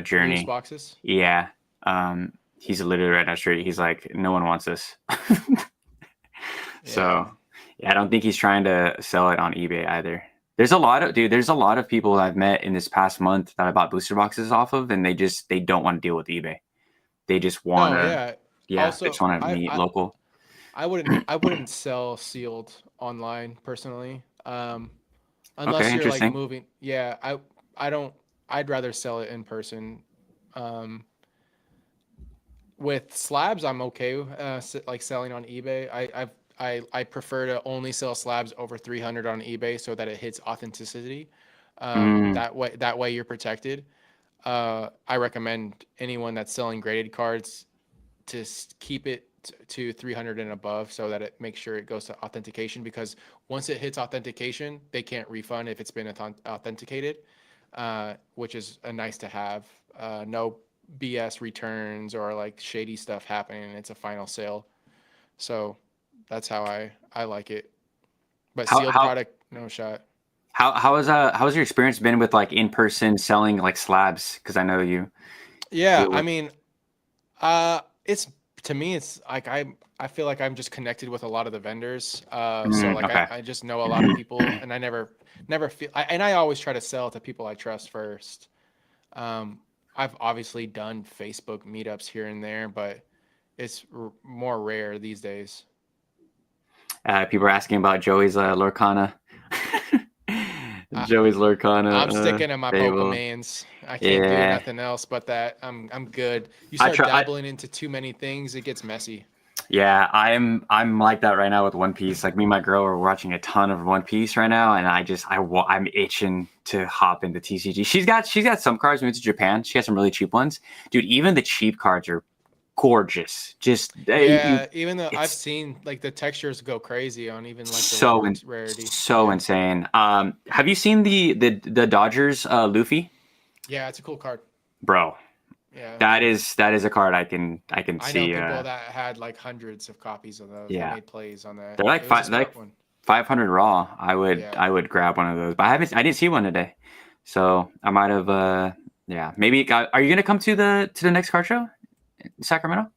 Journey loose boxes. Yeah. He's literally right down the street. He's like, no one wants this. So, yeah, I don't think he's trying to sell it on eBay either. There's a lot of people I've met in this past month that I bought booster boxes off of, and they don't want to deal with eBay. They just want to, also, they just want to meet local. I wouldn't sell sealed online personally, unless you're like moving. Yeah, I don't. I'd rather sell it in person. With slabs, I'm okay. Like selling on eBay, I prefer to only sell slabs over 300 on eBay so that it hits authenticity. That way you're protected. I recommend anyone that's selling graded cards to keep it to 300 and above so that it makes sure it goes to authentication, because once it hits authentication, they can't refund if it's been authenticated, which is a nice to have. No BS returns or like shady stuff happening. It's a final sale. So that's how I like it. But sealed product, no shot. How has your experience been with like in person selling like slabs? Because I know you. Yeah, I mean, it's to me, it's like I feel like I'm just connected with a lot of the vendors. So like I just know a lot of people, and I never feel. And I always try to sell to people I trust first. I've obviously done Facebook meetups here and there, but it's more rare these days. People are asking about Joey's Lorcana. Joey's Lorcana. I'm sticking to my Pokemans. I can't do nothing else but that. I'm good. You start dabbling into too many things, it gets messy. Yeah, I'm like that right now with One Piece. Like me and my girl are watching a ton of One Piece right now, and I'm itching to hop into TCG. She's got some cards. We went to Japan. She has some really cheap ones, dude. Even the cheap cards are gorgeous. Just Yeah, even though I've it's seen like the textures go crazy on even like the so rarity. so Yeah. insane. Have you seen the Dodgers Luffy, Yeah, it's a cool card. bro? Yeah. That is a card I can I know see. people that had like hundreds of copies of those that Yeah, made plays on that. they're like It was a five like smart one. 500 raw. I would Yeah. I would grab one of those, but I didn't see one today, so I might have. Yeah, maybe. Are you gonna come to the next card show in Sacramento?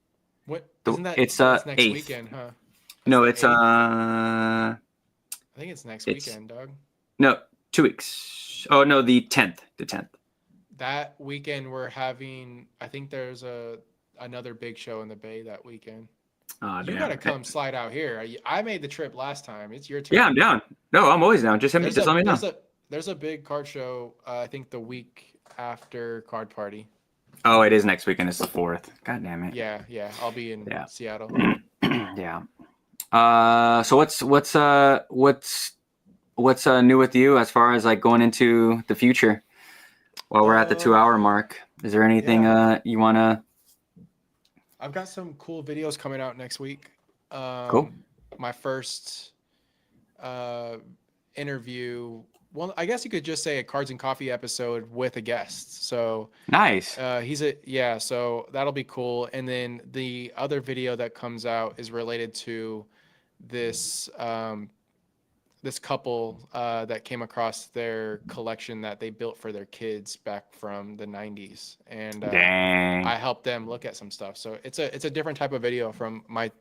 What isn't that It's that's next 8th. weekend, huh? That's No, the it's 8th. I think it's next it's weekend, Doug. no 2 weeks. Oh no, the 10th. The 10th. That weekend we're having I think there's another big show in the Bay that weekend. Oh You damn. gotta come slide out here. I made the trip last time. It's your Yeah, turn. I'm down. No, I'm always down. Just hit me. There's Just a let me know. there's a there's a big card show. I think the week after Card Party. Oh, it is next weekend. It's the 4th. God damn it. Yeah, yeah. I'll be in Yeah. Seattle. Yeah. So what's new with you as far as like going into the future? While we're at the 2 hour mark, is there anything Yeah. you wanna? I've got some cool videos coming out next week. Cool. My first interview. Well, I guess you could just say a Cards and Coffee episode with a guest. So Nice. so that'll be cool. And then the other video that comes out is related to this this couple that came across their collection that they built for their kids back from the 90s, and Dang. I helped them look at some stuff. So it's a different type of video from my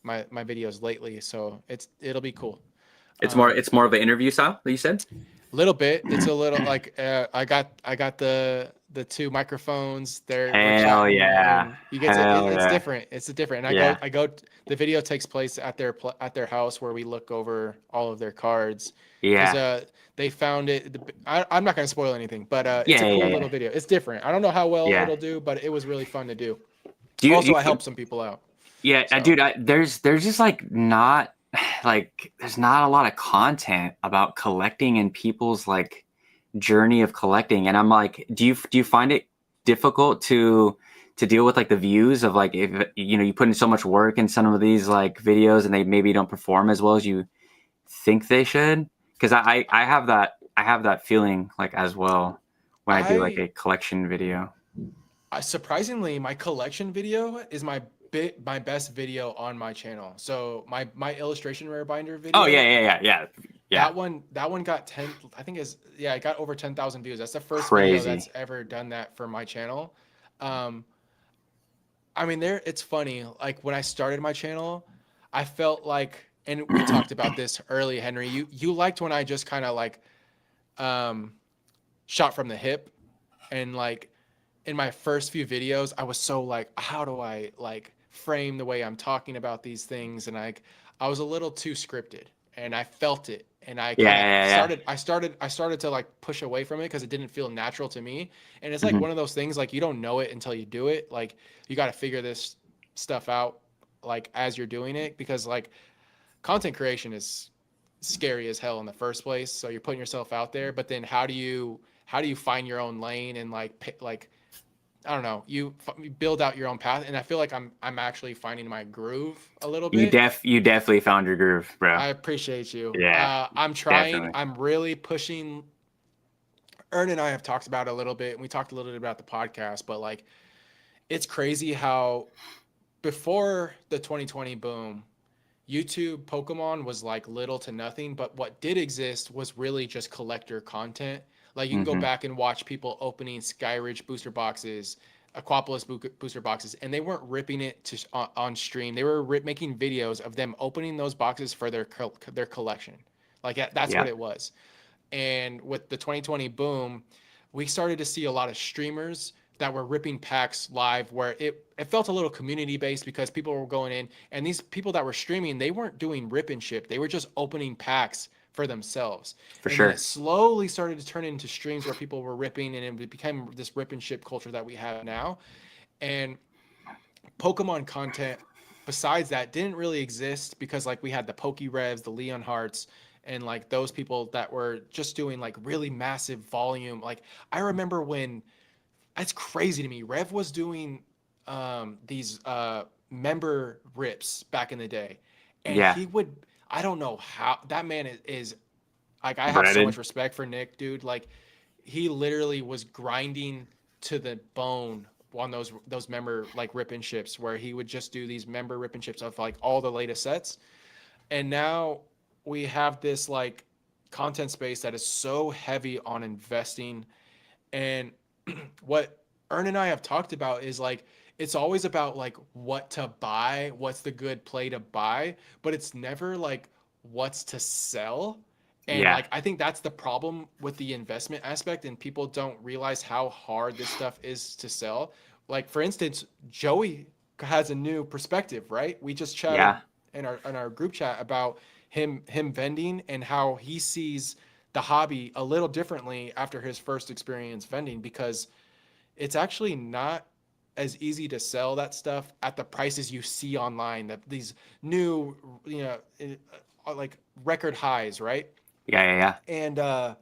videos lately. So it'll be cool. It's more of an interview style that you said. Little bit. It's a little like I got the two microphones. We're Hell chatting. yeah. And you get to, Hell it's yeah. different. It's different. And Yeah. I go. The video takes place at their house where we look over all of their cards. Yeah. Because they found it. I'm not gonna spoil anything, but it's Yeah, a cool yeah. little video. It's different. I don't know how well Yeah. it'll do, but it was really fun to do. Do you Also, I helped some people out. Yeah, So. dude. There's just like not like there's not a lot of content about collecting and people's like journey of collecting, and I'm like, do you find it difficult to deal with like the views of like, if you put in so much work in some of these like videos and they maybe don't perform as well as you think they should? Because I have that feeling like as well when I do like a collection video. Surprisingly, my collection video is my best video on my channel. So my illustration rare binder video. Oh yeah. That one got 10. I think it got over 10,000 views. That's the first Crazy. video that's ever done that for my channel. I mean, it's funny. Like when I started my channel, I felt like, and we talked about this early, Henry. You liked when I just kind of like shot from the hip, and like in my first few videos, I was so like, how do I like frame the way I'm talking about these things? And I was a little too scripted, and I felt it. And I started to like push away from it because it didn't feel natural to me. And it's like one of those things, like you don't know it until you do it. Like you got to figure this stuff out like as you're doing it, because like content creation is scary as hell in the first place. So you're putting yourself out there, but then how do you find your own lane and like I don't know, you build out your own path, and I feel like I'm actually finding my groove a little bit. You definitely found your groove, bro. I appreciate you. Yeah, I'm trying. definitely. I'm really pushing. Ern and I have talked about it a little bit, and we talked a little bit about the podcast, but like, it's crazy how before the 2020 boom, YouTube Pokemon was like little to nothing, but what did exist was really just collector content. Like you can go back and watch people opening Skyridge booster boxes, Aquapolis booster boxes, and they weren't ripping it on stream. They were making videos of them opening those boxes for their collection. Like that's what it was. And with the 2020 boom, we started to see a lot of streamers that were ripping packs live, where it felt a little community based because people were going in, and these people that were streaming, they weren't doing rip and ship. They were just opening packs for themselves. And then it slowly started to turn into streams where people were ripping, and it became this rip and ship culture that we have now. And Pokemon content besides that didn't really exist because like we had the Revs, the Leon Hearts, and like those people that were just doing like really massive volume. Like I remember when it's crazy to me. Rev was doing these member rips back in the day, and Yeah. he would. I don't know how that man is like. I have so Breaded. much respect for Nick, dude. Like he literally was grinding to the bone on those member like rip and ships where he would just do these member rip and ships of like all the latest sets. And now we have this like content space that is so heavy on investing. And what Ern and I have talked about is like it's always about like what to buy, what's the good play to buy, but it's never like what's to sell. And Yeah. like I think that's the problem with the investment aspect, and people don't realize how hard this stuff is to sell. Like for instance, Joey has a new perspective, right? We just chatted Yeah. in our group chat about him vending and how he sees the hobby a little differently after his first experience vending, because it's actually not as easy to sell that stuff at the prices you see online, that these new, like record highs, right? Yeah. Yeah. Yeah. And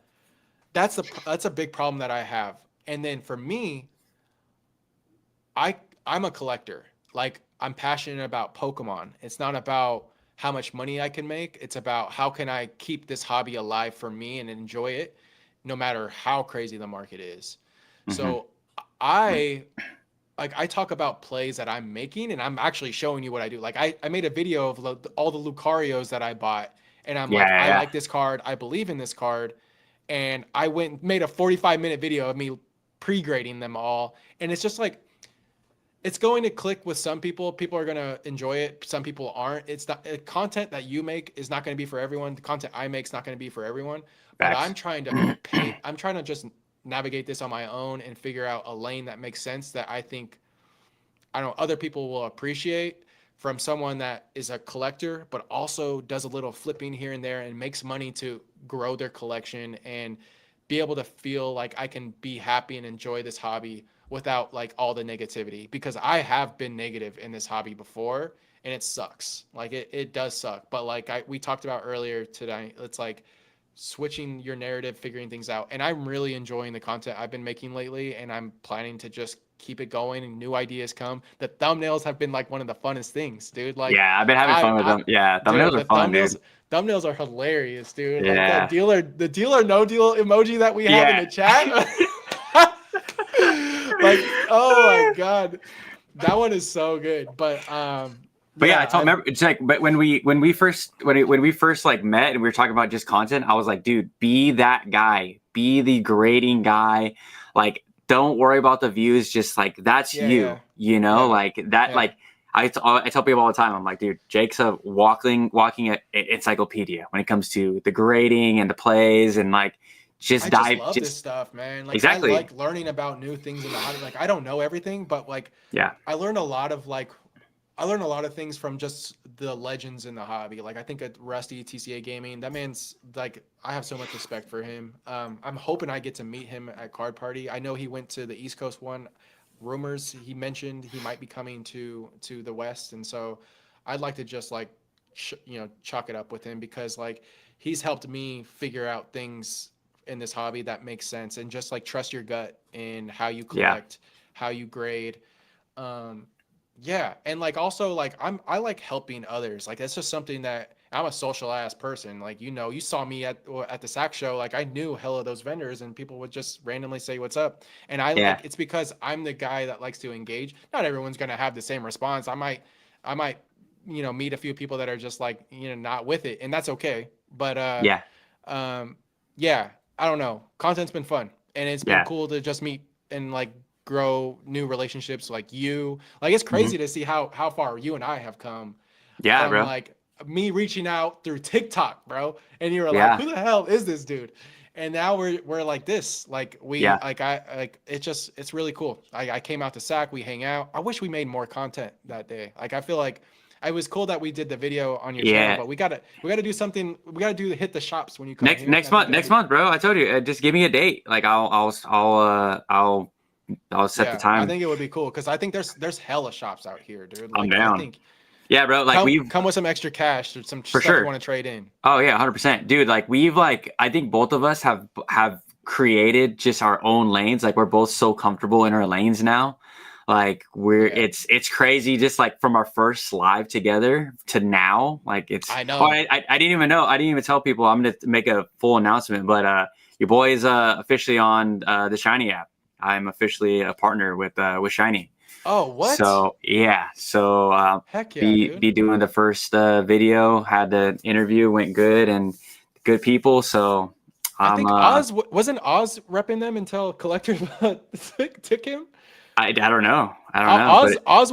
that's a big problem that I have. And then for me, I'm a collector. Like I'm passionate about Pokemon. It's not about how much money I can make. It's about how can I keep this hobby alive for me and enjoy it no matter how crazy the market is. Mm-hmm. So I I talk about plays that I'm making, and I'm actually showing you what I do. Like I made a video of all the Lucarios that I bought, and I'm Yeah. like, Yeah. I Yeah. like this card, I believe in this card, and I went and made a 45-minute video of me pre-grading them all. And it's just like it's going to click with some people. People are going to enjoy it. Some people aren't. It's not content that you make is not going to be for everyone. The content I make is not going to be for everyone. But Facts. I'm trying to just navigate this on my own and figure out a lane that makes sense that I think I don't know other people will appreciate from someone that is a collector but also does a little flipping here and there and makes money to grow their collection and be able to feel like I can be happy and enjoy this hobby without like all the negativity, because I have been negative in this hobby before and it sucks. Like it does suck. But like we talked about earlier today, it's like switching your narrative, figuring things out. And I'm really enjoying the content I've been making lately, and I'm planning to just keep it going and new ideas come. The thumbnails have been like one of the funnest things, dude. Like Yeah. I've been having fun with them. Yeah. Thumbnails dude, are the fun, dude. thumbnails are hilarious, dude. Like that Yeah. the deal or no deal emoji that we have in Yeah. the chat. Like, oh my god. That one is so good. But yeah, I yeah, told remember it's like, but when we first like met and we were talking about just content, I was like, dude, be that guy, be the grading guy. Like, don't worry about the views. Just like that's yeah. like that. Yeah. Like I tell people all the time, I'm like, dude, Jake's a walking encyclopedia when it comes to the grading and the plays and like just I dive. love this stuff, man. Like I Exactly. like learning about new things in the hobby. Like I don't know everything, but like Yeah. I learned a lot of things from just the legends in the hobby. Like I think at Rusty TCA Gaming, that man's like I have so much respect for him. I'm hoping I get to meet him at Card Party. I know he went to the East Coast one. Rumors he mentioned he might be coming to the West, and so I'd like to just like chalk it up with him, because like he's helped me figure out things in this hobby that makes sense, and just like trust your gut in how you collect, how you grade. Yeah, and like also like I like helping others. Like that's just something that I'm a social ass person. Like you saw me at the SAC show. Like I knew hell of those vendors, and people would just randomly say what's up. And like it's because I'm the guy that likes to engage. Not everyone's gonna have the same response. I might meet a few people that are just like not with it, and that's okay. But yeah, I don't know. Content's been fun, and it's been cool to just meet and like grow new relationships like you. Like it's crazy to see how far you and I have come from bro. like me reaching out through TikTok, bro. And you were like, who the hell is this dude? And now we're like this. Like it's really cool. I came out to SAC, we hang out. I wish we made more content that day. Like I feel like it was cool that we did the video on your channel, but we gotta do something. We gotta hit the shops when you come here. Next month, bro. I told you, just give me a date. Like I'll set the time. I think it would be cool because I think there's hella shops out here, dude. I'm Like down. Yeah, bro. Like come with some extra cash or some for stuff sure. you want to trade in. Oh yeah, 100%, dude. Like I think both of us have created just our own lanes. Like we're both so comfortable in our lanes now. Like it's crazy. Just like from our first live together to now, like it's. I know. Oh, I didn't even know. I didn't even tell people. I'm gonna make a full announcement, but your boy is officially on the Shiny app. I'm officially a partner with Shiny. Oh, what? So yeah, so heck yeah, dude. be doing the first video. Had the interview, went good, and good people. So I think Oz wasn't Oz repping them until Collector took him. I don't know. I don't know. Oz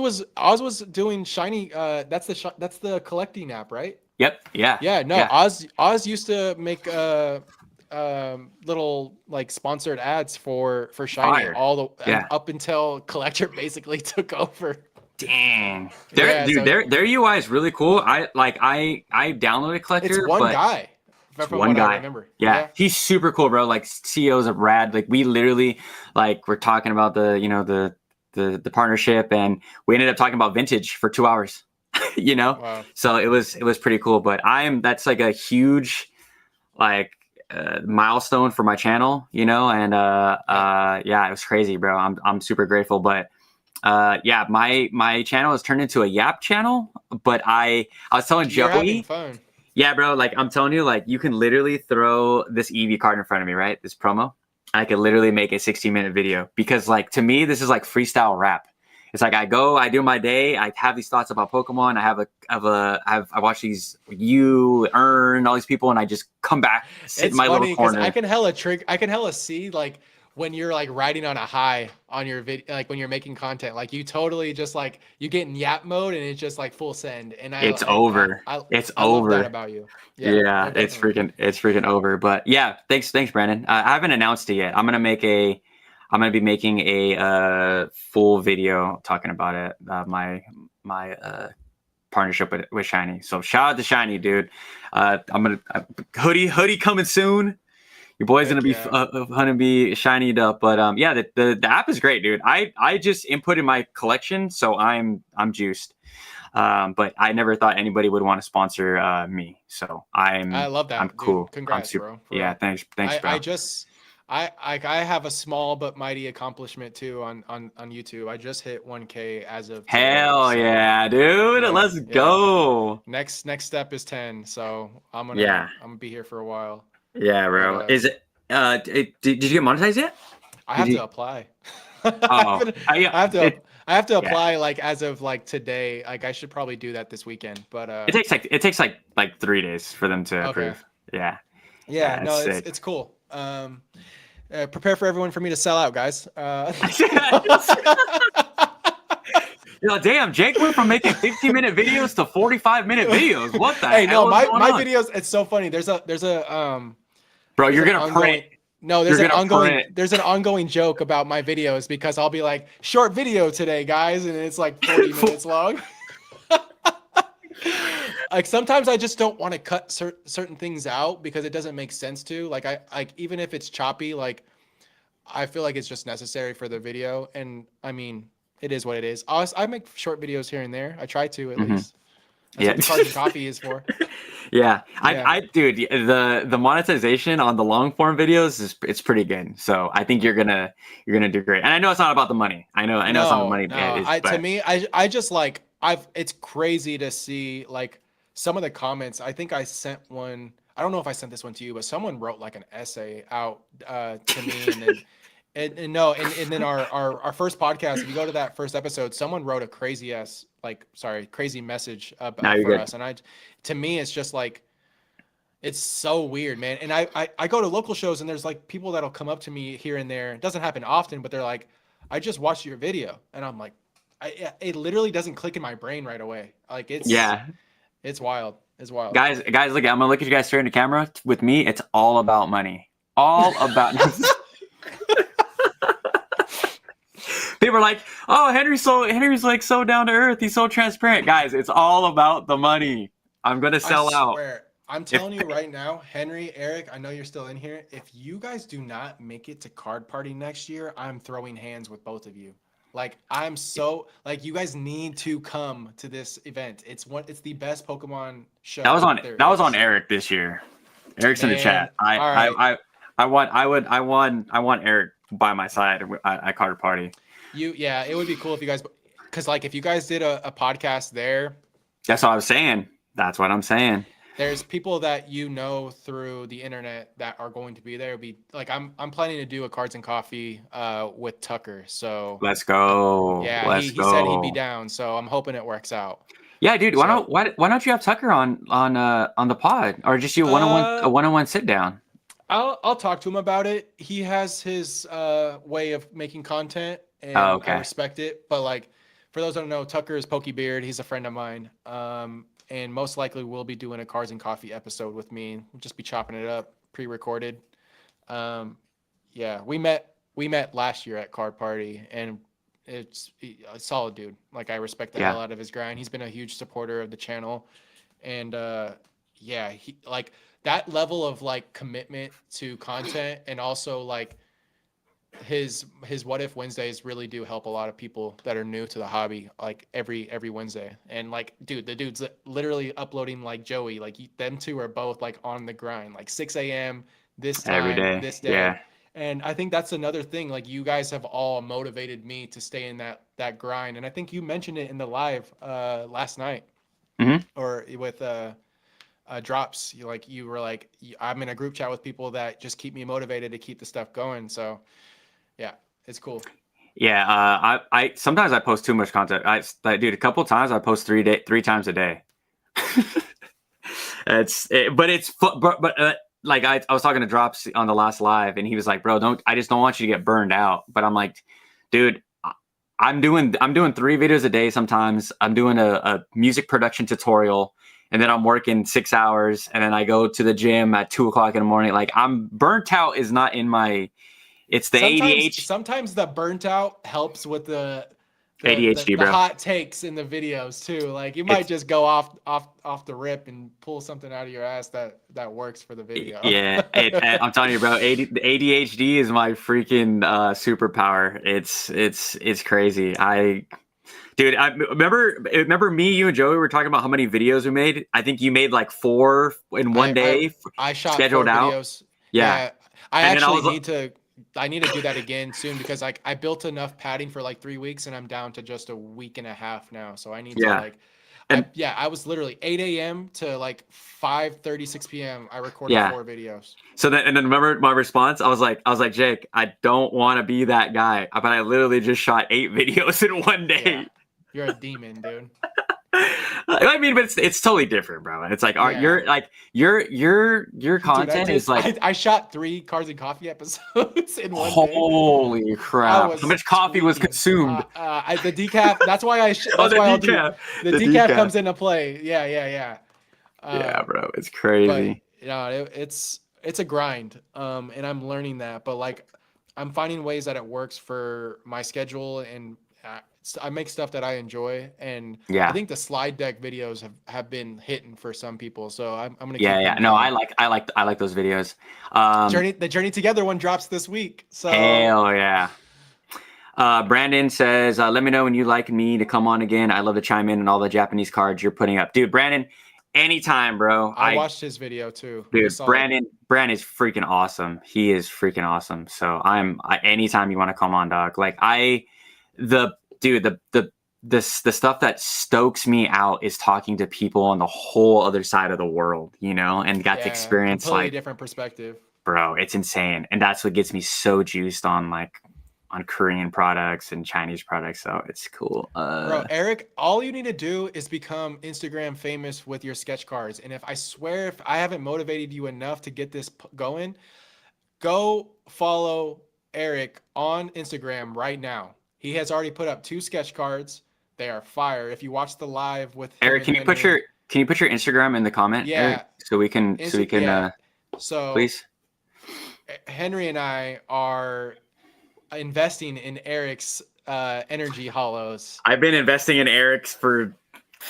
was doing Shiny. That's the collecting app, right? Yep. Yeah. Yeah. No. Yeah. Oz used to make little like sponsored ads for Shiny up until Collector basically took over. Dang. Their UI is really cool. I downloaded Collector. It's one guy. It's one guy. I remember. Yeah, he's super cool, bro. Like CEOs of rad. Like we literally we're talking about the partnership, and we ended up talking about vintage for 2 hours. Wow. So it was pretty cool. But that's like a huge milestone for my channel, and it was crazy, bro. I'm super grateful. But my channel has turned into a Yap channel. But I was telling Joey. Having fun. Yeah, bro, like I'm telling you, like you can literally throw this EV card in front of me, right? This promo. I could literally make a 60-minute video because like to me, this is like freestyle rap. It's like I do my day, I have these thoughts about Pokemon, I watch these earn all these people, and I just come back, sit in my little corner. I can hella see like when you're like riding on a high on your video, like when you're making content, like you totally just like you get in Yap mode and it's just like full send. And it's over. It's over. Love that about you. Yeah, it's freaking over. But yeah, thanks, Brandon. I haven't announced it yet. I'm gonna be making a full video talking about it. My partnership with Shiny. So shout out to Shiny, dude. I'm gonna hoodie coming soon. Your boy's gonna be shinied up, but the app is great, dude. I just inputted my collection, so I'm juiced. But I never thought anybody would want to sponsor me, so I love that. I'm cool. Dude, congrats, bro. Yeah, thanks, bro. I have a small but mighty accomplishment too on YouTube. I just hit 1K as of today, hell so, yeah, dude. Let's go. Next step is 10, so I'm gonna be here for a while. Yeah, bro. Is it? Did you get monetized yet? I have to apply. Oh, I have to apply like as of like today. Like I should probably do that this weekend. But it takes like 3 days for them to approve. Yeah. Yeah. No, it's cool. Prepare for everyone for me to sell out, guys. You're like, damn, Jake went from making 15-minute videos to 45-minute videos. What the hell? Hey, no, my videos. It's so funny. There's a bro, you're gonna print. No, there's an ongoing joke about my videos because I'll be like, short video today, guys, and it's like 40 minutes long. Like sometimes I just don't want to cut certain things out because it doesn't make sense to. Like even if it's choppy, like I feel like it's just necessary for the video. And I mean, it is what it is. I make short videos here and there. I try to at least. That's what the carbon copy is for. Yeah. Dude, the monetization on the long form videos it's pretty good. So I think you're gonna do great. And I know it's not about the money. I know it's not the money. To me, I just like it's crazy to see like some of the comments. I think I sent one. I don't know if I sent this one to you, but someone wrote like an essay out to me, and then our first podcast. If you go to that first episode, someone wrote a crazy message for us, and to me, it's just like it's so weird, man. And I go to local shows, and there's like people that'll come up to me here and there. It doesn't happen often, but they're like, "I just watched your video," and I'm like, it literally doesn't click in my brain right away. Like it's wild. It's wild. Guys, look, I'm gonna look at you guys straight in the camera. With me, it's all about money. All about. People are like, "Oh, Henry's like so down to earth. He's so transparent." Guys, it's all about the money. I'm gonna sell out. I'm telling you right now, Henry, Eric, I know you're still in here. If you guys do not make it to Card Party next year, I'm throwing hands with both of you. Like I'm so like you guys need to come to this event. It's the best Pokemon show. That was on is. Eric this year. Eric's in the chat. All right. I want Eric by my side at Card Party. It would be cool if you guys, because like if you guys did a podcast there. That's what I was saying. That's what I'm saying. There's people that through the internet that are going to be there. Be like I'm planning to do a Cards and Coffee with Tucker. So let's go. Yeah, he said he'd be down. So I'm hoping it works out. Yeah, dude. Why don't you have Tucker on the pod, or just you a one-on-one sit down? I'll talk to him about it. He has his way of making content, and I respect it. But like, for those who don't know, Tucker is Pokebeard. He's a friend of mine. And most likely we'll be doing a Cards and Coffee episode with me. We'll just be chopping it up, pre-recorded. We met last year at Card Party, and it's a solid dude. Like I respect the hell out of his grind. He's been a huge supporter of the channel, and he like that level of like commitment to content, and also like his What If Wednesdays really do help a lot of people that are new to the hobby, like every Wednesday. And like, dude, the dude's literally uploading like Joey, like them two are both like on the grind, like 6 a.m. this time, every day, this day. Yeah. And I think that's another thing. Like you guys have all motivated me to stay in that grind. And I think you mentioned it in the live last night, or with drops. You were like, I'm in a group chat with people that just keep me motivated to keep the stuff going. So yeah, it's cool. Yeah, I sometimes I post too much content. Dude, a couple of times I post 3 times a day. Like I was talking to Drops on the last live, and he was like, "Bro, I just don't want you to get burned out." But I'm like, dude, I'm doing 3 videos a day. Sometimes I'm doing a music production tutorial, and then I'm working 6 hours, and then I go to the gym at 2:00 in the morning. Like I'm burnt out is not in my. It's the ADHD. Sometimes the burnt out helps with the ADHD, the hot takes in the videos too. Like you might just go off the rip and pull something out of your ass that works for the video. Yeah, I'm telling you, bro. ADHD is my freaking superpower. It's crazy. I remember me, you and Joey were talking about how many videos we made. I think you made like 4 in one day. I shot scheduled 4 out. Videos. Yeah. I need to do that again soon, because like I built enough padding for like 3 weeks, and I'm down to just a week and a half now. So I need to like, I was literally 8 a.m. to like 5:36 p.m. I recorded 4 videos. So then remember my response? I was like, Jake, I don't want to be that guy, but I literally just shot 8 videos in one day. Yeah. You're a demon, dude. I mean, but it's totally different, bro. It's like your content is like I shot 3 Cards and Coffee episodes in one day. Holy crap! How much coffee was consumed? The decaf. That's why the decaf comes into play. Yeah. Yeah, bro, it's crazy. But, it's a grind, and I'm learning that. But like, I'm finding ways that it works for my schedule, and I make stuff that I enjoy, and I think the slide deck videos have been hitting for some people. So I'm gonna keep them no, I like those videos. The Journey Together one drops this week. So hell yeah. Brandon says, let me know when you'd like me to come on again. I love to chime in on all the Japanese cards you're putting up. Dude, Brandon, anytime, bro. I watched his video too. Dude, Brandon is freaking awesome. He is freaking awesome. So anytime you want to come on, dog. Like the stuff that stokes me out is talking to people on the whole other side of the world, and got to experience completely different perspective. Bro, it's insane. And that's what gets me so juiced on Korean products and Chinese products. So it's cool. Bro, Eric, all you need to do is become Instagram famous with your sketch cards. And if I haven't motivated you enough to get this going, go follow Eric on Instagram right now. He has already put up 2 sketch cards. They are fire. If you watch the live with Eric, can you put your Instagram in the comment? Yeah. Eric, so we can so please. Henry and I are investing in Eric's energy hollows. I've been investing in Eric's for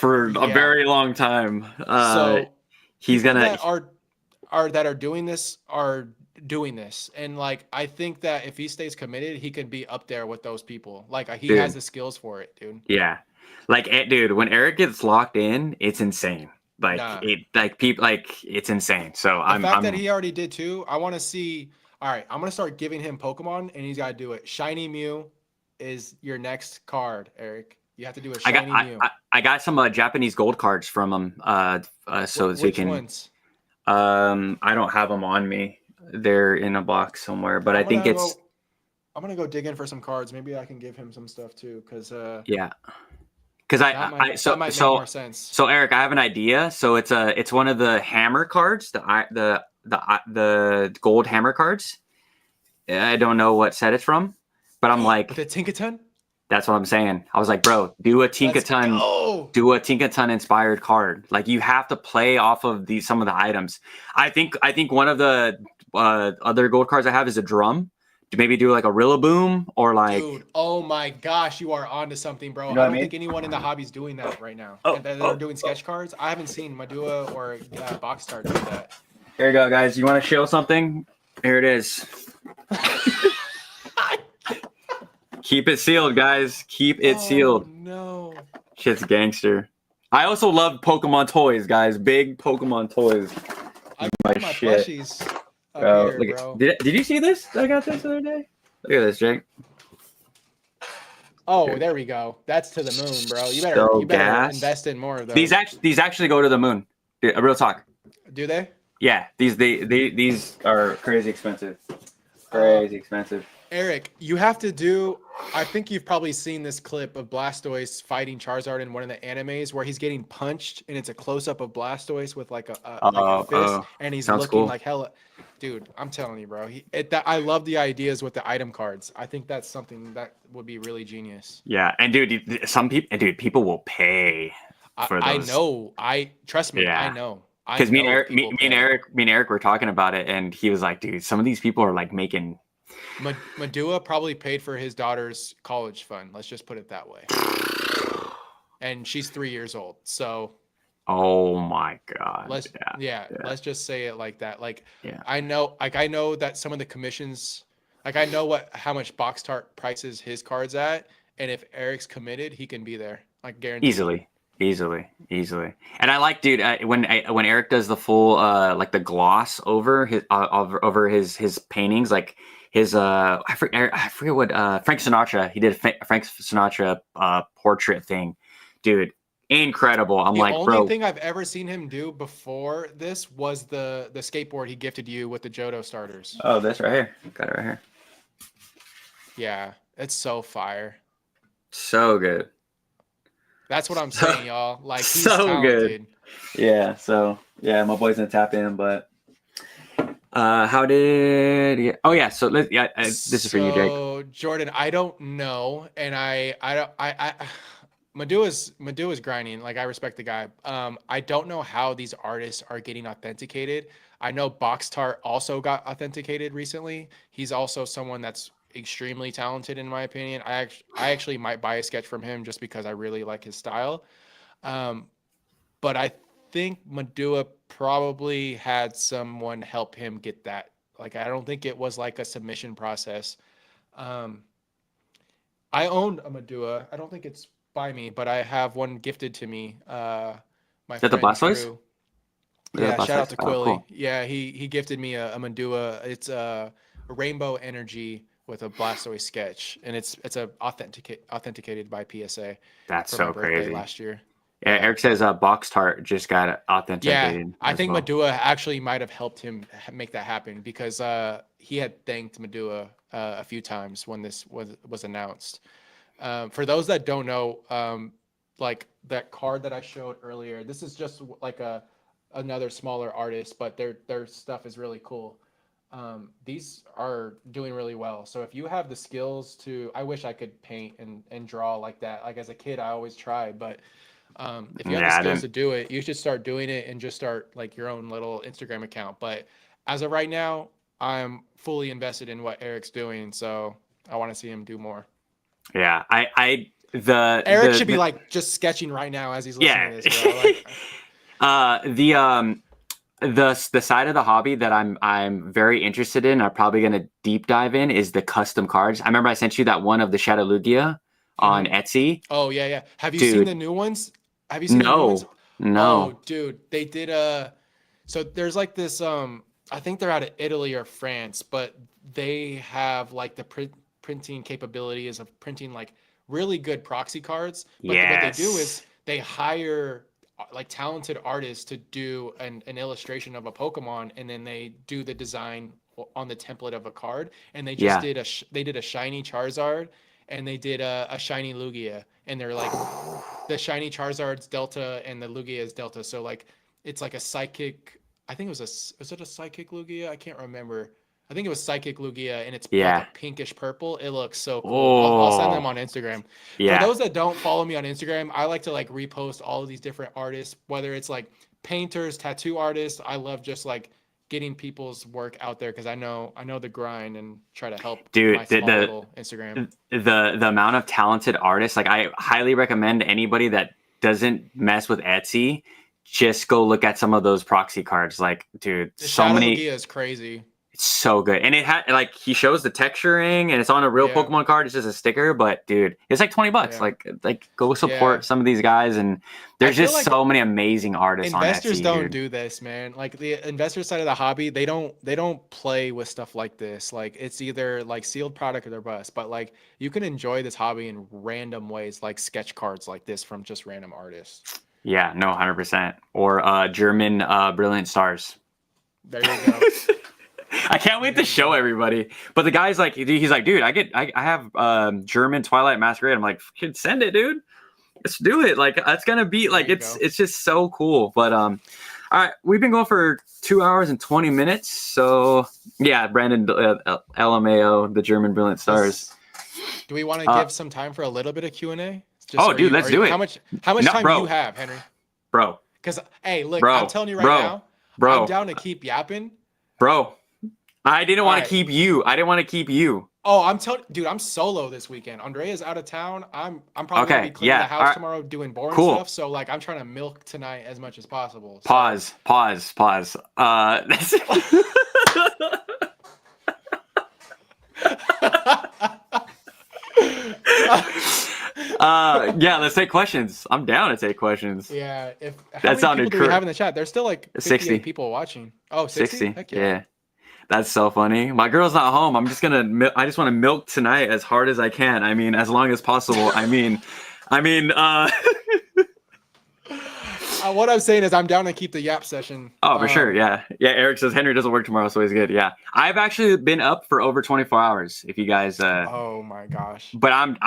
a very long time. So he's gonna that are doing this are doing this. And like, I think that if he stays committed, he can be up there with those people. Like he Dude. has the skills for it, dude. Yeah. Like, dude, when Eric gets locked in, it's insane. Like people, like it's insane. So the fact that he already did too. I want to see. All right, I'm gonna start giving him Pokemon, and he's got to do it. Shiny Mew is your next card, Eric. You have to do a shiny Mew. I got some Japanese gold cards from him. So which you can. Ones? I don't have them on me. They're in a box somewhere, but I think it's. I'm gonna go dig in for some cards. Maybe I can give him some stuff too, because yeah. Because that might make more sense. So Eric, I have an idea. So it's one of the hammer cards, the gold hammer cards. I don't know what set it's from, but I'm like the Tinkaton. That's what I'm saying. I was like, bro, do a Tinkaton inspired card. Like you have to play off of some of the items. I think one of the other gold cards I have is a drum. Maybe do like a Rillaboom or like. Dude, oh my gosh, you are onto something, bro. I don't think anyone in the hobby's doing that right now. They're doing sketch cards. I haven't seen Madua or Boxtart do that. Here you go, guys. You want to show something? Here it is. Keep it sealed, guys. Keep it sealed. No. Shit's gangster. I also love Pokemon toys, guys. Big Pokemon toys. I got my plushies. Bro, did you see this? I got this the other day. Look at this, Jake. Oh, there we go. That's to the moon, bro. You better invest in more of those. These actually go to the moon. Real talk. Do they? Yeah. These are crazy expensive. Crazy expensive. Eric, you have to do. I think you've probably seen this clip of Blastoise fighting Charizard in one of the animes where he's getting punched and it's a close up of Blastoise with like a fist and he's looking cool. Like hella. Dude, I'm telling you, bro. I love the ideas with the item cards. I think that's something that would be really genius. Yeah, and people will pay for those. I know. Trust me. Yeah. I know. Because me and Eric were talking about it, and he was like, "Dude, some of these people are like making." Madua probably paid for his daughter's college fund. Let's just put it that way. And she's 3 years old, so. Oh my God. Let's just say it like that. Like I know that some of the commissions, like I know how much Boxtart prices his cards at, and if Eric's committed, he can be there. Like guaranteed. Easily. And I like, dude, when Eric does the full like the gloss over his paintings, like his I forget what Frank Sinatra, he did a Frank Sinatra portrait thing, dude. Incredible. I'm like, bro. The only thing I've ever seen him do before this was the skateboard he gifted you with the Johto starters. Oh, this right here. Got it right here. Yeah, it's so fire. So good. That's what I'm saying, y'all. Like, he's so talented. Good. Yeah, so, yeah, my boy's gonna tap in, but how did he... Oh, yeah, so this is for you, Jake. So, Jordan, I don't know, and Madua's grinding. Like, I respect the guy. I don't know how these artists are getting authenticated. I know Boxtart also got authenticated recently. He's also someone that's extremely talented, in my opinion. I actually might buy a sketch from him just because I really like his style. But I think Madua probably had someone help him get that. Like, I don't think it was like a submission process. I owned a Madua. I don't think it's by me, but I have one gifted to me. My Is that the Blastoise? Yeah, shout out to Quilly. Cool. Yeah, he gifted me a Madua. It's a rainbow energy with a Blastoise sketch, and it's authenticated by PSA. That's so crazy. Last year. Yeah, Eric says Boxtart just got authenticated. Yeah, I think well. Madua actually might have helped him make that happen because he had thanked Madua a few times when this was announced. For those that don't know, like that card that I showed earlier, this is just like another smaller artist, but their stuff is really cool. These are doing really well. So if you have the skills I wish I could paint and draw like that. Like as a kid, I always tried, but if you have the skills to do it, you should start doing it and just start like your own little Instagram account. But as of right now, I'm fully invested in what Eric's doing. So I want to see him do more. Yeah, Eric should be like just sketching right now as he's listening to this. Bro. Like, the side of the hobby that I'm very interested in, I'm probably gonna deep dive in, is the custom cards. I remember I sent you that one of the Shadow Lugia on Etsy. Oh yeah, yeah. Have you seen Dude, the new ones? Have you seen the new ones? no, Oh, no. dude, they did so there's like this I think they're out of Italy or France, but they have like the printing capabilities of printing like really good proxy cards. But what they do is Yes. they hire like talented artists to do an illustration of a Pokemon, and then they do the design on the template of a card. And they just Yeah. did they did a shiny Charizard, and they did a shiny Lugia, and they're like the shiny Charizard's Delta and the Lugia is Delta. So like it's like a psychic. I think it was it a psychic Lugia? I can't remember. I think it was psychic Lugia, and it's like a Yeah. pinkish purple. It looks so cool. I'll send them Oh, on Instagram. For yeah. those that don't follow me on Instagram, I like to like repost all of these different artists, whether it's like painters, tattoo artists. I love just like getting people's work out there because I know the grind and try to help Dude, my small little Instagram. the amount of talented artists, like I highly recommend anybody that doesn't mess with Etsy, just go look at some of those proxy cards. Like, dude, The so Shadow many. Lugia is crazy. It's so good. And it had like he shows the texturing and it's on a real Yeah, Pokemon card. It's just a sticker, but dude, it's like $20. yeah, Like go yeah. support some of these guys, and I there's feel just like so many amazing artists on investors Etsy, don't dude. do this, man. Like the investor side of the hobby, they don't play with stuff like this. Like it's either like sealed product or they're bust. But like you can enjoy this hobby in random ways, like sketch cards like this from just random artists. Yeah, no, 100%. Or German Brilliant Stars. There you go. I can't wait to show everybody. But the guy's like, he's like, dude, I have German Twilight Masquerade. I'm like, kid, send it, dude. Let's do it. Like that's gonna be There like you go. it's just so cool. But all right, we've been going for 2 hours and 20 minutes. So yeah, Brandon LMAO, the German Brilliant Stars. Let's. Do we want to Uh, give some time for a little bit of Q&A? Just oh, dude, let's do how it. much No, time do you bro, have, Henry? bro, Because hey, look, I'm bro, telling you right bro, now, I'm bro, down to keep yapping. bro. I didn't All want to right. keep you. I didn't want to keep you. Oh, I'm telling, dude, I'm solo this weekend. Andrea's out of town. I'm probably gonna be Okay, cleaning the yeah, all house right, tomorrow, doing boring cool. stuff. So like, I'm trying to milk tonight as much as possible. So Pause. Yeah, let's take questions. I'm down to take questions. yeah, how That many sounded people do we have in the chat? There's still like 58 60. people watching. Oh, 60? 60. Heck Yeah. That's so funny. My girl's not home. I'm just gonna. I just want to milk tonight as hard as I can. I mean, as long as possible. I mean. What I'm saying is, I'm down to keep the yap session. Oh, for sure. Yeah. Eric says Henry doesn't work tomorrow, so he's good. Yeah. I've actually been up for over 24 hours. If you guys. Oh my gosh. But I'm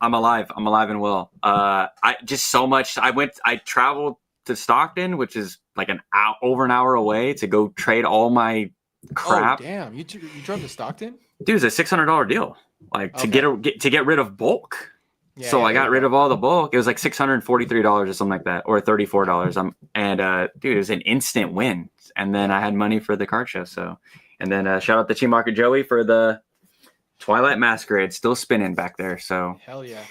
alive. I'm alive and well. I just so much. I traveled to Stockton, which is like over an hour away, to go trade all my crap. Oh damn! You drove to Stockton? Dude, it's a $600 deal. Like to get rid of bulk. Yeah, So yeah, I got rid of all the bulk. It was like $643 or something like that, or $34. Dude, it was an instant win. And then I had money for the card show. So, and then shout out to Team Market Joey for the Twilight Masquerade, still spinning back there. So hell yeah.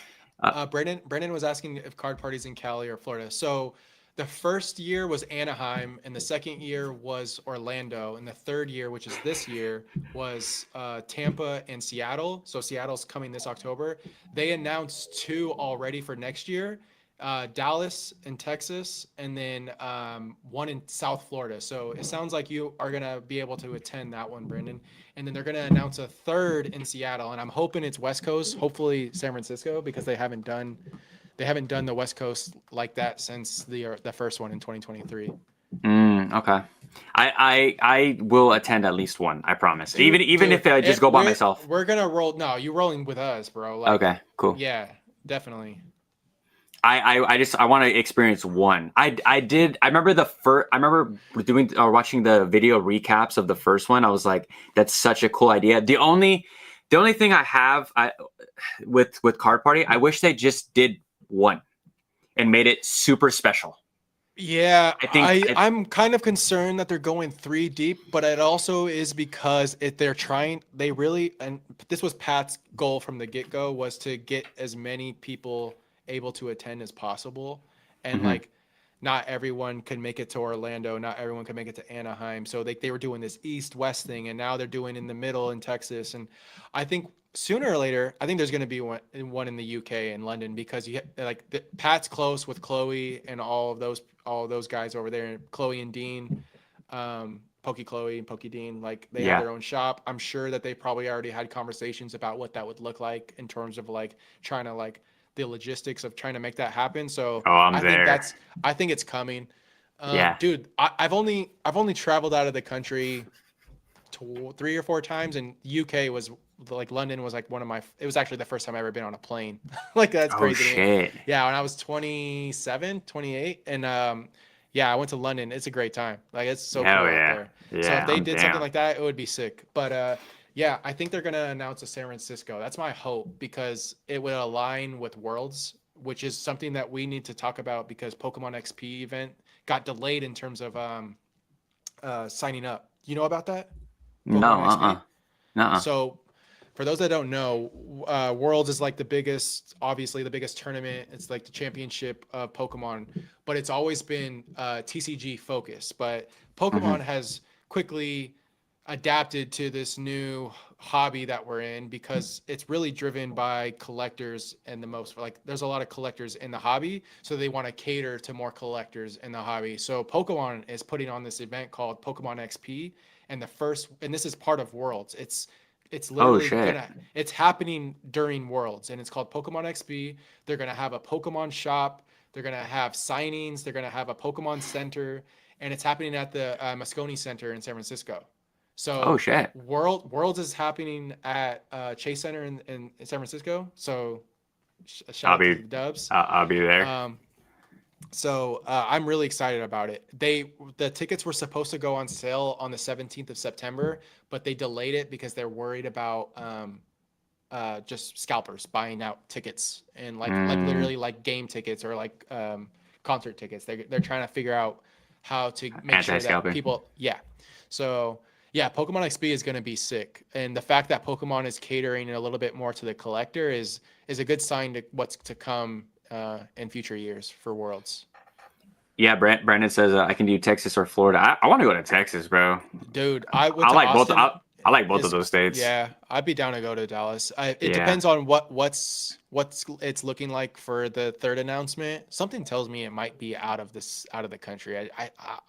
Brendan was asking if card parties in Cali or Florida. So the first year was Anaheim, and the second year was Orlando, and the third year, which is this year, was Tampa and Seattle. So Seattle's coming this October. They announced 2 already for next year, Dallas in Texas, and then one in South Florida. So it sounds like you are going to be able to attend that one, Brendan. And then they're going to announce a third in Seattle, and I'm hoping it's West Coast, hopefully San Francisco, because they haven't done the West Coast like that since the first one in 2023. Okay. I will attend at least one. I promise. Dude, even if I just go by myself. We're gonna roll. No, you rolling with us, bro. Like, okay. Cool. Yeah, definitely. I want to experience one. I remember watching the video recaps of the first one. I was like, that's such a cool idea. The only thing I have with Card Party, I wish they just did one and made it super special. Yeah, I'm kind of concerned that they're going 3 deep, but it also is because and this was Pat's goal from the get-go, was to get as many people able to attend as possible. And like not everyone can make it to Orlando, not everyone can make it to Anaheim. So they were doing this east-west thing, and now they're doing in the middle in Texas. And I think sooner or later, I think there's going to be one in the UK in London, because Pat's close with Chloe and all of those guys over there, Chloe and Dean, Pokey Chloe and Pokey Dean, like they have their own shop. I'm sure that they probably already had conversations about what that would look like in terms of like trying to like the logistics of trying to make that happen. So I think it's coming. Dude, I've only traveled out of the country 3 or 4 times, and UK was like, London was like it was actually the first time I ever been on a plane. Like that's crazy. Shit. Yeah, when I was 27, 28, and I went to London. It's a great time. Like it's so cool out there. Yeah, so if they did something like that, it would be sick. But I think they're gonna announce a San Francisco. That's my hope, because it would align with Worlds, which is something that we need to talk about, because Pokemon XP event got delayed in terms of signing up. You know about that? Pokemon No. So for those that don't know, Worlds is like obviously the biggest tournament. It's like the championship of Pokemon, but it's always been TCG focused. But Pokemon has quickly adapted to this new hobby that we're in, because it's really driven by collectors, and there's a lot of collectors in the hobby, so they want to cater to more collectors in the hobby. So Pokemon is putting on this event called Pokemon XP, and this is part of Worlds. It's literally it's happening during Worlds, and it's called Pokemon XP. They're gonna have a Pokemon shop. They're gonna have signings. They're gonna have a Pokemon center, and it's happening at the Moscone Center in San Francisco. So Worlds is happening at Chase Center in San Francisco. So shout out to the Dubs. I'll be there. So I'm really excited about it. The tickets were supposed to go on sale on the 17th of September, but they delayed it because they're worried about just scalpers buying out tickets, and like literally like game tickets or like concert tickets. They're trying to figure out how to make sure that people. So Pokemon XP is going to be sick, and the fact that Pokemon is catering a little bit more to the collector is a good sign to what's to come in future years for Worlds. Yeah, Brandon says I can do Texas or Florida. I want to go to Texas, bro. Dude, I like both. I like both of those states. Yeah, I'd be down to go to Dallas. It depends on what's it's looking like for the third announcement. Something tells me it might be out of the country.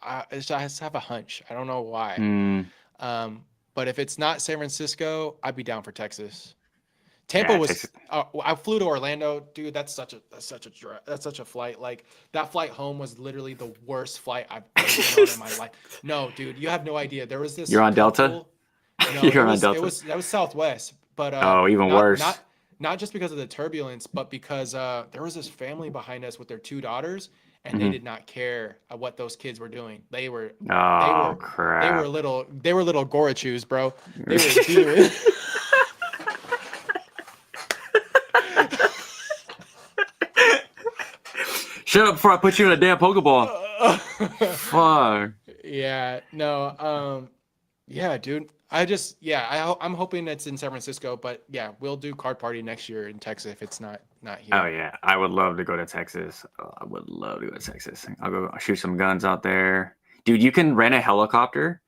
I just have a hunch. I don't know why. But if it's not San Francisco, I'd be down for Texas. Tampa was. I flew to Orlando, dude. That's such a flight. Like that flight home was literally the worst flight I've ever been on in my life. No, dude, you have no idea. There was this. You're on Delta. No, that was Southwest, but even worse. Not just because of the turbulence, but because there was this family behind us with their 2 daughters, and they did not care what those kids were doing. They were crap. They were little Gorachus, bro. They were doing. Shut up before I put you in a damn Pokeball. Fuck. Yeah. No. Yeah, dude. I'm hoping it's in San Francisco, but we'll do card party next year in Texas if it's not here. Oh yeah, I would love to go to Texas. I'll go shoot some guns out there, dude. You can rent a helicopter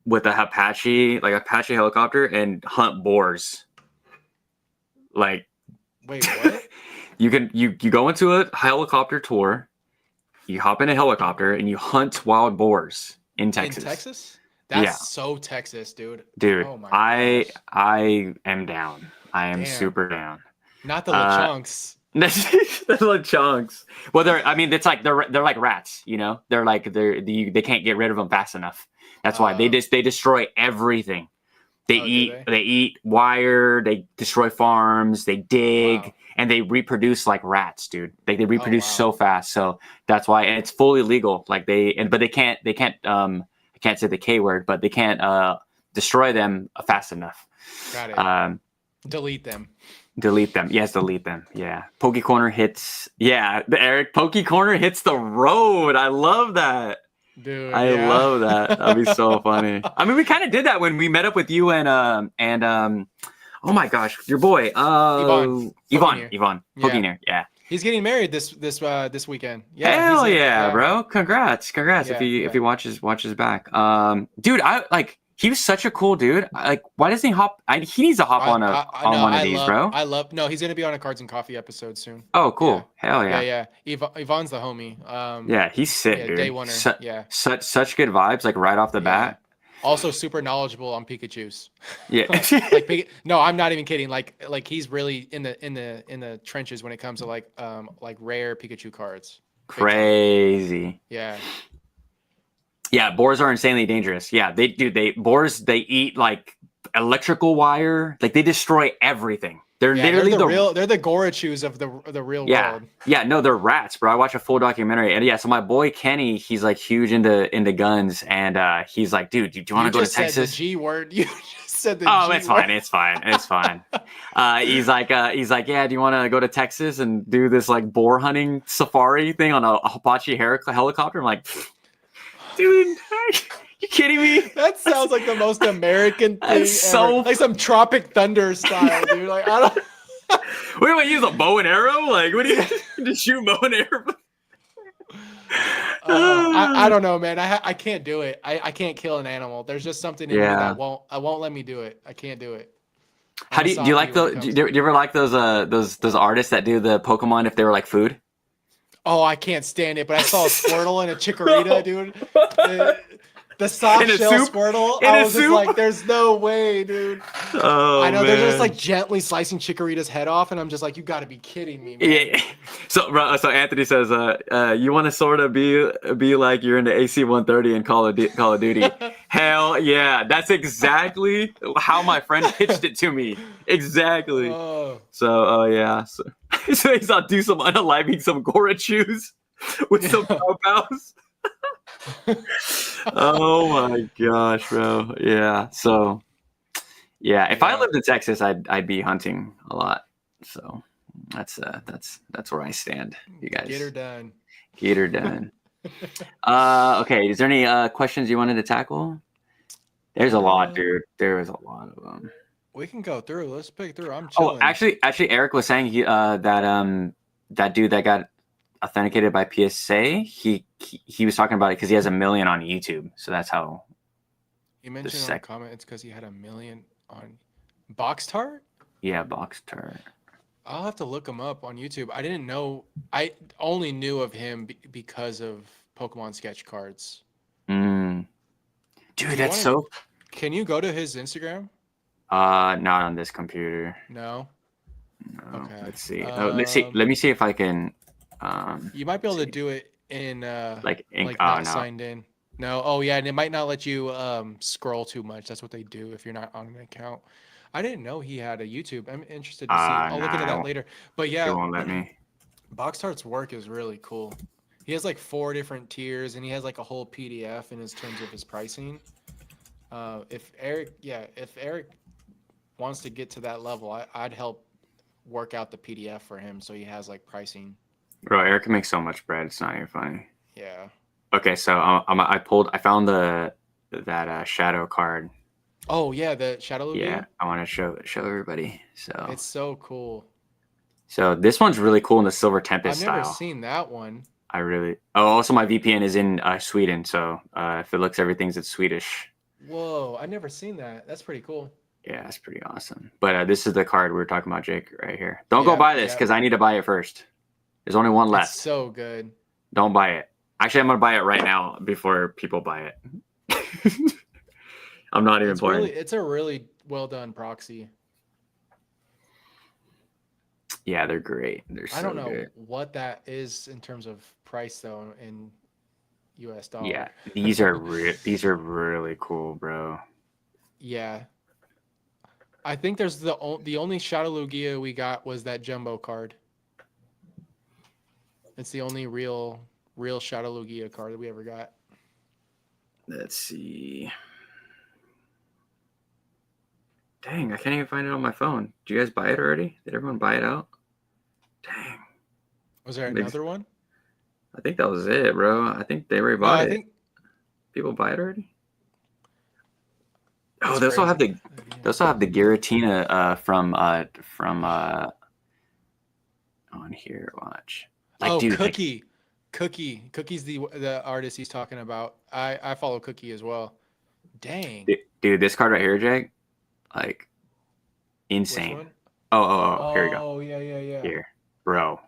with a Apache helicopter, and hunt boars. Like, wait, what? You go into a helicopter tour, you hop in a helicopter, and you hunt wild boars in Texas. In Texas? That's so Texas, dude. Dude, oh my gosh. I am down. I am super down. Not the Lechonks. The Lechonks. Well, it's like they're like rats, you know. They can't get rid of them fast enough. That's why they destroy everything. They eat wire. They destroy farms. They dig, and they reproduce like rats, dude. They reproduce so fast. So that's why, and it's fully legal. Like but they can't. I can't say the K word, but they can't destroy them fast enough. Got it. Delete them. Yes, delete them. Yeah. Poke Corner hits. Yeah, Eric. Poke Corner hits the road. I love that. Dude, I love that. That'd be so funny. I mean, we kind of did that when we met up with you and oh my gosh, your boy, Yvonne, Pokéneer. Yeah. He's getting married this weekend. Yeah, Hell yeah, bro! Congrats. If he watches back. Dude, he was such a cool dude. Like, why doesn't he hop? He needs to hop on one of these, bro. No, he's gonna be on a Cards and Coffee episode soon. Oh, cool. Yeah. Hell yeah. Yeah. Yvonne's the homie. Yeah, he's sick, dude. Day oneer. Such good vibes, like right off the bat. Also super knowledgeable on Pikachu's. Yeah. No, I'm not even kidding. Like he's really in the trenches when it comes to like rare Pikachu cards. Crazy. Yeah. Yeah, boars are insanely dangerous. Yeah, boars eat like electrical wire. Like they destroy everything. They're literally they're the Gorachus of the real world. Yeah, no, they're rats, bro. I watched a full documentary, and so my boy Kenny, he's like huge into guns, and he's like, dude, do you want to go to Texas? Said the G word. You just said the G word. It's fine. He's like, yeah, do you want to go to Texas and do this like boar hunting safari thing on a Apache helicopter? I'm like, dude. You kidding me? That sounds like the most American thing ever. Like some Tropic Thunder style, dude. Like I don't. Wait, use a bow and arrow? Like what do you just shoot bow and arrow? I don't know, man. I can't do it. I can't kill an animal. There's just something in me that won't let me do it. I can't do it. How do you like those? Do you ever like those artists that do the Pokemon if they were like food? Oh, I can't stand it. But I saw a Squirtle and a Chikorita, dude. The soft shell Squirtle, I was just like, there's no way, dude. Oh, I know, they're just like gently slicing Chikorita's head off, and I'm just like, you gotta be kidding me, man. Yeah. So Anthony says, you want to sort of be like you're into AC 130 and Call of Duty. Hell yeah. That's exactly how my friend pitched it to me. Exactly. So, yeah. So he's on do some unaliving some Gorachus with some pow-pows. Oh my gosh, bro. Yeah. So if I lived in Texas, I'd be hunting a lot. So that's where I stand. You guys get her done. Okay, is there any questions you wanted to tackle? There's a lot, dude. There is a lot of them. We can go through. Let's pick through. I'm chilling. Oh, actually Eric was saying that dude that got authenticated by PSA, he was talking about it because he has 1 million on YouTube, so that's how. You mentioned in the comment it's because he had 1 million on Box Tart. Yeah, Box Tart. I'll have to look him up on YouTube. I didn't know. I only knew of him because of Pokemon sketch cards. Dude, that's so. Can you go to his Instagram? Not on this computer. No. Okay. Let's see. Let me see if I can. You might be able to do it in not signed in. No. Oh yeah, and it might not let you scroll too much. That's what they do if you're not on an account. I didn't know he had a YouTube. I'm interested to see. I'll look into that later. But yeah, it won't let me. Box Tart's work is really cool. He has like 4 different tiers, and he has like a whole PDF in terms of his pricing. If Eric wants to get to that level, I'd help work out the PDF for him so he has like pricing. Bro, Eric can make so much bread. It's not even funny. Yeah. Okay, so I found that shadow card. Oh yeah, the shadow. Yeah, I want to show everybody. So it's so cool. So this one's really cool in the Silver Tempest style. I've never seen that one. Also my VPN is in Sweden, so if it looks everything's in Swedish. Whoa, I've never seen that. That's pretty cool. Yeah, that's pretty awesome. But this is the card we were talking about, Jake, right here. Don't go buy this because I need to buy it first. There's only one left. It's so good. Don't buy it. Actually, I'm gonna buy it right now before people buy it. I'm not even playing. It's a really well done proxy. Yeah, they're great. I don't know what that is in terms of price though in US dollar. Yeah, these are really cool, bro. Yeah. I think there's the only Shadow Lugia we got was that jumbo card. It's the only real Shadow Lugia card that we ever got. Let's see. Dang, I can't even find it on my phone. Did you guys buy it already? Did everyone buy it out? Dang. Was there another one? I think that was it, bro. I think they already bought it. People buy it already? Oh, they also have the Giratina from on here. Watch. Like, dude, Cookie. Cookie's the artist he's talking about. I follow Cookie as well. Dang. Dude, this card right here, Jake, like insane. Oh, here we go. Oh, yeah. Here, bro.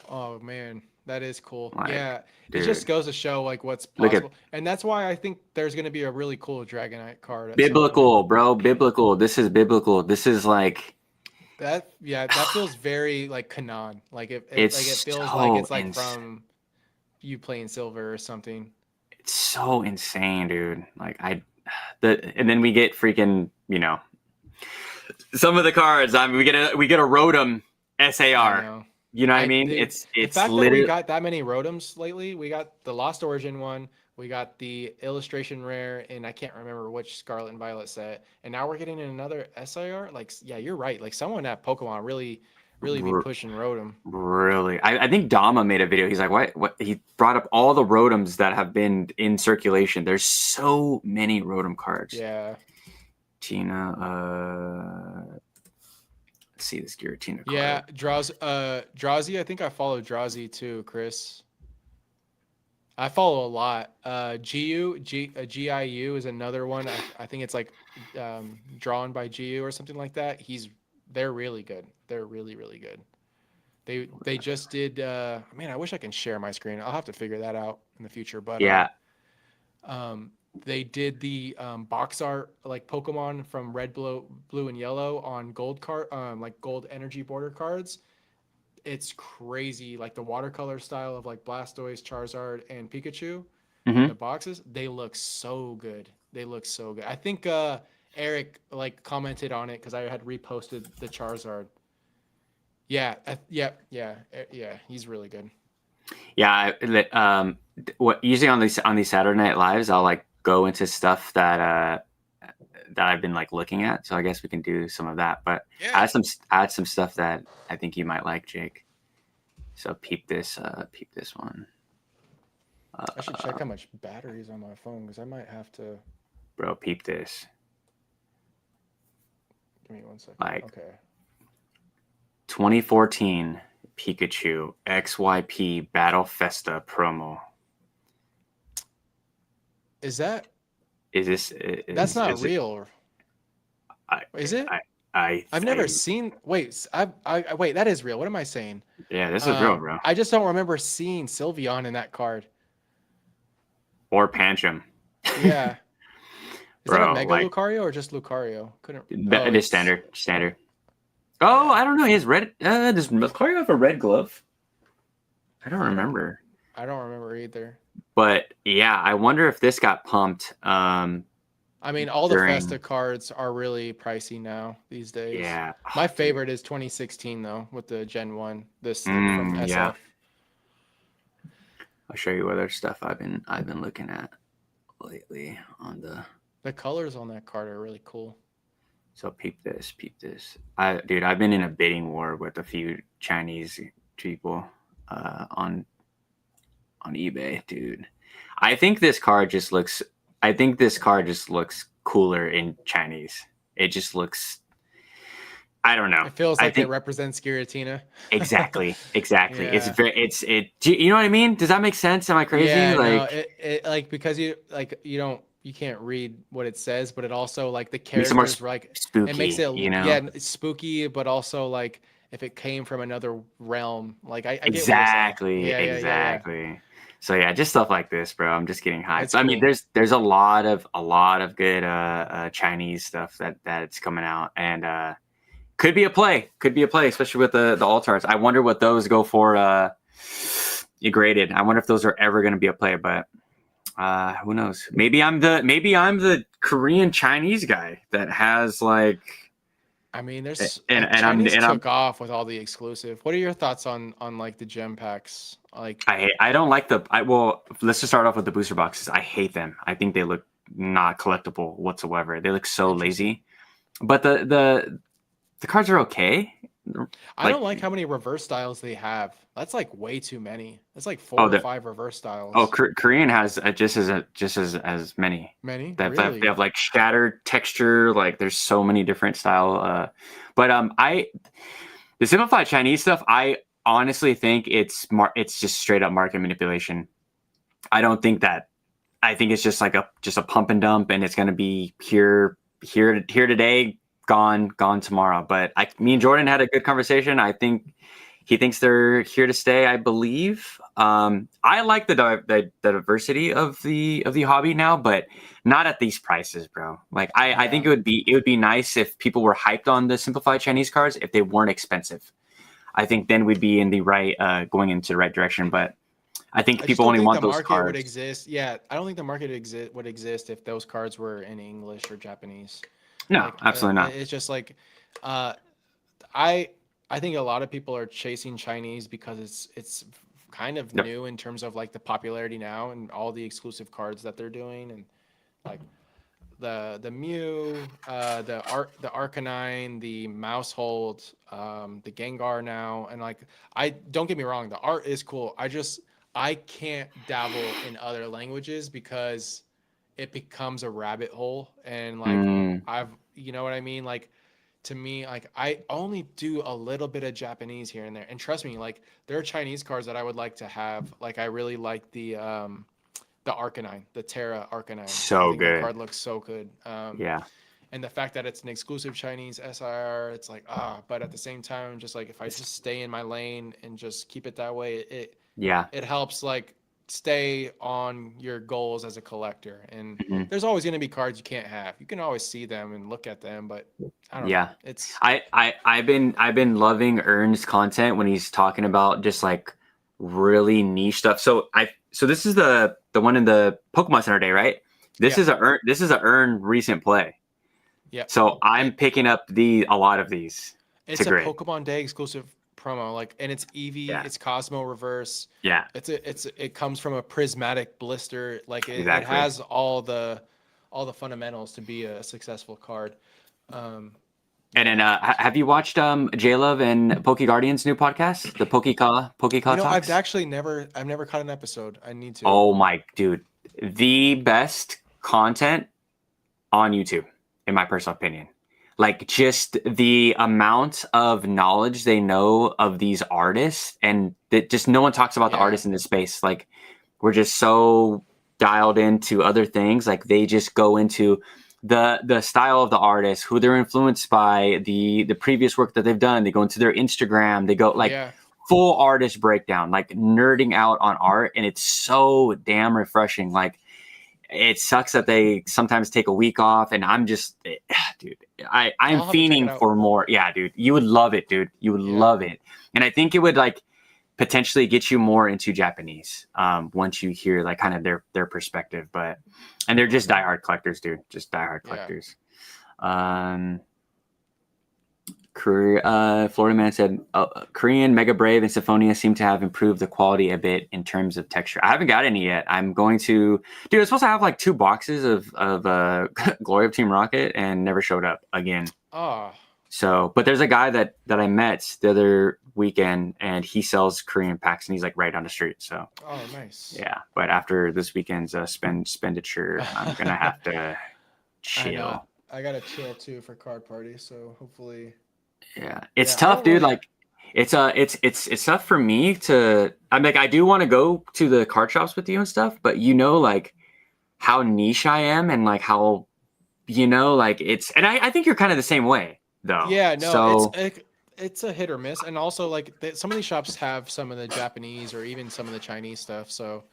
Oh man, that is cool. Like, yeah, dude, it just goes to show like what's possible, and that's why I think there's going to be a really cool Dragonite card. Biblical, bro. Biblical. This is biblical. This is like that. Yeah, that feels very like canon. Like it feels so like it's like from you playing Silver or something. It's so insane, dude. Like and then we get freaking, some of the cards. I mean, we get a Rotom SAR. You know what I mean? It's the fact that we got that many Rotoms lately. We got the Lost Origin one. We got the Illustration Rare, and I can't remember which Scarlet and Violet set. And now we're getting another SIR. Like, yeah, you're right. Like, someone at Pokemon really be pushing Rotom. Really, I think Dama made a video. He's like, what? He brought up all the Rotoms that have been in circulation. There's so many Rotom cards. Yeah. Tina, let's see this Giratina card. Yeah, Drowsy. I think I follow Drowsy too, Chris. I follow a lot. GIU is another one. I think it's like drawn by GU or something like that. They're really good. They're really, really good. They just did. Man, I wish I can share my screen. I'll have to figure that out in the future. But yeah. They did the box art like Pokemon from Red, Blue, and Yellow on gold like gold energy border cards. It's crazy, like the watercolor style of like Blastoise, Charizard, and Pikachu. Mm-hmm. The boxes, they look so good. I think Eric like commented on it because I had reposted the Charizard. Yeah. He's really good. Yeah. Usually on these Saturday Night Lives, I'll like go into stuff that I've been like looking at. So I guess we can do some of that. But yeah. add some stuff that I think you might like, Jake. So peep this one. I should check how much battery is on my phone because I might have to. Bro, peep this. Give me 1 second. Like, okay. 2014 Pikachu XYP Battle Festa promo. Is that? Is this? That's not real. Is it? I've never seen. Wait, wait. That is real. What am I saying? Yeah, this is real, bro. I just don't remember seeing Sylveon in that card. Or Pancham. Yeah. Is that a Mega Lucario or just Lucario? It is standard. Oh, I don't know. He has red. Does Lucario have a red glove? I don't remember. I don't remember either. But yeah, I wonder if this got pumped. I mean, all the Festa cards are really pricey now these days. Yeah. My favorite is 2016 though, with the Gen 1. This from SF. Yeah. I'll show you other stuff I've been looking at lately on the colors on that card are really cool. So peep this. I've been in a bidding war with a few Chinese people on eBay, dude. I think this card just looks cooler in Chinese. It just looks, I don't know. It feels like it represents Giratina. Exactly. Yeah. You know what I mean? Does that make sense? Am I crazy? Yeah, no, because you can't read what it says, but it also like the characters like spooky, it makes it it's spooky, but also like if it came from another realm, like I exactly. Yeah. So yeah, just stuff like this, bro. I'm just getting hyped. I mean, there's a lot of good Chinese stuff that's coming out, and could be a play, especially with the Altards. I wonder what those go for graded. I wonder if those are ever going to be a play, but who knows? Maybe I'm the Korean Chinese guy that has like. I mean, Chinese took off with all the exclusive. What are your thoughts on like the gem packs? Like, I don't like let's just start off with the booster boxes. I hate them. I think they look not collectible whatsoever. They look so lazy. But the cards are okay. I don't like how many reverse styles they have. That's like way too many. That's like 4 or 5 reverse styles. Oh, Korean has just as many. Many. They have like scattered texture. Like there's so many different style. But the simplified Chinese stuff, honestly think it's just straight up market manipulation. I don't think that. I think it's just like a pump and dump, and it's going to be here today, gone tomorrow. But me and Jordan had a good conversation. I think he thinks they're here to stay. I believe. I like the diversity of the hobby now, but not at these prices, bro. Like I think it would be nice if people were hyped on the simplified Chinese cards if they weren't expensive. I think then we'd be in the right going into the right direction. But I think people only want those cards. Would exist. Yeah, I don't think the market would exist if those cards were in English or Japanese. No, absolutely not. It's just like, I think a lot of people are chasing Chinese because it's kind of new in terms of like the popularity now and all the exclusive cards that they're doing, and like the Mew, the Arcanine, the Mousehold, the Gengar now, and like I don't get me wrong, the art is cool. I can't dabble in other languages because it becomes a rabbit hole, and like you know what I mean? Like to me, like I only do a little bit of Japanese here and there. And trust me, like there are Chinese cards that I would like to have. Like I really like the Arcanine, the Terra Arcanine. So I think good. That card looks so good. Yeah. And the fact that it's an exclusive Chinese SIR, it's like but at the same time, just like if I just stay in my lane and just keep it that way, it helps like stay on your goals as a collector. And there's always going to be cards you can't have. You can always see them and look at them, but I don't know. It's I've been loving Ern's content when he's talking about just like really niche stuff. So this is the one in the Pokemon Center Day, right? This is a Ern recent play. Yeah. So I'm picking up a lot of these. It's a Pokemon Day exclusive promo, like, and it's Eevee, it's Cosmo Reverse. Yeah. It comes from a prismatic blister. Like it has all the fundamentals to be a successful card. And then have you watched J-Love and Poke Guardian's new podcast, the Pokéca Talks? I've never caught an episode. I need to. Oh my dude, the best content on YouTube, in my personal opinion. Like just the amount of knowledge they know of these artists, and that just no one talks about the artists in this space. Like we're just so dialed into other things. Like they just go into the style of the artist, who they're influenced by, the previous work that they've done. They go into their Instagram. They go like full artist breakdown, like nerding out on art, and it's so damn refreshing. Like it sucks that they sometimes take a week off, and I'm just, dude, I'm fiending for more. Yeah, dude, you would love it, dude. You would love it, and I think it would like potentially get you more into Japanese once you hear like kind of their perspective. But and they're just diehard collectors, dude. Just diehard collectors. Florida Man said Korean Mega Brave and Symphonia seem to have improved the quality a bit in terms of texture. I haven't got any yet. I'm going to, dude. I'm supposed to have like 2 boxes of Glory of Team Rocket and never showed up again. So, but there's a guy that I met the other weekend, and he sells Korean packs, and he's like right down the street. So, nice. Yeah, but after this weekend's expenditure, I'm gonna have to chill. I gotta chill too for card party, so hopefully. Yeah, it's tough, dude. Like, it's tough for me to. I'm like, I do want to go to the card shops with you and stuff, but like how niche I am, and like how, like it's. And I think you're kind of the same way, though. Yeah, no, it's a hit or miss, and also like some of these shops have some of the Japanese or even some of the Chinese stuff, so.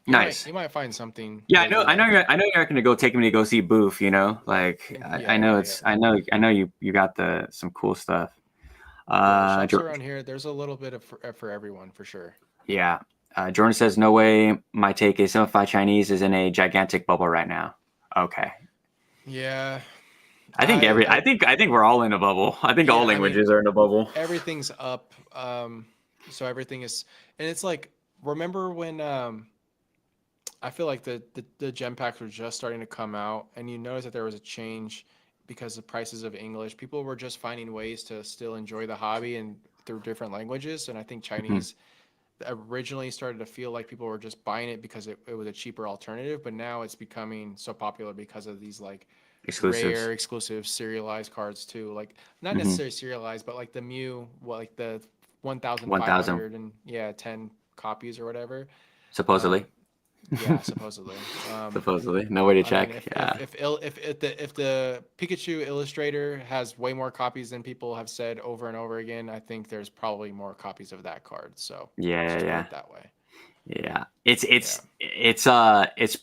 You might find something. Yeah, I know you're not gonna take me to go see Booth. Like I know you got some cool stuff. Shops around here, there's a little bit for everyone for sure. Yeah, Jordan says no way. My take is simplified Chinese is in a gigantic bubble right now. Okay. Yeah. I think we're all in a bubble. I think all languages are in a bubble. Everything's up. So everything is, and it's like, remember when I feel like the gem packs were just starting to come out, and you notice that there was a change because the prices of English. People were just finding ways to still enjoy the hobby and through different languages. And I think Chinese originally started to feel like people were just buying it because it was a cheaper alternative, but now it's becoming so popular because of these like rare exclusive serialized cards too. Like not necessarily serialized, but like the Mew, like the 1,500 and 10 copies or whatever. Supposedly. Yeah, supposedly. Supposedly, no way to check. Mean, if the Pikachu illustrator has way more copies than people have said over and over again, I think there's probably more copies of that card. So yeah, put it that way. Yeah, it's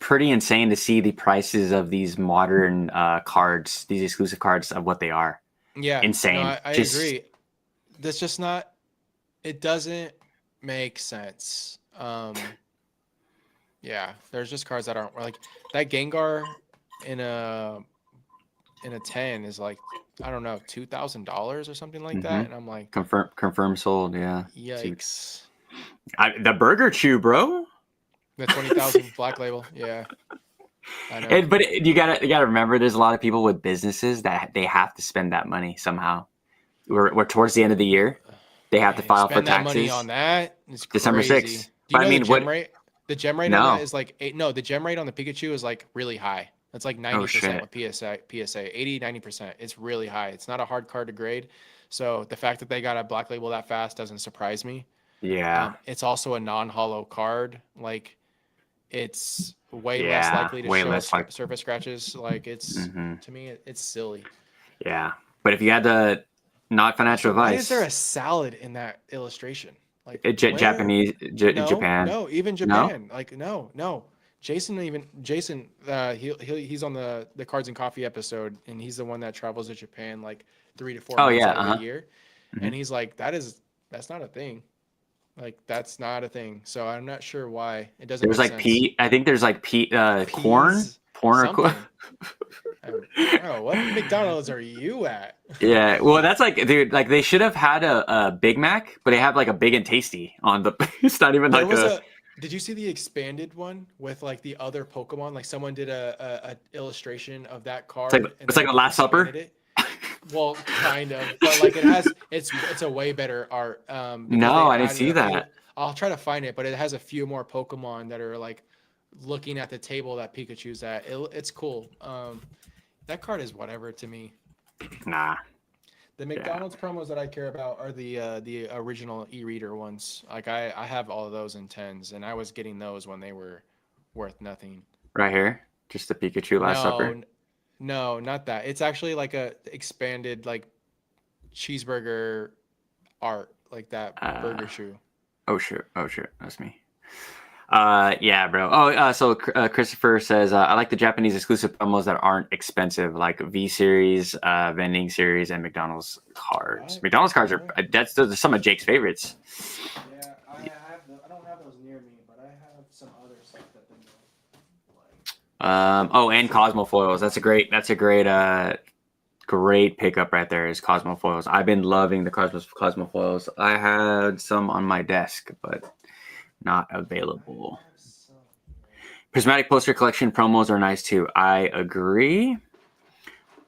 pretty insane to see the prices of these modern cards, these exclusive cards, of what they are. Yeah, insane. No, I agree. That's just not. It doesn't make sense. Yeah, there's just cards that aren't like that. Gengar in a 10 is like, I don't know, $2,000 or something like that, and I'm like, confirm sold. Yeah. Yikes. The Burger Chew, bro. The 20,000 Black Label. Yeah. I know. But you gotta remember, there's a lot of people with businesses that they have to spend that money somehow. We're towards the end of the year. They have to file for taxes. Spend that money on that. It's December 6th. Do you know the gem rate? The gem rate on that is like the gem rate on the Pikachu is like really high. It's like 90% with PSA, 80, 90%. It's really high. It's not a hard card to grade. So the fact that they got a Black Label that fast doesn't surprise me. Yeah. It's also a non-hollow card. Like, it's way less likely to show surface scratches. Like, it's to me, it's silly. Yeah. But if you had to, not financial advice. Why is there a salad in that illustration? Like Japanese, Japan. No, even Japan. No? Like no. Jason, he's on the Cards and Coffee episode, and he's the one that travels to Japan like 3 to 4 months out of the year. And he's like, that's not a thing. Like, that's not a thing. So I'm not sure why it doesn't. There's like sense. I think there's like corn or corn. Oh, what McDonald's are you at? Yeah, well, that's like, dude, like they should have had a Big Mac, but they have like a Big and Tasty on the. It's not even like a. Did you see the expanded one with like the other Pokemon? Like, someone did a illustration of that card. It's like a Last Supper. Well, kind of, but like it's a way better art. No, I didn't see that. I'll try to find it, but it has a few more Pokemon that are like looking at the table that Pikachu's at. It's cool. That card is whatever to me. Nah. The McDonald's promos that I care about are the original e-reader ones. Like, I have all of those in 10s, and I was getting those when they were worth nothing. Right here, just the Pikachu Last Supper. No, not that. It's actually like a expanded like cheeseburger art, like that burger shoe. Oh sure, that's me. Yeah, bro. So Christopher says, I like the Japanese exclusive promos that aren't expensive, like V Series, Vending Series, and McDonald's cards. McDonald's cards those are some of Jake's favorites. Yeah, I don't have those near me, but I have some other stuff that they like. And Cosmo foils. That's a great great pickup right there. Is Cosmo foils. I've been loving the Cosmo foils. I had some on my desk, but not available. Prismatic poster collection promos are nice too. I agree.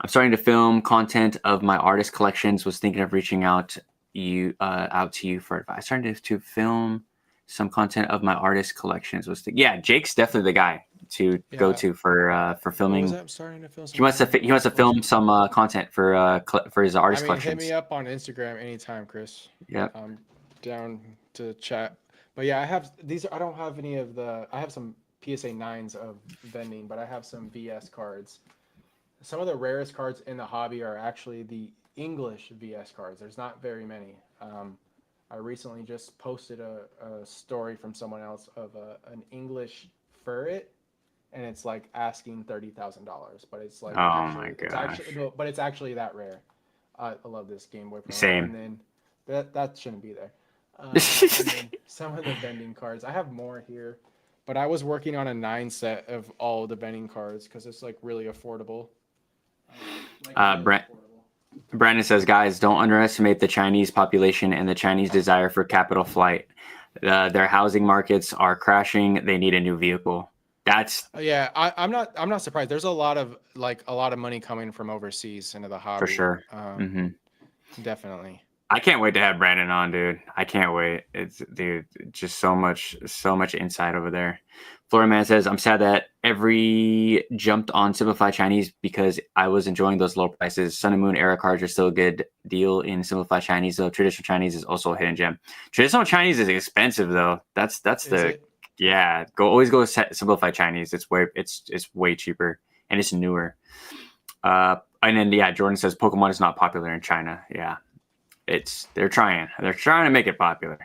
I'm starting to film content of my artist collections. Was thinking of reaching out to you for advice. Starting to film some content of my artist collections. Jake's definitely the guy to go to for filming. I'm starting to film. He wants to film some content for his artist collections. Hit me up on Instagram anytime, Chris. Yeah. I'm down to chat. But yeah, I have these. I don't have any of the. I have some PSA 9s of vending, but I have some VS cards. Some of the rarest cards in the hobby are actually the English VS cards. There's not very many. I recently just posted a story from someone else of an English ferret, and it's like asking $30,000, but it's like my gosh. But it's actually that rare. I love this Game Boy promo. Same. And then that shouldn't be there. And then some of the vending cards. I have more here, but I was working on a 9 set of all the vending cards because it's like really affordable. Brandon says, guys, don't underestimate the Chinese population and the Chinese desire for capital flight. Their housing markets are crashing. They need a new vehicle. That's I'm not surprised. There's a lot of money coming from overseas into the hobby for sure. Definitely. I can't wait to have Brandon on, dude. I can't wait. It's just so much insight over there. Florida Man says, I'm sad that every jumped on Simplified Chinese because I was enjoying those low prices. Sun and Moon era cards are still a good deal in Simplified Chinese, though. Traditional Chinese is also a hidden gem. Traditional Chinese is expensive, though. That's always go Simplified Chinese. It's way cheaper and it's newer. And then Jordan says Pokemon is not popular in China. Yeah, they're trying to make it popular.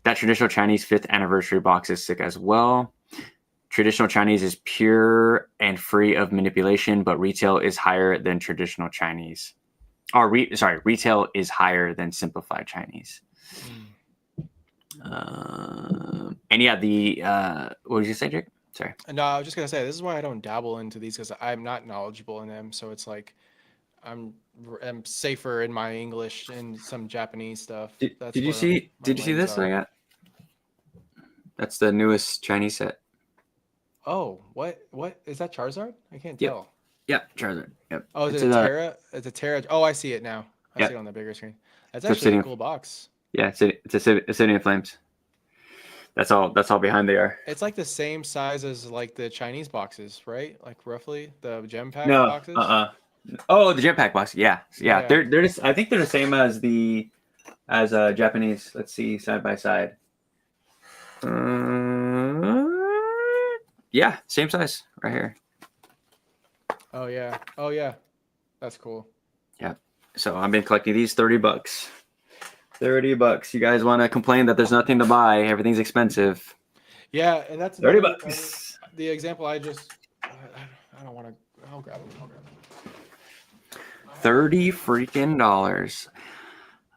That traditional Chinese 5th anniversary box is sick as well. Traditional Chinese is pure and free of manipulation, but retail is higher than traditional Chinese. Retail is higher than simplified Chinese. And what did you say, Jake? Sorry. No, I was just gonna say this is why I don't dabble into these because I'm not knowledgeable in them. So it's like I'm safer in my English and some Japanese stuff. Did you see this? I got. That's the newest Chinese set. Oh, what is that? Charizard? I can't tell. Yep, Charizard. Yep. Oh, is it a Terra? It's a Terra. Oh, I see it now. I see it on the bigger screen. That's actually a cool box. Yeah, it's a City of Flames. That's all behind they are. It's like the same size as like the Chinese boxes, right? Like roughly the gem pack boxes. Oh, the gem pack box. Yeah. They're just. I think they're the same as Japanese. Let's see side by side. Yeah, same size right here. Oh yeah, that's cool. Yeah. So I've been collecting these. $30. $30. You guys want to complain that there's nothing to buy? Everything's expensive. Yeah, and that's $30. The example I don't want to. I'll grab it. $30 freaking dollars.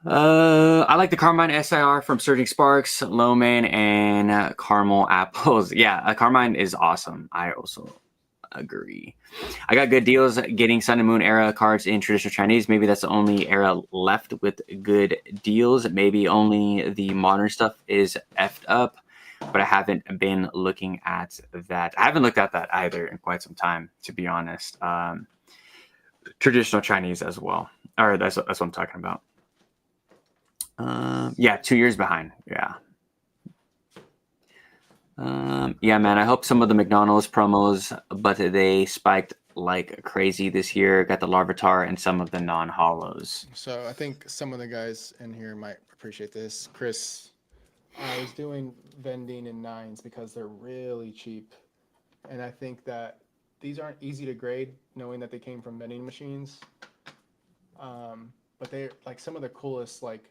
I like the Carmine SIR from Surging Sparks, Loman, and Caramel Apples. Yeah, Carmine is awesome. I also agree. I got good deals getting Sun and Moon era cards in traditional Chinese. Maybe that's the only era left with good deals. Maybe only the modern stuff is effed up, but I haven't been looking at that. I haven't looked at that either in quite some time, to be honest. Traditional Chinese as well. Or that's what I'm talking about. 2 years behind. Yeah. Yeah, man. I hope some of the McDonald's promos, but they spiked like crazy this year. Got the Larvitar and some of the non-hollows. So I think some of the guys in here might appreciate this. Chris, I was doing vending in 9s because they're really cheap, and I think that these aren't easy to grade, knowing that they came from vending machines. But they're like some of the coolest like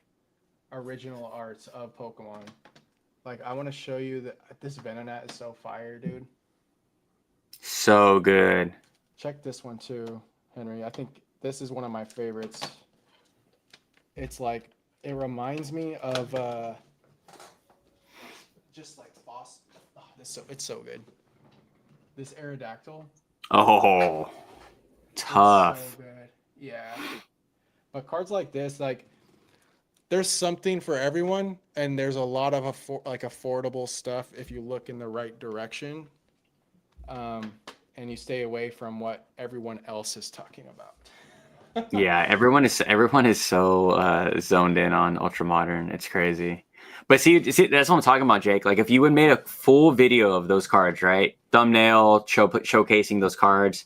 original arts of Pokemon. Like I want to show you that this Venonat is so fire, dude. So good. Check this one too, Henry. I think this is one of my favorites. It's like it reminds me of just like boss. Oh, it's so good. This Aerodactyl. Oh, tough. It's so good. Yeah. But cards like this, like there's something for everyone, and there's a lot of affordable stuff if you look in the right direction, and you stay away from what everyone else is talking about. Yeah, everyone is so zoned in on ultra modern. It's crazy. But see, that's what I'm talking about, Jake. Like if you would made a full video of those cards, right? Thumbnail showcasing those cards.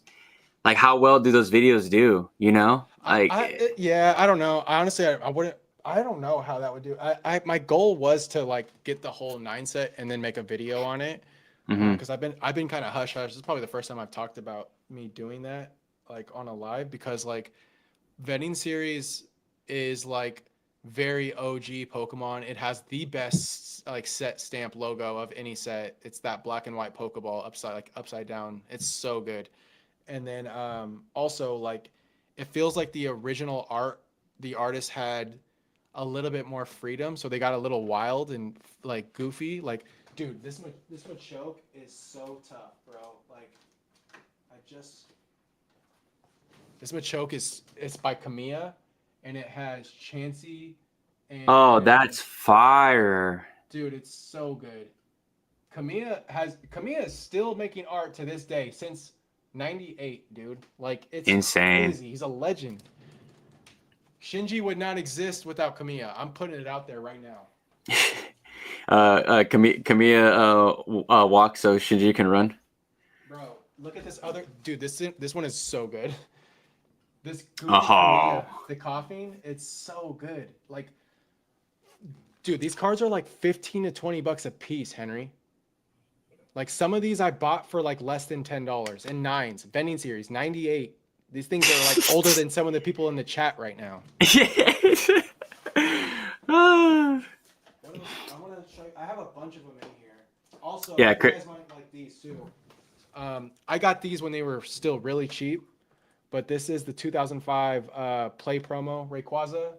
Like how well do those videos do? You know, like I don't know. Honestly, I wouldn't. I don't know how that would do. My goal was to like get the whole 9 set and then make a video on it. Because I've been kind of hush hush. This is probably the first time I've talked about me doing that like on a live, because like vending series is like very OG Pokemon. It has the best like set stamp logo of any set. It's that black and white Pokeball upside down. It's so good. And then also like it feels like the original art, the artist had a little bit more freedom, so they got a little wild and like goofy. Like, dude, this Machoke is so tough, bro. Like, this Machoke it's by Kamiya, and it has Chansey. And oh, that's fire, dude! It's so good. Kamiya is still making art to this day since '98, dude. Like, it's insane. Crazy. He's a legend. Shinji would not exist without Kamiya. I'm putting it out there right now. Kamiya walks so Shinji can run. Bro, look at this other dude. This one is so good. This goofy Oh, Kamiya, the coughing, it's so good. Like, dude, these cards are like 15 to 20 bucks a piece, Henry. Like some of these I bought for like less than $10. And nines, vending series, 98. These things are like older than some of the people in the chat right now. Ah. I want to show you. I have a bunch of them in here. Also, Yeah, you guys might like these too. I got these when they were still really cheap, but this is the 2005 Play Promo Rayquaza.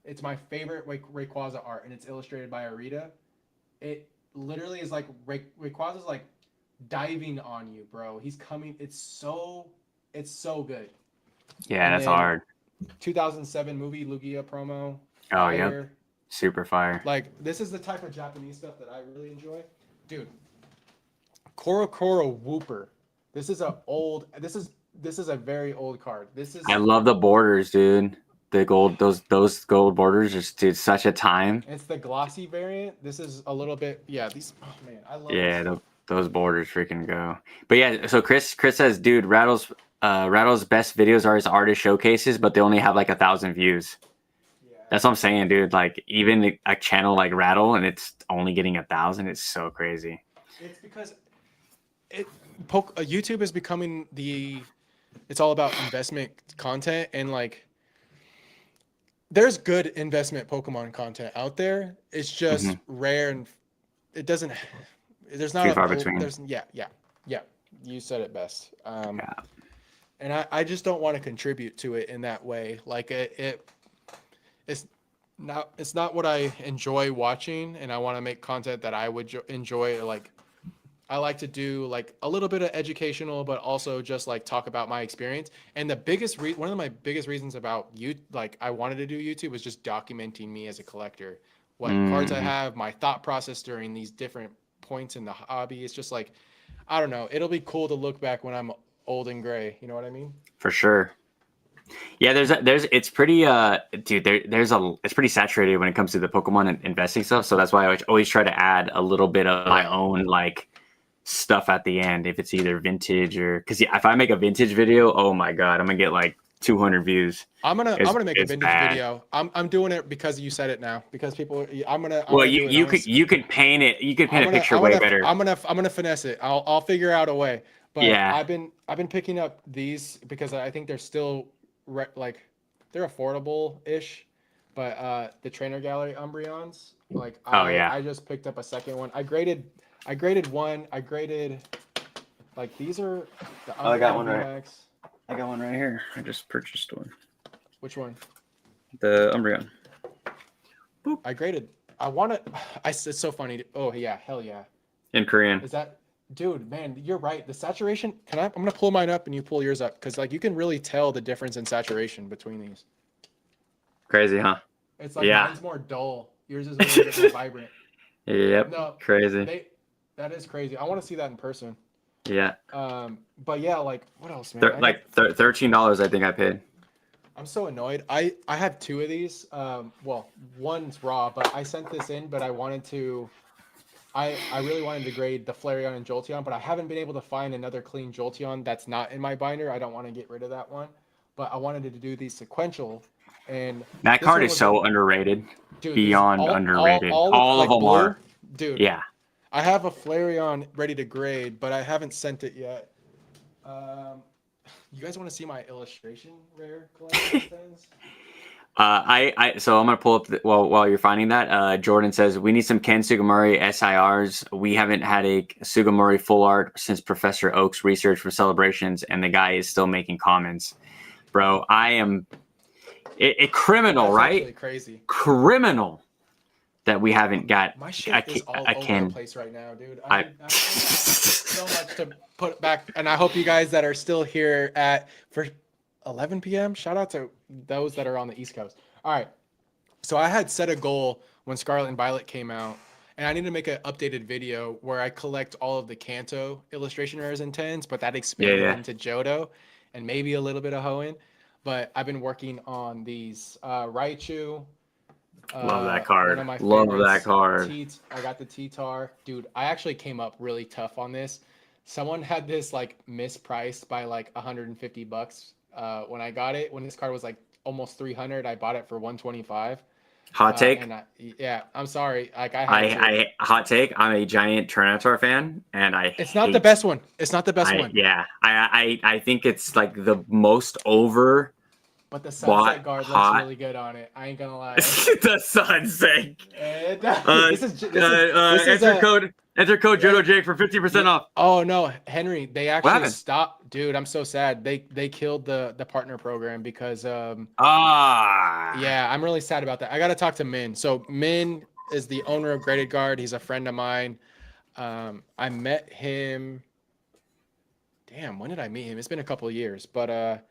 It's my favorite Rayquaza art, and it's illustrated by Arita. It literally is like Rayquaza's like diving on you, bro. He's coming. It's so good. Yeah, And that's then hard. 2007 movie Lugia promo. Oh, yeah. Super fire. Like, this is the type of Japanese stuff that I really enjoy. Dude, Korokoro Wooper. This is a very old card. I love the borders, dude. The gold, those gold borders, just dude, such a time. It's the glossy variant. This is a little bit, yeah. These, oh man, I love. Yeah, those borders freaking go. But yeah, so Chris says, dude, Rattle's best videos are his artist showcases, but they only have like 1,000 views. Yeah. That's what I'm saying, dude. Like even a channel like Rattle and it's only getting 1,000. It's so crazy. It's because YouTube is becoming it's all about investment content, and like there's good investment Pokemon content out there. It's just rare, and it doesn't. There's not too far between. Yeah. You said it best. Yeah. And I just don't want to contribute to it in that way. Like it's not what I enjoy watching, and I want to make content that I would enjoy. Like I like to do like a little bit of educational, but also just like talk about my experience. And the one of my biggest reasons about like I wanted to do YouTube was just documenting me as a collector, what cards I have, my thought process during these different points in the hobby. It's just like, I don't know. It'll be cool to look back when I'm old and gray. You know what I mean? For sure. Yeah, it's pretty dude, it's pretty saturated when it comes to the Pokemon and investing stuff. So that's why I always try to add a little bit of my own like stuff at the end, if it's either vintage or because if I make a vintage video, oh my god, I'm gonna get like 200 views. I'm gonna make a vintage video. I'm doing it because you said it now. Because people, you could paint it. You could paint a picture way better. I'm gonna finesse it. I'll figure out a way. But yeah, I've been picking up these because I think they're still like they're affordable ish. But the Trainer Gallery Umbreons, like I just picked up a second one. I graded one. I graded like these are the Umbreon I got one right. VMAX. I got one right here. I just purchased one. Which one? The Umbreon. Boop. I graded. I want to. It's so funny. Oh yeah, hell yeah. In Korean. Is that, dude? Man, you're right. The saturation. I'm gonna pull mine up and you pull yours up because like you can really tell the difference in saturation between these. Crazy, huh? It's like mine's more dull. Yours is a little bit more vibrant. Yep. No, crazy. That is crazy. I want to see that in person. Yeah. But yeah, like what else, man? $13, I think I paid. I'm so annoyed. I have two of these. Well, one's raw, but I sent this in, but I really wanted to grade the Flareon and Jolteon, but I haven't been able to find another clean Jolteon that's not in my binder. I don't want to get rid of that one, but I wanted to do these sequential. And that card is so underrated. Dude, beyond underrated. All of them are. Dude. Yeah. I have a Flareon ready to grade, but I haven't sent it yet. You guys want to see my illustration rare collection things? So I'm gonna pull up while you're finding that. Jordan says we need some Ken Sugimori SIRs. We haven't had a Sugimori full art since Professor Oak's research for Celebrations, and the guy is still making comments. Bro, I am a criminal, right? Crazy. Criminal that we haven't got. My shit is all over the place right now, dude. I so much to put back, and I hope you guys that are still here for 11 p.m. Shout out to those that are on the East Coast. All right, so I had set a goal when Scarlet and Violet came out, and I need to make an updated video where I collect all of the Kanto illustration rares and 10s, but that expanded into Johto and maybe a little bit of Hoenn. But I've been working on these Raichu, Love that One card. of my Love favorites. that card. I got the T-Tar. Dude, I actually came up really tough on this. Someone had this like mispriced by like 150 bucks. When I got it, when this card was like almost 300, I bought it for 125. Hot take. And yeah, I'm sorry. Like I had to. Hot take. I'm a giant Tornador fan, and It's not the best one. It's not the best one. Yeah, I think it's like the most over. But the sunset guard looks really good on it. I ain't gonna lie. The sunset. Enter code Johto Jake for 50% off. Oh no, Henry, they actually stopped. Dude, I'm so sad. They killed the partner program because yeah, I'm really sad about that. I gotta talk to Min. So Min is the owner of Graded Guard. He's a friend of mine. I met him. Damn, when did I meet him? It's been a couple of years, but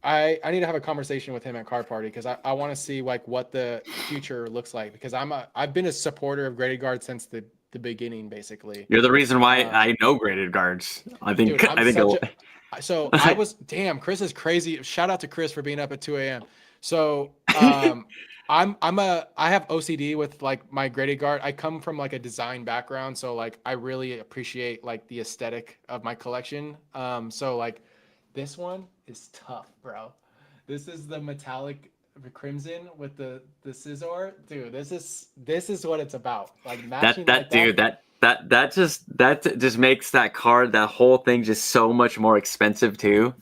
I need to have a conversation with him at Card Party because I want to see like what the future looks like because I've been a supporter of Graded Guard since the beginning basically. You're the reason why I know Graded Guards. I think I was damn. Chris is crazy. Shout out to Chris for being up at 2 a.m. So I have OCD with like my Graded Guard. I come from like a design background, so like I really appreciate like the aesthetic of my collection. So like this one is tough, bro. This is the metallic crimson with the scissor. Dude, this is what it's about. Like matching that just makes that card, that whole thing just so much more expensive too.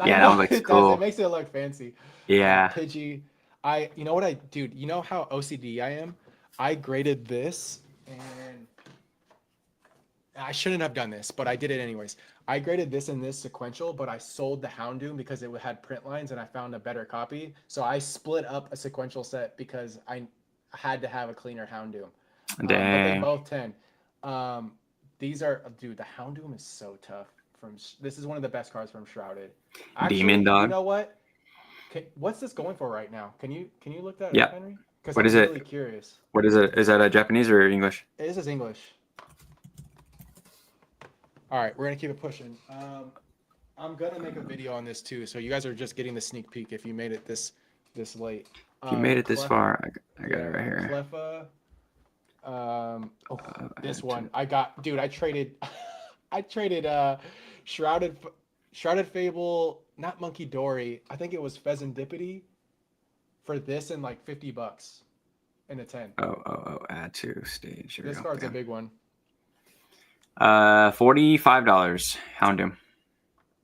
Yeah, that looks cool. It makes it look fancy. Yeah. Pidgey. You know what dude, you know how OCD I am? I graded this and I shouldn't have done this, but I did it anyways. I graded this and this sequential, but I sold the Houndoom because it had print lines and I found a better copy. So I split up a sequential set because I had to have a cleaner Houndoom. But they're both 10. These are, dude, the Houndoom is so tough. This is one of the best cards from Shrouded. Actually, Demon Dog. You know what? What's this going for right now? Can you look that up, Henry? Because I'm really curious. What is it? Is that a Japanese or English? This is English. All right, we're gonna keep it pushing. I'm gonna make a video on this too, so you guys are just getting the sneak peek if you made it this late. If you made it this far, I got it right here. Cleffa. This one I got, dude. I traded, Shrouded Fable, not Monkey Dory. I think it was Pheasantipity for this and like $50 in a 10. Add to stage. This card's a big one. $45 Houndoom.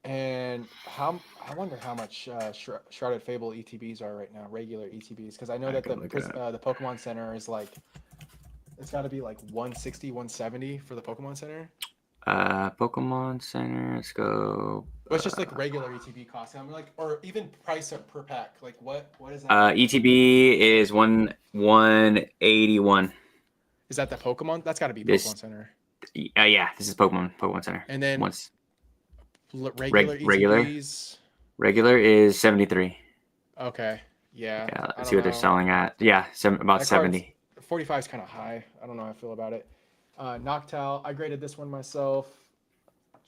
And I wonder how much Shrouded Fable ETBs are right now, regular ETBs, because I know that the Pokemon Center is like, it's got to be like 160, 170 for the Pokemon Center. Pokemon Center, let's go. What's just like regular ETB cost? I'm like, or even price per pack. Like what is that? ETB is 181. Is that the Pokemon? That's got to be Pokemon Center. Yeah, this is Pokemon Center. And then regular ETBs. Regular is 73. Okay. Yeah. Yeah, let's see what they're selling at. Yeah, about 70. 45 is kind of high. I don't know how I feel about it. Noctowl, I graded this one myself.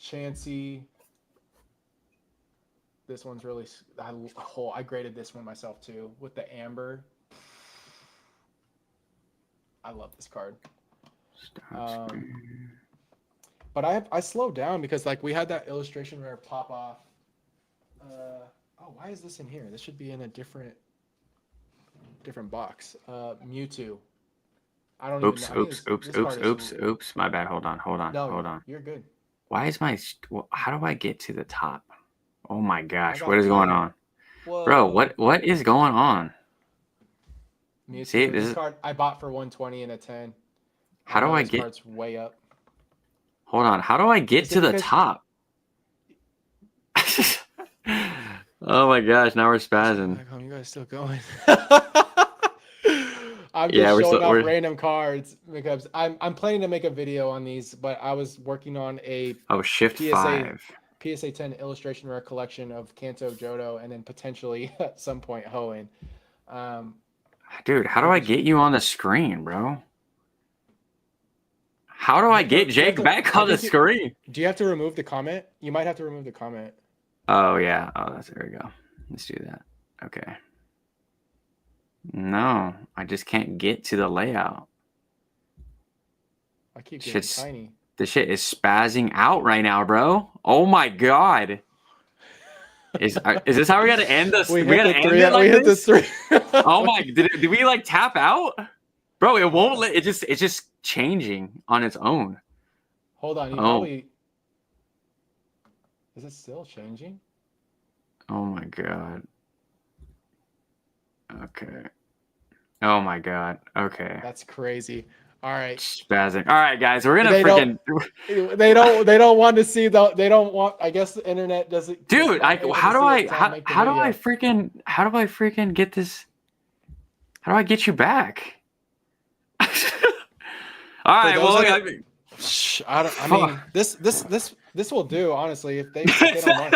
Chansey. This one's really... I graded this one myself too with the amber. I love this card. But I slowed down because like we had that illustration rare pop off. Why is this in here? This should be in a different box. Mewtwo. I don't even know. Oops. My bad. Hold on. No, you're good. Why is how do I get to the top? Oh my gosh, what is going on? Whoa. Bro, what is going on? Mewtwo. See, this card I bought for 120 and a 10. How do I get? Card's way up. Hold on. How do I get to the top? Oh my gosh! Now we're spazzing. You guys still going? I'm just showing off random cards because I'm planning to make a video on these, but I was working on a Shift 5 PSA 10 illustration rare collection of Kanto, Johto, and then potentially at some point Hoenn. Dude, how do I get you on the screen, bro? How do I get Jake back on the screen? Do you have to remove the comment? You might have to remove the comment. Oh, yeah. Oh, there we go. Let's do that. Okay. No, I just can't get to the layout. I keep getting Shit's, tiny. this shit is spazzing out right now, bro. Oh my god. Is this how we gotta end this? We We hit gotta the end three. it We like hit the this? three. Oh my! Did we like tap out, bro? It won't let. It's just changing on its own. Hold on. You Oh, probably. Is it still changing? oh my god. Okay. Oh my god. Okay. That's crazy. All right. Spazzing. All right, guys, we're gonna They don't. freaking. They don't. They don't want to see the. They don't want. I guess the internet doesn't. Is Dude, not able how to do see I it to how make the how do I video. freaking get this? How do I get you back? All For right. those Well, that I mean, this will do, honestly. If they don't mind.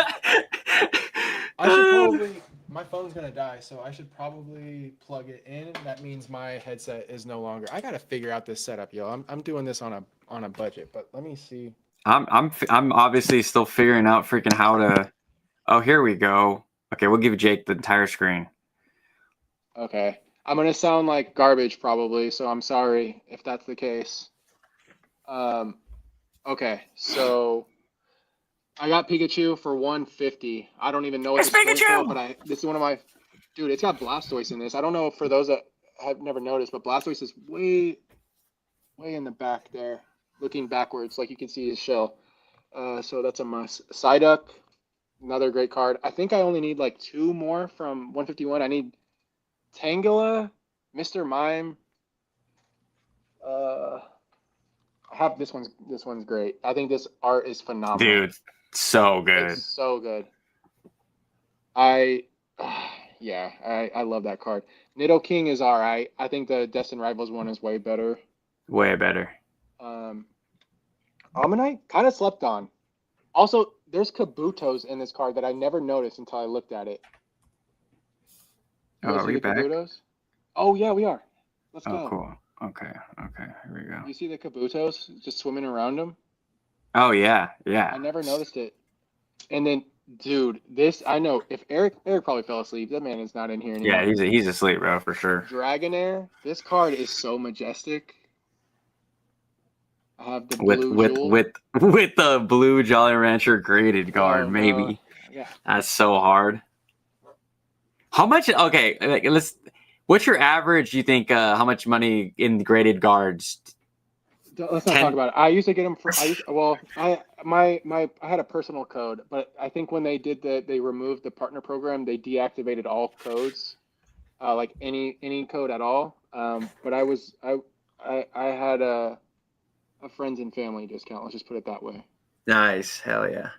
I should probably. My phone's gonna die, so I should probably plug it in. That means my headset is no longer. I gotta figure out this setup, yo. I'm doing this on a budget, but let me see. I'm obviously still figuring out freaking how to. Oh, here we go. Okay, we'll give Jake the entire screen. Okay, I'm gonna sound like garbage probably, so I'm sorry if that's the case. Um, okay, so I got Pikachu for 150. I don't even know what It's this is going for, but Pikachu. this is one of my dude. It's got Blastoise in this. I don't know for those that have never noticed, but Blastoise is way in the back there, looking backwards, like you can see his shell. So that's a must. Psyduck, another great card. I think I only need like two more from 151. I need Tangela, Mr. Mime. I have this one's great. I think this art is phenomenal. Dude, so good. It's so good. I yeah, I love that card. Nidoking is all right. I think the Destined Rivals one is way better. Way better. Ammonite kind of slept on. Also, there's Kabutos in this card that I never noticed until I looked at it. Oh, are we back? Kabutos? Oh yeah, we are. Let's go. Oh, cool. Okay, here we go. You see the Kabutos just swimming around them? Oh yeah. I never noticed it. And then, dude, this I know. If Eric probably fell asleep. That man is not in here anymore. Yeah, he's asleep, bro, for sure. Dragonair. This card is so majestic. I have the With blue jewel. with the blue Jolly Rancher graded card, maybe. Yeah. That's so hard. How much? Okay, let's. What's your average? You think? How much money in graded guards? Let's not talk about it. I used to get them for. I had a personal code, but I think when they removed the partner program, they deactivated all codes, like any code at all. But I had a friends and family discount. Let's just put it that way. Nice, hell yeah.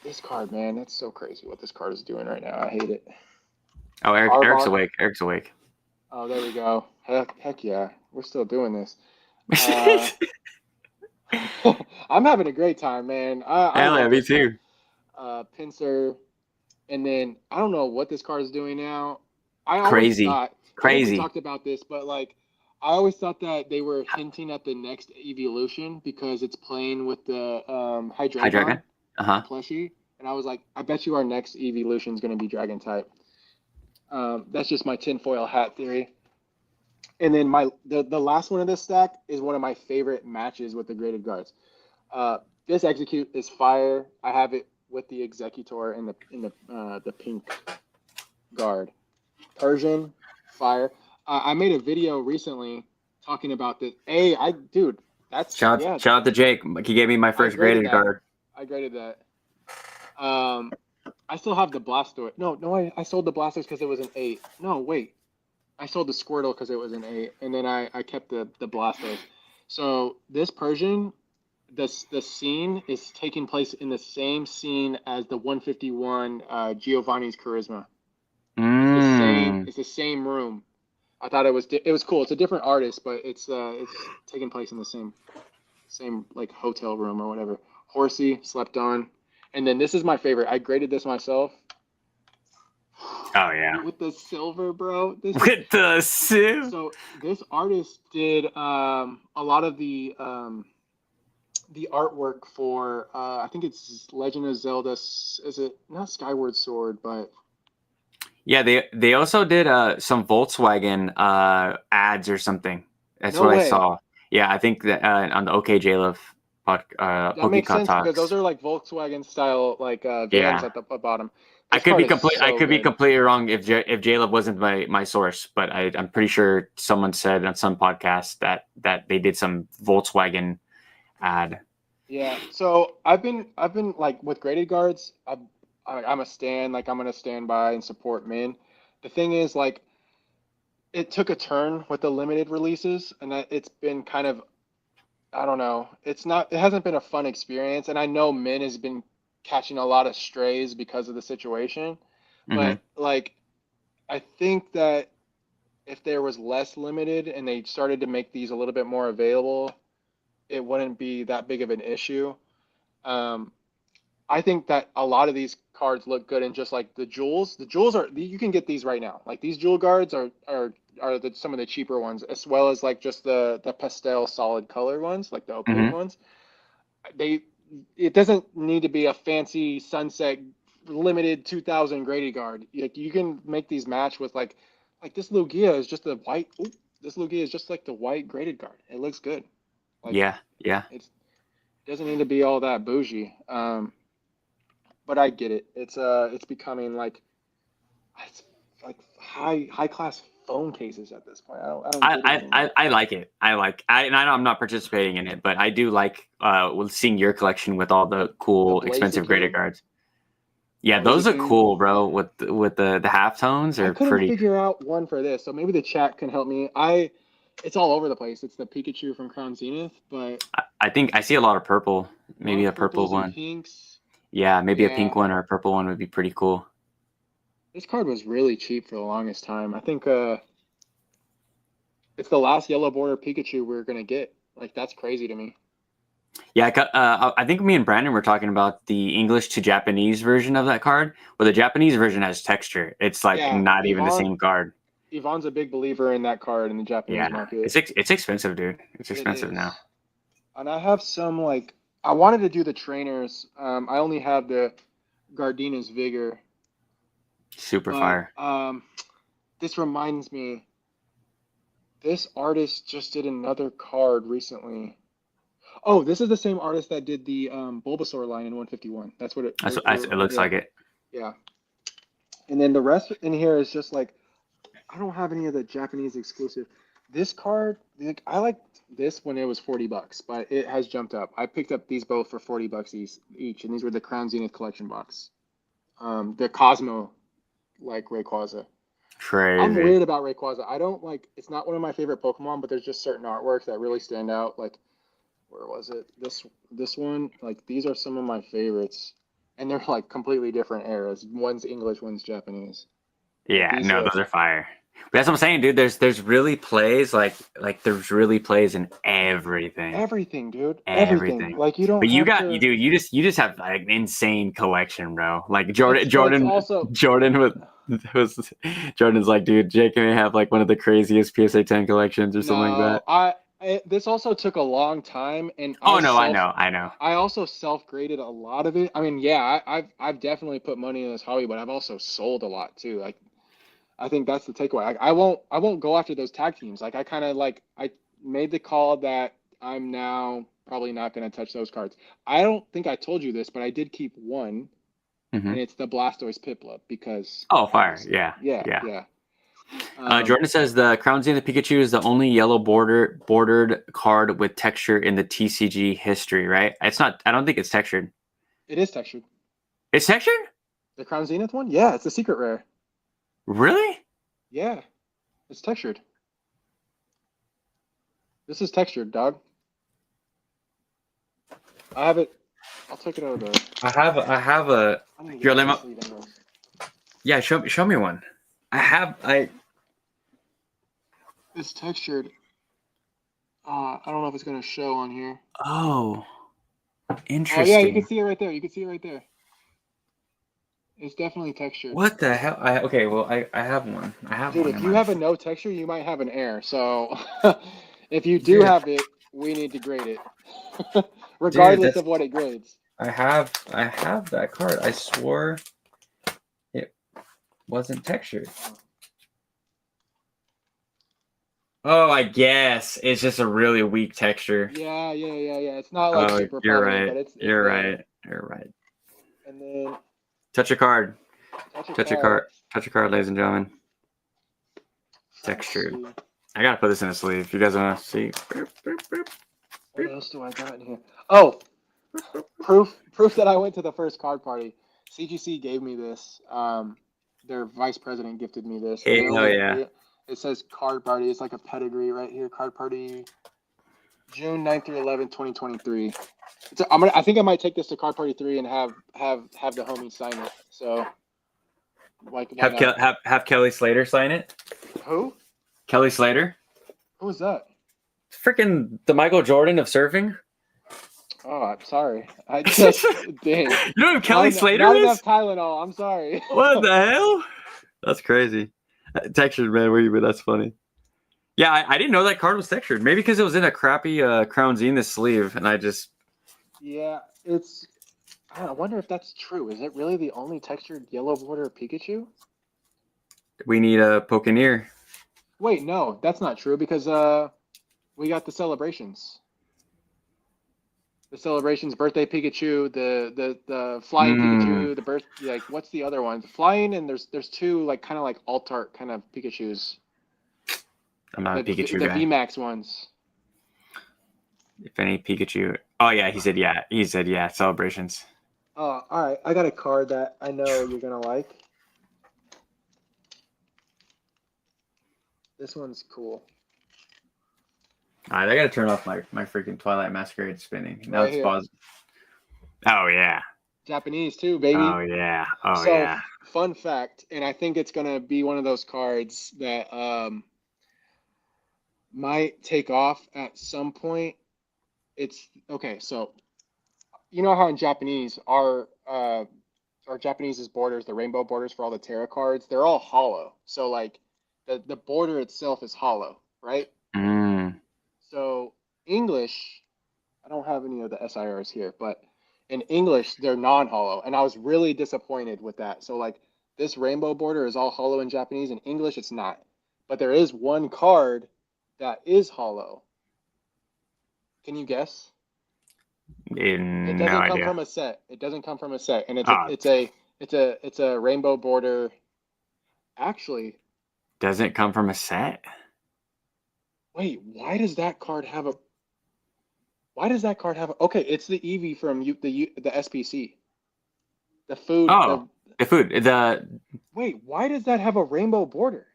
This card, man, that's so crazy what this card is doing right now. I hate it. Oh, Eric's awake. Eric's awake. Oh, there we go. Heck yeah, we're still doing this. I'm having a great time, man. Hell yeah, me too. Pinsir, and then I don't know what this card is doing now. Crazy. I think we talked about this, but like I always thought that they were hinting at the next evolution because it's playing with the Hydreigon plushie, and I was like, I bet you our next evolution is going to be Dragon type. That's just my tinfoil hat theory. And then the last one of this stack is one of my favorite matches with the graded guards. This execute is fire. I have it with the executor in the pink guard. Persian, fire. I made a video recently talking about this. Dude, that's shout out to Jake. He gave me my first graded guard. I graded that. I still have the Blastoise. No, I sold the Blastoise because it was an 8. No, wait. I sold the Squirtle because it was an 8, and then I kept the Blastoise. So this Persian, the scene is taking place in the same scene as the 151 Giovanni's Charisma. It's the same room. I thought it was cool. It's a different artist, but it's taking place in the same like hotel room or whatever. Horsey slept on, and then this is my favorite. I graded this myself. Oh yeah, with the silver, bro. The silver. So this artist did a lot of the artwork for I think it's Legend of Zelda. Is it not Skyward Sword, but Yeah, they also did some Volkswagen ads or something. That's No what I way. saw. Yeah, I think that on the OK Love That makes PokeCon sense because those talks. are like Volkswagen style like vans Yeah, at the bottom. I This could be card is complete. I so could be good. completely wrong if J-Love wasn't my source, but I'm pretty sure someone said on some podcast that they did some Volkswagen ad. Yeah. So I've been like with graded guards. I'm a stand like I'm gonna stand by and support Min. The thing is like it took a turn with the limited releases, and it's been kind of I don't know. It hasn't been a fun experience, and I know Min has been catching a lot of strays because of the situation. Hmm. But like I think that if there was less limited and they started to make these a little bit more available, it wouldn't be that big of an issue. Um, I think that a lot of these cards look good in just like the jewels. The jewels are you can get these right now. Like these jewel guards are some of the cheaper ones, as well as like just the pastel solid color ones, like the opaque Hmm. ones. They it doesn't need to be a fancy sunset limited 2000 graded guard. Like you can make these match with like this Lugia is just the white. Ooh, this Lugia is just like the white graded guard. It looks good. Like Yeah, yeah. it doesn't need to be all that bougie. But I get it. It's becoming like it's like high class phone cases at this point. I don't get it anymore. I like it. And I know I'm not participating in it, but I do like seeing your collection with all the The cool, expensive graded Blaziken, cards. Yeah, those are Blaziken. cool, bro. With the half tones I are couldn't pretty. figure out one for this, so maybe the chat can help me. It's all over the place. It's the Pikachu from Crown Zenith, but I think I see a lot of purple. a lot Maybe of a purple purples and one. pinks. Yeah, maybe a pink Yeah, one or a purple one would be pretty cool. this card was really cheap for the longest time. I think it's the last yellow border Pikachu we're gonna get. Like that's crazy to me. Yeah, I think me and Brandon were talking about the English to Japanese version of that card, where the Japanese version has texture. It's like Yeah, not even the same card. Yvonne's a big believer in that card in the Japanese Yeah, market. it's expensive, dude. It's It expensive now. is. And I have some like I wanted to do the trainers. I only have the Gardenia's Vigor, Super but fire. this reminds me, this artist just did another card recently. Oh, this is the same artist that did the Bulbasaur line in 151. That's what It looks yeah, like it. yeah. And then the rest in here is just like I don't have any of the Japanese exclusive. This card, like I liked this when it was $40, but it has jumped up. I picked up these both for $40 each, and these were the Crown Zenith collection box. The Cosmo, like Rayquaza. I'm Crazy. weird about Rayquaza. I don't like. It's not one of my favorite Pokemon, but there's just certain artworks that really stand out. Like, where was it? This one. Like, these are some of my favorites, and they're like completely different eras. One's English, one's Japanese. But Yeah, these no, look those are fire. But that's what I'm saying, dude. There's really plays like there's really plays in everything. everything, dude. Everything. Everything. Like, you don't But have to. you just have like an insane collection, bro. Like But it's also Jordan was Jordan's like, dude, Jake may have like one of the craziest PSA 10 collections or something like no. that. This also took a long time, and Oh no, I know. I also self-graded a lot of it. I mean, yeah, I've definitely put money in this hobby, but I've also sold a lot too. Like I think that's the takeaway. I won't go after those tag teams. Like I kind of like I made the call that I'm now probably not going to touch those cards. I don't think I told you this, but I did keep one, Hmm. and it's the Blastoise Piplup because Oh, fire. obviously, Yeah. yeah, Yeah. yeah. Jordan says the Crown Zenith Pikachu is the only yellow bordered card with texture in the TCG history, right? It's not. I don't think it's textured. It is textured. It's textured? The Crown Zenith one, yeah, it's a secret rare. Really? Yeah, it's textured. This is textured, dog. I have it. I'll take it out of the. I have a. I'm gonna Your get lemon. this sleeve anyways. Yeah, show me one. It's textured. I don't know if it's gonna show on here. Oh, Oh interesting. yeah, you can see it right there. You can see it right there. It's definitely textured. What the hell? Okay, well I have one. I have Dude, one. if in you my- have a no texture, you might have an air. So if you do Dude. have it, we need to grade it. Regardless that's- of what it grades. I have that card. I swore. wasn't textured. Oh, I guess it's just a really weak texture. Yeah. It's not like super prominent, but it's You're there. right. You're right. And then touch a card. Touch a card. Touch a card, ladies and gentlemen. Textured. I gotta put this in a sleeve. You guys wanna see? What else do I got in here? Oh, proof that I went to the first card party. CGC gave me this. Their vice president gifted me this. It says card party. It's like a pedigree right here. Card party, June 9th through 11th, 2023. I think I might take this to card party 3 and have the homies sign it. So, like, have Kelly Slater sign it. Who? Kelly Slater. Who is that? Freaking the Michael Jordan of surfing. Oh, I'm sorry. I just dang. You know who Kelly Slater not is? Enough Tylenol. I'm sorry. What the hell? That's crazy. Textured, man. Where you been? That's funny. Yeah, I didn't know that card was textured. Maybe because it was in a crappy Crown Zenith sleeve, and I just. Yeah, it's. I wonder if that's true. Is it really the only textured yellow border Pikachu? We need a Pokéneer. Wait, no, that's not true because we got the celebrations. The celebrations, birthday Pikachu, the flying Pikachu, the birth, like what's the other one? The flying, and there's two like kind of like alt art kind of Pikachus. I'm not a Pikachu guy. The VMAX ones. If any Pikachu. Oh yeah, he said yeah. He said yeah. Celebrations. Oh, all right. I got a card that I know you're gonna like. This one's cool. All right, I gotta turn off my freaking Twilight Masquerade spinning. Now right it's here. paused. Oh yeah. Japanese too, baby. Oh yeah. Oh so, yeah. Fun fact, and I think it's gonna be one of those cards that might take off at some point. It's okay. So, you know how in Japanese our Japanese's borders, the rainbow borders for all the tarot cards, they're all hollow. So like the border itself is hollow, right? So English, I don't have any of the SIRs here, but in English, they're non-hollow. And I was really disappointed with that. So like this rainbow border is all hollow in Japanese. In English, it's not. But there is one card that is hollow. Can you guess? It doesn't come from a set. It doesn't come from a set. And it's a rainbow border. Actually. Doesn't come from a set? Wait, why does that card have a? Okay, it's the Eevee from the SPC. The food. Oh, the food. Wait, why does that have a rainbow border?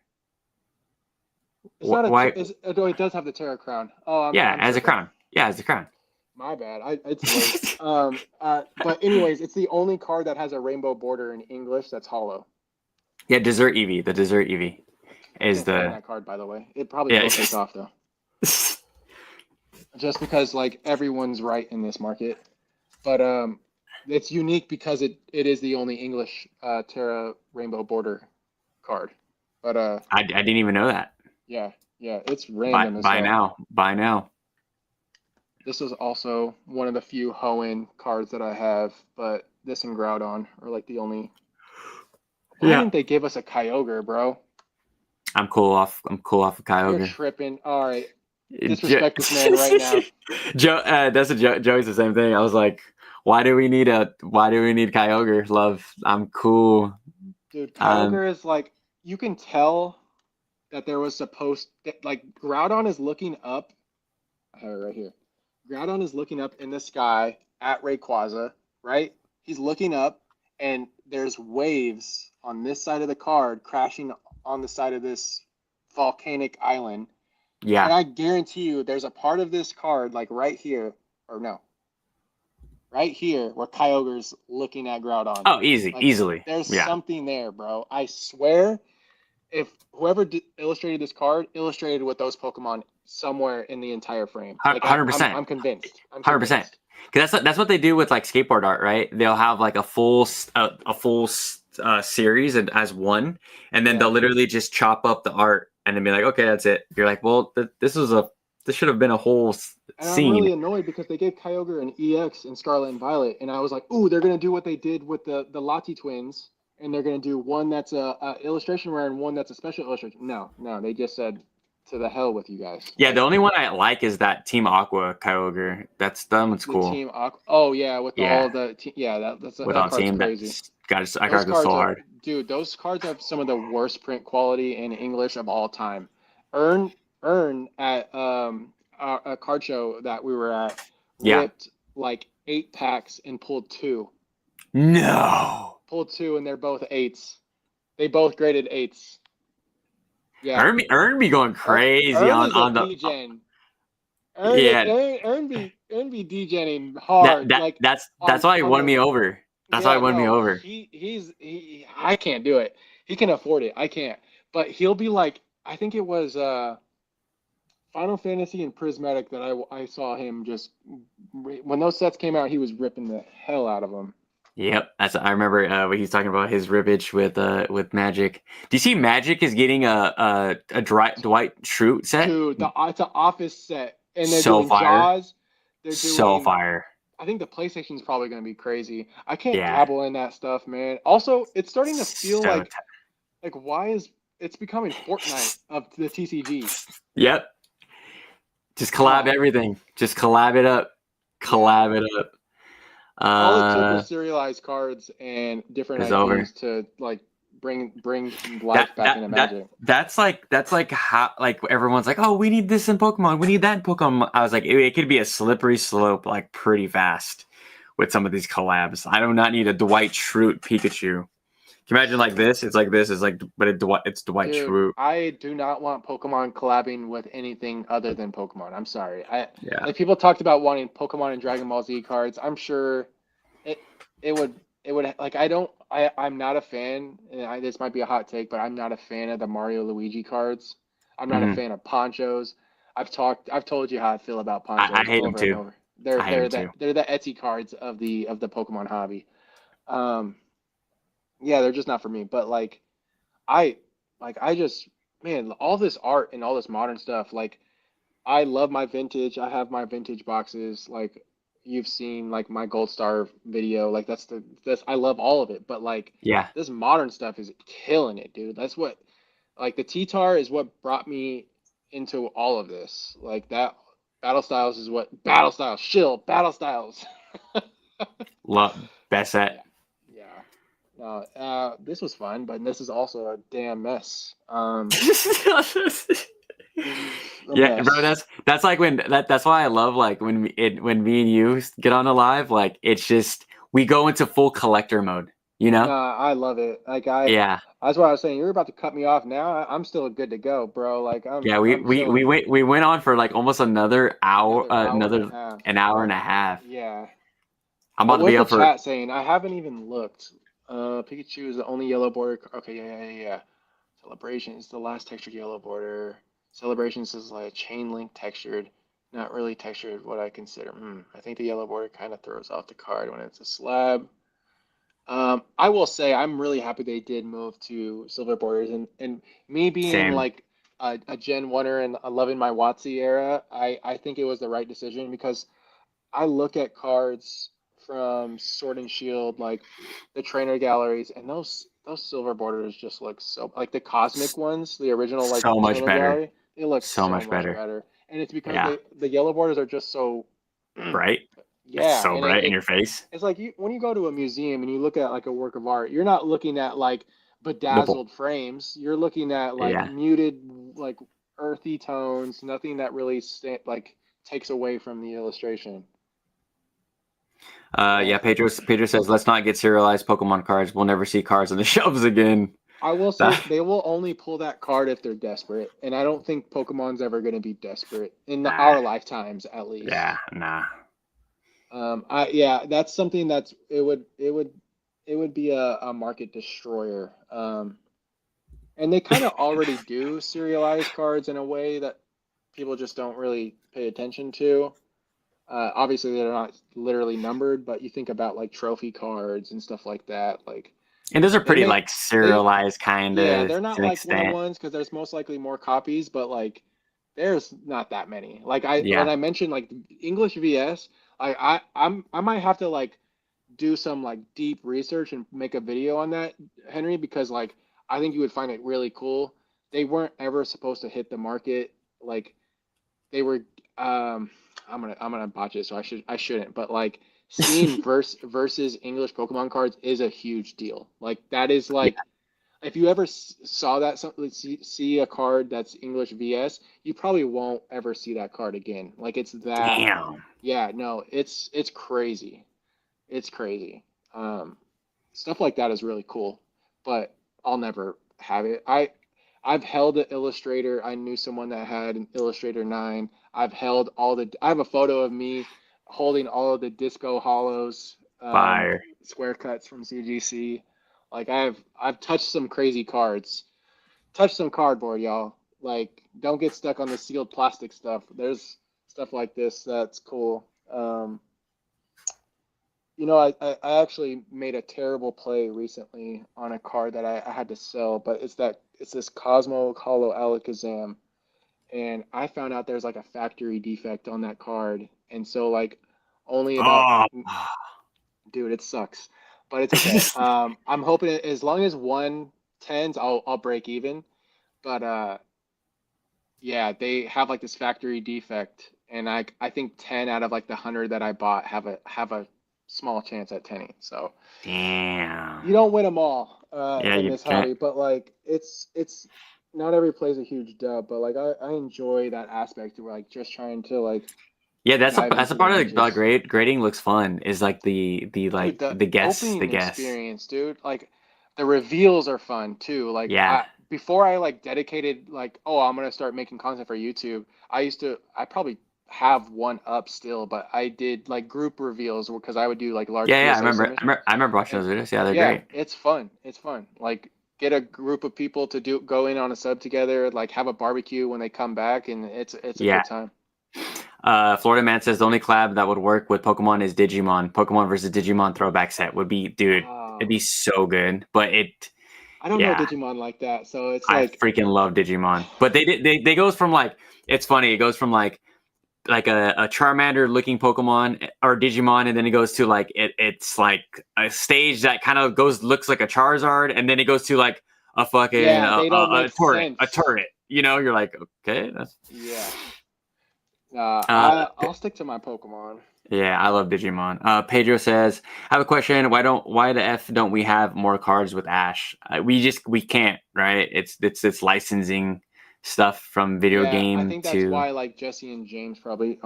It's why? It does have the Terra crown. Oh, as a crown. Yeah, as a crown. My bad. It's late. But anyways, it's the only card that has a rainbow border in English that's hollow. Yeah, Dessert Eevee. The Dessert Eevee is that card, by the way. It probably will take off though. Just because like everyone's right in this market, but it's unique because it is the only English Terra rainbow border card. But I didn't even know that. Yeah, it's random. Buy now. This is also one of the few Hoenn cards that I have, but this and Groudon are like the only. Why didn't they give us a Kyogre, bro? I'm cool off of Kyogre. You're tripping. All right. Disrespect this man right now. Joey's the same thing. I was like, why do we need Kyogre? Love, I'm cool. Dude, Kyogre is like, you can tell that there was like Groudon is looking up. I have it right here. Groudon is looking up in the sky at Rayquaza, right? He's looking up and there's waves on this side of the card crashing on the side of this volcanic island. Yeah. And I guarantee you there's a part of this card, like right here, right here, where Kyogre's looking at Groudon. Oh, easily. There's something there, bro. I swear, if whoever illustrated this card illustrated with those Pokemon somewhere in the entire frame. 100%. I'm convinced. 100%. Because that's what they do with like skateboard art, right? They'll have like a full series as one, and then they'll literally just chop up the art and then be like, okay, that's it. You're like, well, this should have been a whole scene. I'm really annoyed because they gave Kyogre an EX in Scarlet and Violet, and I was like, ooh, they're gonna do what they did with the Lati twins and they're gonna do one that's a illustration rare and one that's a special illustration. No, they just said to the hell with you guys. Yeah, the only one I like is that Team Aqua Kyogre. That one's cool. Team Aqua. Oh yeah, with all the that's with that card's crazy. That card goes so hard. Dude, those cards have some of the worst print quality in English of all time. Earn at a card show that we were at ripped like 8 packs and pulled 2. No. Pulled 2 and they're both 8s. They both graded 8s. Yeah. Earn be going crazy on the DGen. Earn be DGenning hard. That's why he won me over. That's why he won me over. He I can't do it. He can afford it. I can't. But he'll be like, I think it was Final Fantasy and Prismatic that I saw him just when those sets came out, he was ripping the hell out of them. Yep, I remember when he's talking about his ribbage with Magic. Do you see Magic is getting a Dwight Schrute set? Dude, it's an Office set, and they're so doing fire. Jaws. So fire. I think the PlayStation's probably going to be crazy. I can't dabble in that stuff, man. Also, it's starting to feel like why is it's becoming Fortnite of the TCG? Yep. Just collab everything. Just collab it up. Collab it up. All it took was serialized cards and different IPs to like bring life back into Magic. That's like how everyone's like, oh, we need this in Pokemon, we need that in Pokemon. I was like, it could be a slippery slope like pretty fast with some of these collabs. I do not need a Dwight Schrute Pikachu. Can you imagine like this? It's like this. It's like, but it's Dwight Schrute. I do not want Pokemon collabing with anything other than Pokemon. I'm sorry. Like people talked about wanting Pokemon and Dragon Ball Z cards. I'm sure it would like I'm not a fan. And this might be a hot take, but I'm not a fan of the Mario Luigi cards. I'm not a fan of Ponchos. I've told you how I feel about Ponchos. I hate them too. They're the Etsy cards of the Pokemon hobby. Yeah, they're just not for me. But I just, man, all this art and all this modern stuff. Like, I love my vintage. I have my vintage boxes. Like, you've seen like my Gold Star video. Like, that's I love all of it. But this modern stuff is killing it, dude. That's what, like, the T-Tar is what brought me into all of this. Like that, Battle Styles is what Battle Styles. Shield Battle Styles. Love best set. This was fun, but this is also a damn mess. Yeah, bro. That's like when that's why I love like when me and you get on a live. Like it's just we go into full collector mode. You know? I love it. Like that's what I was saying. You're about to cut me off now. I'm still good to go, bro. Like we went on for like almost another hour, an hour and a half. Yeah. I'm about to be up for chat saying I haven't even looked. Pikachu is the only yellow border. Okay, yeah. Celebrations, the last textured yellow border. Celebrations is like chain link textured, not really textured. What I consider. I think the yellow border kind of throws off the card when it's a slab. I will say I'm really happy they did move to silver borders, and me being like a Gen 1er and loving my WotC era, I think it was the right decision because I look at cards from Sword and Shield, like the trainer galleries, and those silver borders just look so like the cosmic ones, the original like so much better. Gallery, it looks so much better. And it's because the yellow borders are just so bright. Yeah, it's so bright in your face. It's like when you go to a museum and you look at like a work of art, you're not looking at like bedazzled frames. You're looking at like muted, like earthy tones. Nothing that really like takes away from the illustration. Pedro says, let's not get serialized Pokemon cards. We'll never see cards on the shelves again. I will say they will only pull that card if they're desperate, and I don't think Pokemon's ever going to be desperate in our lifetimes, at least. Yeah, nah. That's something it would be a market destroyer. And they kind of already do serialized cards in a way that people just don't really pay attention to. Obviously they're not literally numbered, but you think about like trophy cards and stuff like that, and those are pretty like serialized kind of. Yeah, they're not like one-on-ones because there's most likely more copies, but like there's not that many. Like when I mentioned like English VS, I might have to like do some like deep research and make a video on that, Henry, because like I think you would find it really cool. They weren't ever supposed to hit the market. Like they were I'm gonna botch it, so I shouldn't, but like seeing versus English Pokemon cards is a huge deal. Like that is like if you ever saw that see a card that's English VS, you probably won't ever see that card again. Like it's that. Damn. Yeah, no, it's crazy. It's crazy. Stuff like that is really cool, but I'll never have it. I've held an Illustrator. I knew someone that had an Illustrator 9. I have a photo of me holding all of the Disco Hollows, Fire. square cuts from CGC. Like I've touched some crazy cards. Touch some cardboard, y'all. Like don't get stuck on the sealed plastic stuff. There's stuff like this that's cool. You know, I actually made a terrible play recently on a card that I had to sell, but it's this Cosmo Hollow Alakazam, and I found out there's like a factory defect on that card, and so like only about dude, it sucks, but it's okay. I'm hoping as long as 1/10s, I'll break even, but yeah, they have like this factory defect, and I think 10 out of like the 100 that I bought have a small chance at 10. So damn, you don't win them all in you this can't. hobby, but like it's not every play is a huge dub, but like I enjoy that aspect of like just trying to like that's a part of the the grading looks fun is like the like dude, the guess opening experience, dude. Like the reveals are fun too. Like before I like dedicated like, oh, I'm gonna start making content for YouTube, I probably have one up still, but I did like group reveals because I would do like large I remember watching those videos. Yeah, they're great. It's fun. Like get a group of people to go in on a sub together, like have a barbecue when they come back, and it's a good time. Florida Man says the only collab that would work with Pokemon is Digimon. Pokemon versus Digimon throwback set would be, dude, it'd be so good. But I don't know Digimon like that, so it's like I freaking love Digimon. But they goes from like, it's funny, it goes from like a Charmander looking Pokemon or Digimon, and then it goes to like it's like a stage that kind of looks like a Charizard, and then it goes to like a fucking a turret. You know, you're like, okay, that's I'll stick to my Pokemon. Yeah, I love Digimon. Pedro says, I have a question. Why the F don't we have more cards with Ash? We can't, right? It's licensing stuff from video game I think that's why like Jesse and James probably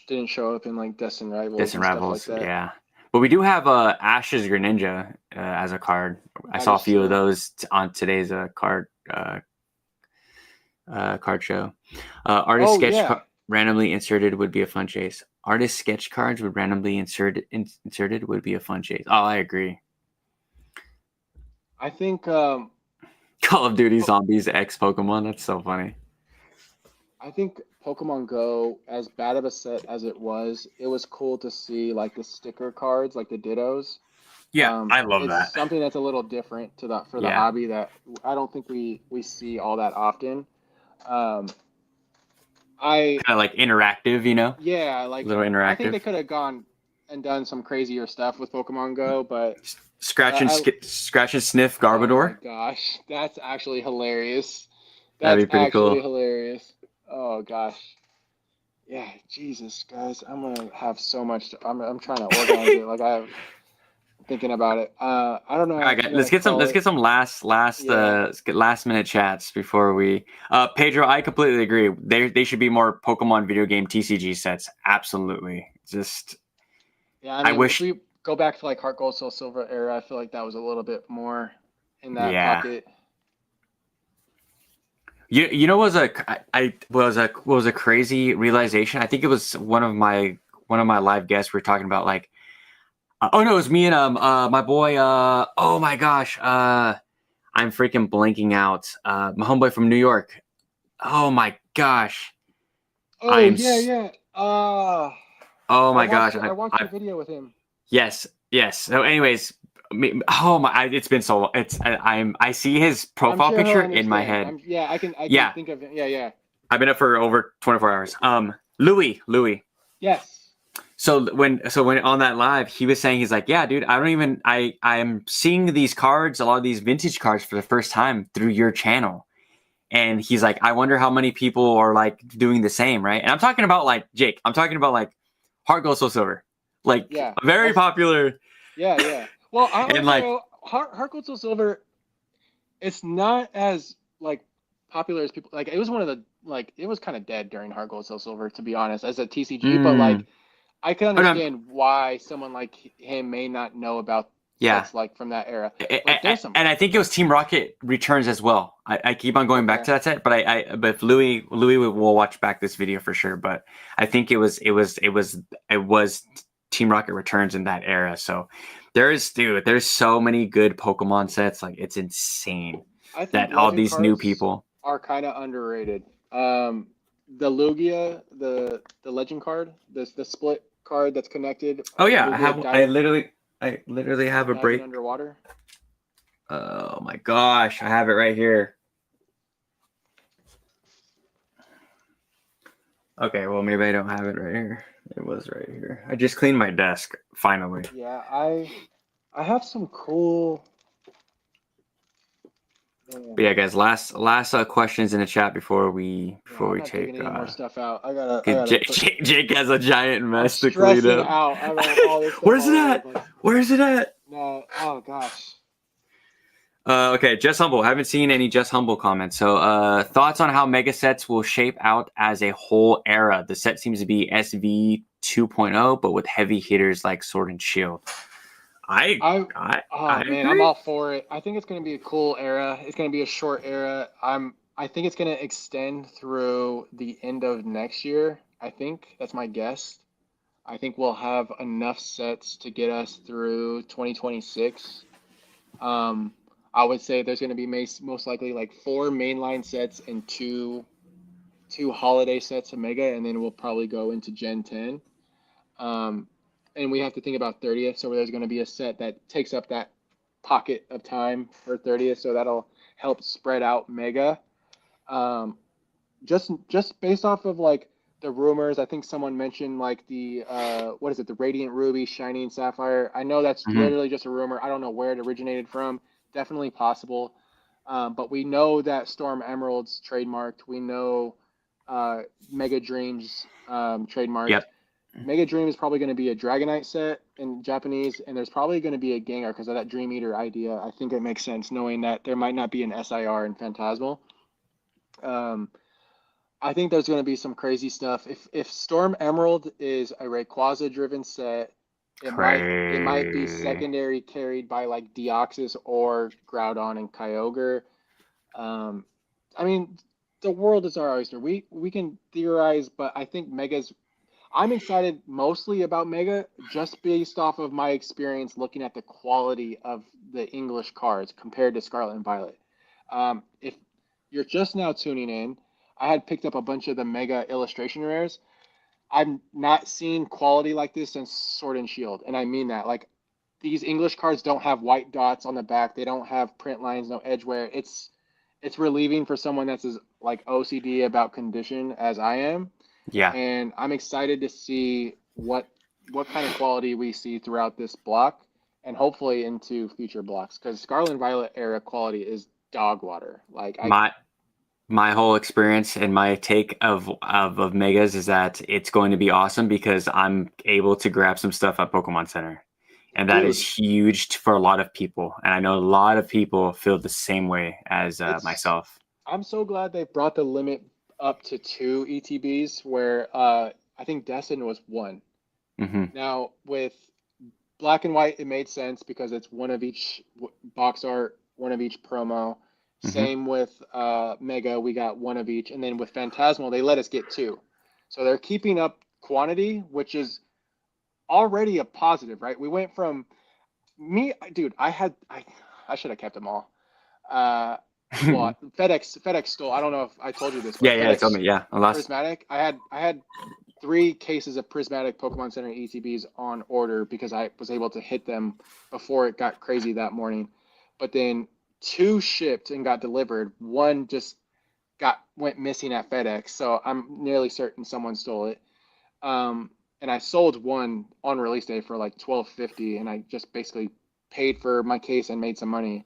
didn't show up in like Destined Rivals and stuff like that. Yeah. But we do have Ash's Greninja as a card. I saw a few of those on today's card show. Artist sketch randomly inserted would be a fun chase. Artist sketch cards would randomly inserted would be a fun chase. Oh, I agree. I think Call of Duty Zombies X Pokemon. That's so funny. I think Pokemon Go, as bad of a set as it was cool to see like the sticker cards, like the Dittos. Yeah, I love that. It's something that's a little different for the hobby that I don't think we see all that often. Kind of like interactive, you know? Yeah, like a little interactive. I think they could have gone and done some crazier stuff with Pokemon Go, but scratch and sniff Garbodor. Oh my gosh, that's actually hilarious. That'd be pretty cool. Hilarious. Oh gosh. Yeah, Jesus, guys, I'm gonna have so much. I'm trying to organize it. Like I'm thinking about it. I don't know. All right, guys, let's get some last minute chats before we. Pedro, I completely agree. They should be more Pokemon video game TCG sets. Absolutely. Just. Yeah, I wish. If we go back to like Heart Gold, Soul Silver era, I feel like that was a little bit more in that pocket. You know was a crazy realization. I think it was one of my live guests. We were talking about like, oh no, it was me and my boy. Oh my gosh, I'm freaking blanking out. My homeboy from New York. Oh my gosh. Oh yeah. Oh my gosh! I watched a video with him. Yes. So, anyways, oh my! It's been so long. I see his profile picture in my head. I can think of it. Yeah. I've been up for over 24 hours. Louis. Yes. when on that live, he was saying, he's like, yeah, dude, I'm seeing these cards, a lot of these vintage cards for the first time through your channel. And he's like, I wonder how many people are like doing the same, right? And I'm talking about like Jake. I'm talking about like Heart Gold Soul Silver, like very popular. Yeah. Well, and like Heart Gold Soul Silver, it's not as like popular as people like. It was one of the like it was kind of dead during Heart Gold Soul Silver, to be honest, as a TCG. But like, I can understand why someone like him may not know about sets like from that era. And I think it was Team Rocket Returns as well. I keep on going back to that set, but but if Louis will watch back this video for sure. But I think it was Team Rocket Returns in that era. So there's so many good Pokemon sets. Like, it's insane that all these new people are kind of underrated. The Lugia, the legend card, the split card that's connected. Oh yeah, I literally have a break underwater. Oh my gosh, I have it right here. Okay, well maybe I don't have it right here. It was right here. I just cleaned my desk finally. Yeah, I have some cool. But yeah, guys, last questions in the chat before we take any more stuff out. I gotta Jake has a giant mess to clean up. Where's it at? Where's it at? No, oh gosh. Okay, Just Humble. I haven't seen any Just Humble comments. So, thoughts on how Mega sets will shape out as a whole era? The set seems to be SV 2.0, but with heavy hitters like Sword and Shield. Man, I'm all for it. I think it's going to be a cool era. It's going to be a short era. I think it's going to extend through the end of next year. I think that's my guess. I think we'll have enough sets to get us through 2026. I would say there's going to be most likely like 4 mainline sets and two holiday sets of Mega, and then we'll probably go into Gen 10. And we have to think about 30th, so there's going to be a set that takes up that pocket of time for 30th, so that'll help spread out Mega. Just based off of like the rumors, I think someone mentioned like the what is it, the Radiant Ruby, Shining Sapphire. I know that's literally just a rumor. I don't know where it originated from. Definitely possible, but we know that Storm Emerald's trademarked. We know Mega Dreams trademarked. Yep. Mega Dream is probably going to be a Dragonite set in Japanese, and there's probably going to be a Gengar because of that Dream Eater idea. I think it makes sense knowing that there might not be an SIR in Phantasmal. I think there's going to be some crazy stuff. If Storm Emerald is a Rayquaza driven set, it might be secondary carried by like Deoxys or Groudon and Kyogre. I mean, the world is our oyster. We can theorize, but I think I'm excited mostly about Mega just based off of my experience looking at the quality of the English cards compared to Scarlet and Violet. If you're just now tuning in, I had picked up a bunch of the Mega illustration rares. I've not seen quality like this since Sword and Shield, and I mean that. Like, these English cards don't have white dots on the back. They don't have print lines, no edge wear. It's relieving for someone that's as like OCD about condition as I am. Yeah. And I'm excited to see what kind of quality we see throughout this block and hopefully into future blocks, because Scarlet and Violet era quality is dog water. Like, my whole experience and my take of Megas is that it's going to be awesome because I'm able to grab some stuff at Pokemon Center. And that is huge for a lot of people. And I know a lot of people feel the same way as myself. I'm so glad they brought the limit up to 2 ETBs, where I think Destin was 1. Mm-hmm. Now, with Black and White, it made sense because it's one of each box art, one of each promo. Mm-hmm. Same with Mega, we got one of each. And then with Phantasmal, they let us get 2. So they're keeping up quantity, which is already a positive, right? We went from I should have kept them all. Well, FedEx stole. I don't know if I told you this. But FedEx told me. Yeah, Prismatic. I had 3 cases of Prismatic Pokemon Center ETBs on order because I was able to hit them before it got crazy that morning. But then 2 shipped and got delivered. 1 just went missing at FedEx, so I'm nearly certain someone stole it. and I sold one on release day for like $12.50, and I just basically paid for my case and made some money.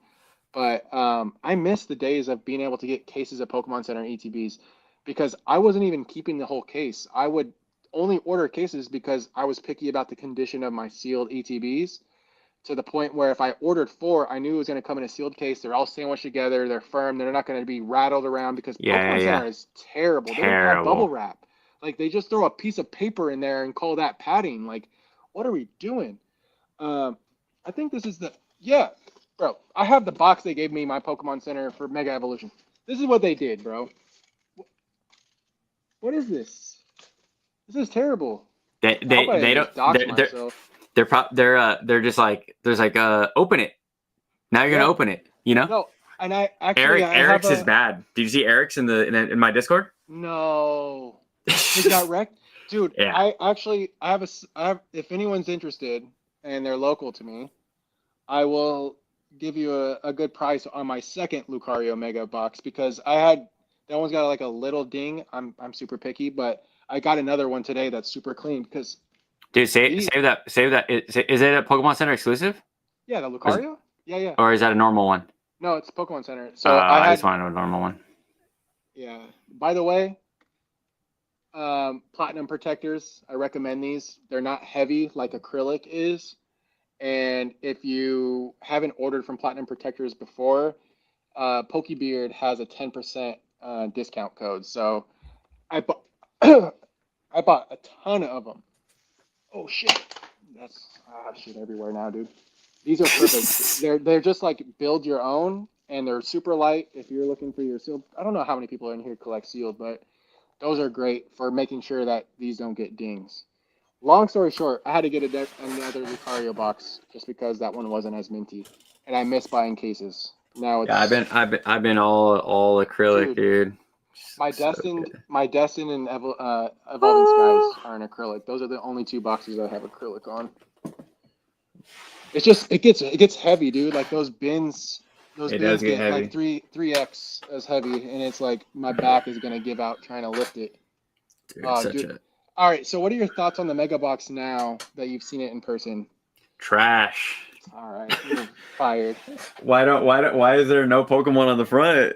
But I miss the days of being able to get cases of Pokemon Center ETBs because I wasn't even keeping the whole case. I would only order cases because I was picky about the condition of my sealed ETBs, to the point where if I ordered 4, I knew it was going to come in a sealed case. They're all sandwiched together. They're firm. They're not going to be rattled around because Pokemon Center is terrible. They don't have bubble wrap. Like, they just throw a piece of paper in there and call that padding. Like, what are we doing? I think this is bro, I have the box they gave me, my Pokemon Center for Mega Evolution. This is what they did, bro. What is this? This is terrible. They don't. They're just like, there's like, open it. Now you're gonna open it. You know. No, and I actually Eric's is bad. Did you see Eric's in my Discord? No, he got wrecked, dude. Yeah. I have if anyone's interested and they're local to me, I will give you a good price on my second Lucario Mega box, because that one's got like a little ding. I'm super picky, but I got another one today that's super clean because. Dude, save that. Is it a Pokemon Center exclusive? Yeah, the Lucario? Yeah. Or is that a normal one? No, it's Pokemon Center. So I just want a normal one. Yeah. By the way, Platinum Protectors, I recommend these. They're not heavy like acrylic is. And if you haven't ordered from Platinum Protectors before, Pokebeard has a 10% discount code. So I bought a ton of them. Oh shit! That's shit everywhere now, dude. These are perfect. They're just like build your own, and they're super light. If you're looking for your sealed, I don't know how many people in here collect sealed, but those are great for making sure that these don't get dings. Long story short, I had to get another Lucario box just because that one wasn't as minty, and I miss buying cases. Now it's I've been all acrylic, dude. My Destined and Evolving Skies are in acrylic. Those are the only 2 boxes I have acrylic on. It's just it gets heavy, dude. Like those bins get heavy. Like 3x as heavy, and it's like my back is gonna give out trying to lift it. Dude. All right, so what are your thoughts on the Mega Box now that you've seen it in person? Trash. All right, you're fired. Why is there no Pokemon on the front?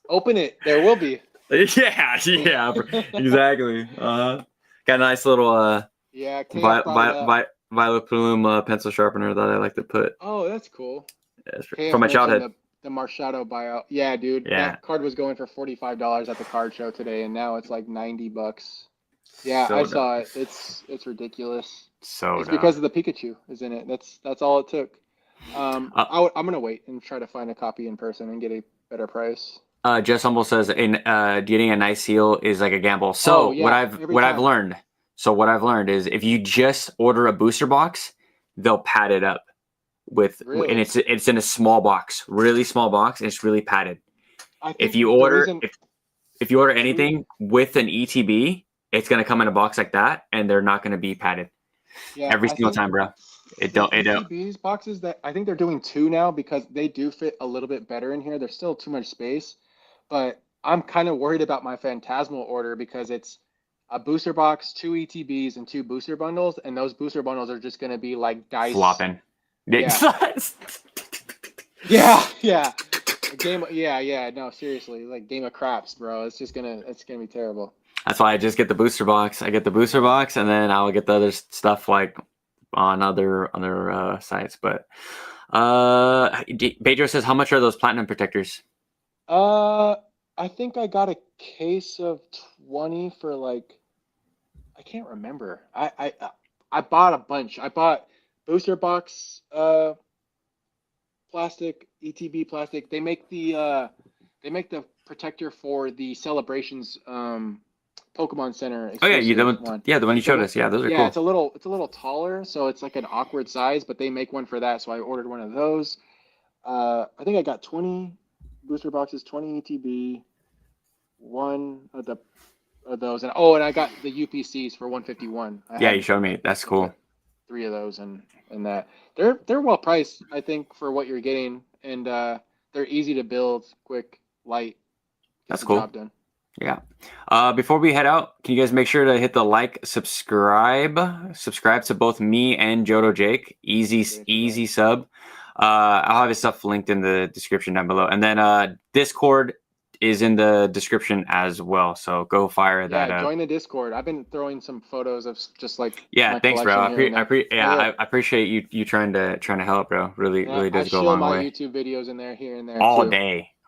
Open it. There will be. Yeah, exactly. Got a nice little Violet Plume pencil sharpener that I like to put. Oh, that's cool. Yeah, from my childhood. The Marshadow buyout. Yeah, dude. Yeah. That card was going for $45 at the card show today, and now it's like $90. Yeah, I saw it. It's ridiculous. It's because of the Pikachu, isn't it? That's all it took. I'm gonna wait and try to find a copy in person and get a better price. Jess Humble says getting a nice seal is like a gamble. So what I've learned is if you just order a booster box, they'll pad it up and it's in a small box, really small box, and it's really padded. If you order anything with an ETB, it's gonna come in a box like that, and they're not gonna be padded. Yeah, every single time, bro. ETBs boxes that I think they're doing 2 now because they do fit a little bit better in here. There's still too much space. But I'm kind of worried about my Phantasmal order because it's a booster box, 2 ETBs, and 2 booster bundles, and those booster bundles are just going to be like dice. Flopping. Yeah. No, seriously, like game of craps, bro. It's gonna be terrible. That's why I just get the booster box. I get the booster box, and then I'll get the other stuff like on other sites. But Pedro says, how much are those Platinum Protectors? I think I got a case of 20 for like, I can't remember. I bought a bunch. I bought booster box plastic, ETB plastic. They make the protector for the Celebrations Pokemon Center. Oh yeah, the one you showed us. Yeah, those are cool. Yeah, it's a little taller, so it's like an awkward size, but they make one for that, so I ordered one of those. I think I got 20 booster boxes, 20 ETB, one of those, and I got the UPCs for 151. Yeah, you showed me. That's cool. 3 of those and that they're well priced, I think, for what you're getting, and they're easy to build, quick, light. That's cool. Job done. Yeah. Before we head out, can you guys make sure to hit the like, subscribe to both me and Johto Jake. Easy sub. I'll have his stuff linked in the description down below, and then Discord is in the description as well. So go fire that up. Join the Discord. I've been throwing some photos of just like my thanks, bro. I appreciate you trying to help, bro. Really does go a long way. I show my YouTube videos in there here and there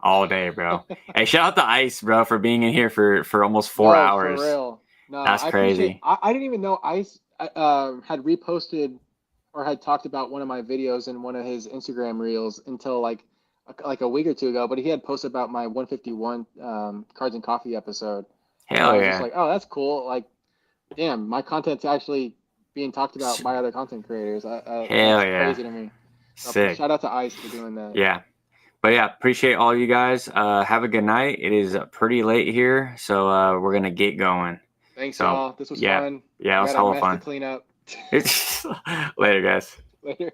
all day, bro. Hey, shout out to Ice, bro, for being in here for almost 4 hours. For real. No, that's crazy. I didn't even know Ice had reposted or had talked about one of my videos in one of his Instagram reels until like a week or two ago, but he had posted about my 151 Cards and Coffee episode. Hell yeah. I was just like, oh, that's cool. Like, damn, my content's actually being talked about by other content creators. Hell yeah. Crazy to me. Sick. Shout out to Ice for doing that. Yeah. But yeah, appreciate all you guys. Have a good night. It is pretty late here, so we're going to get going. Thanks, y'all. This was fun. Yeah, it was hella fun. To clean up. Later, guys. Later.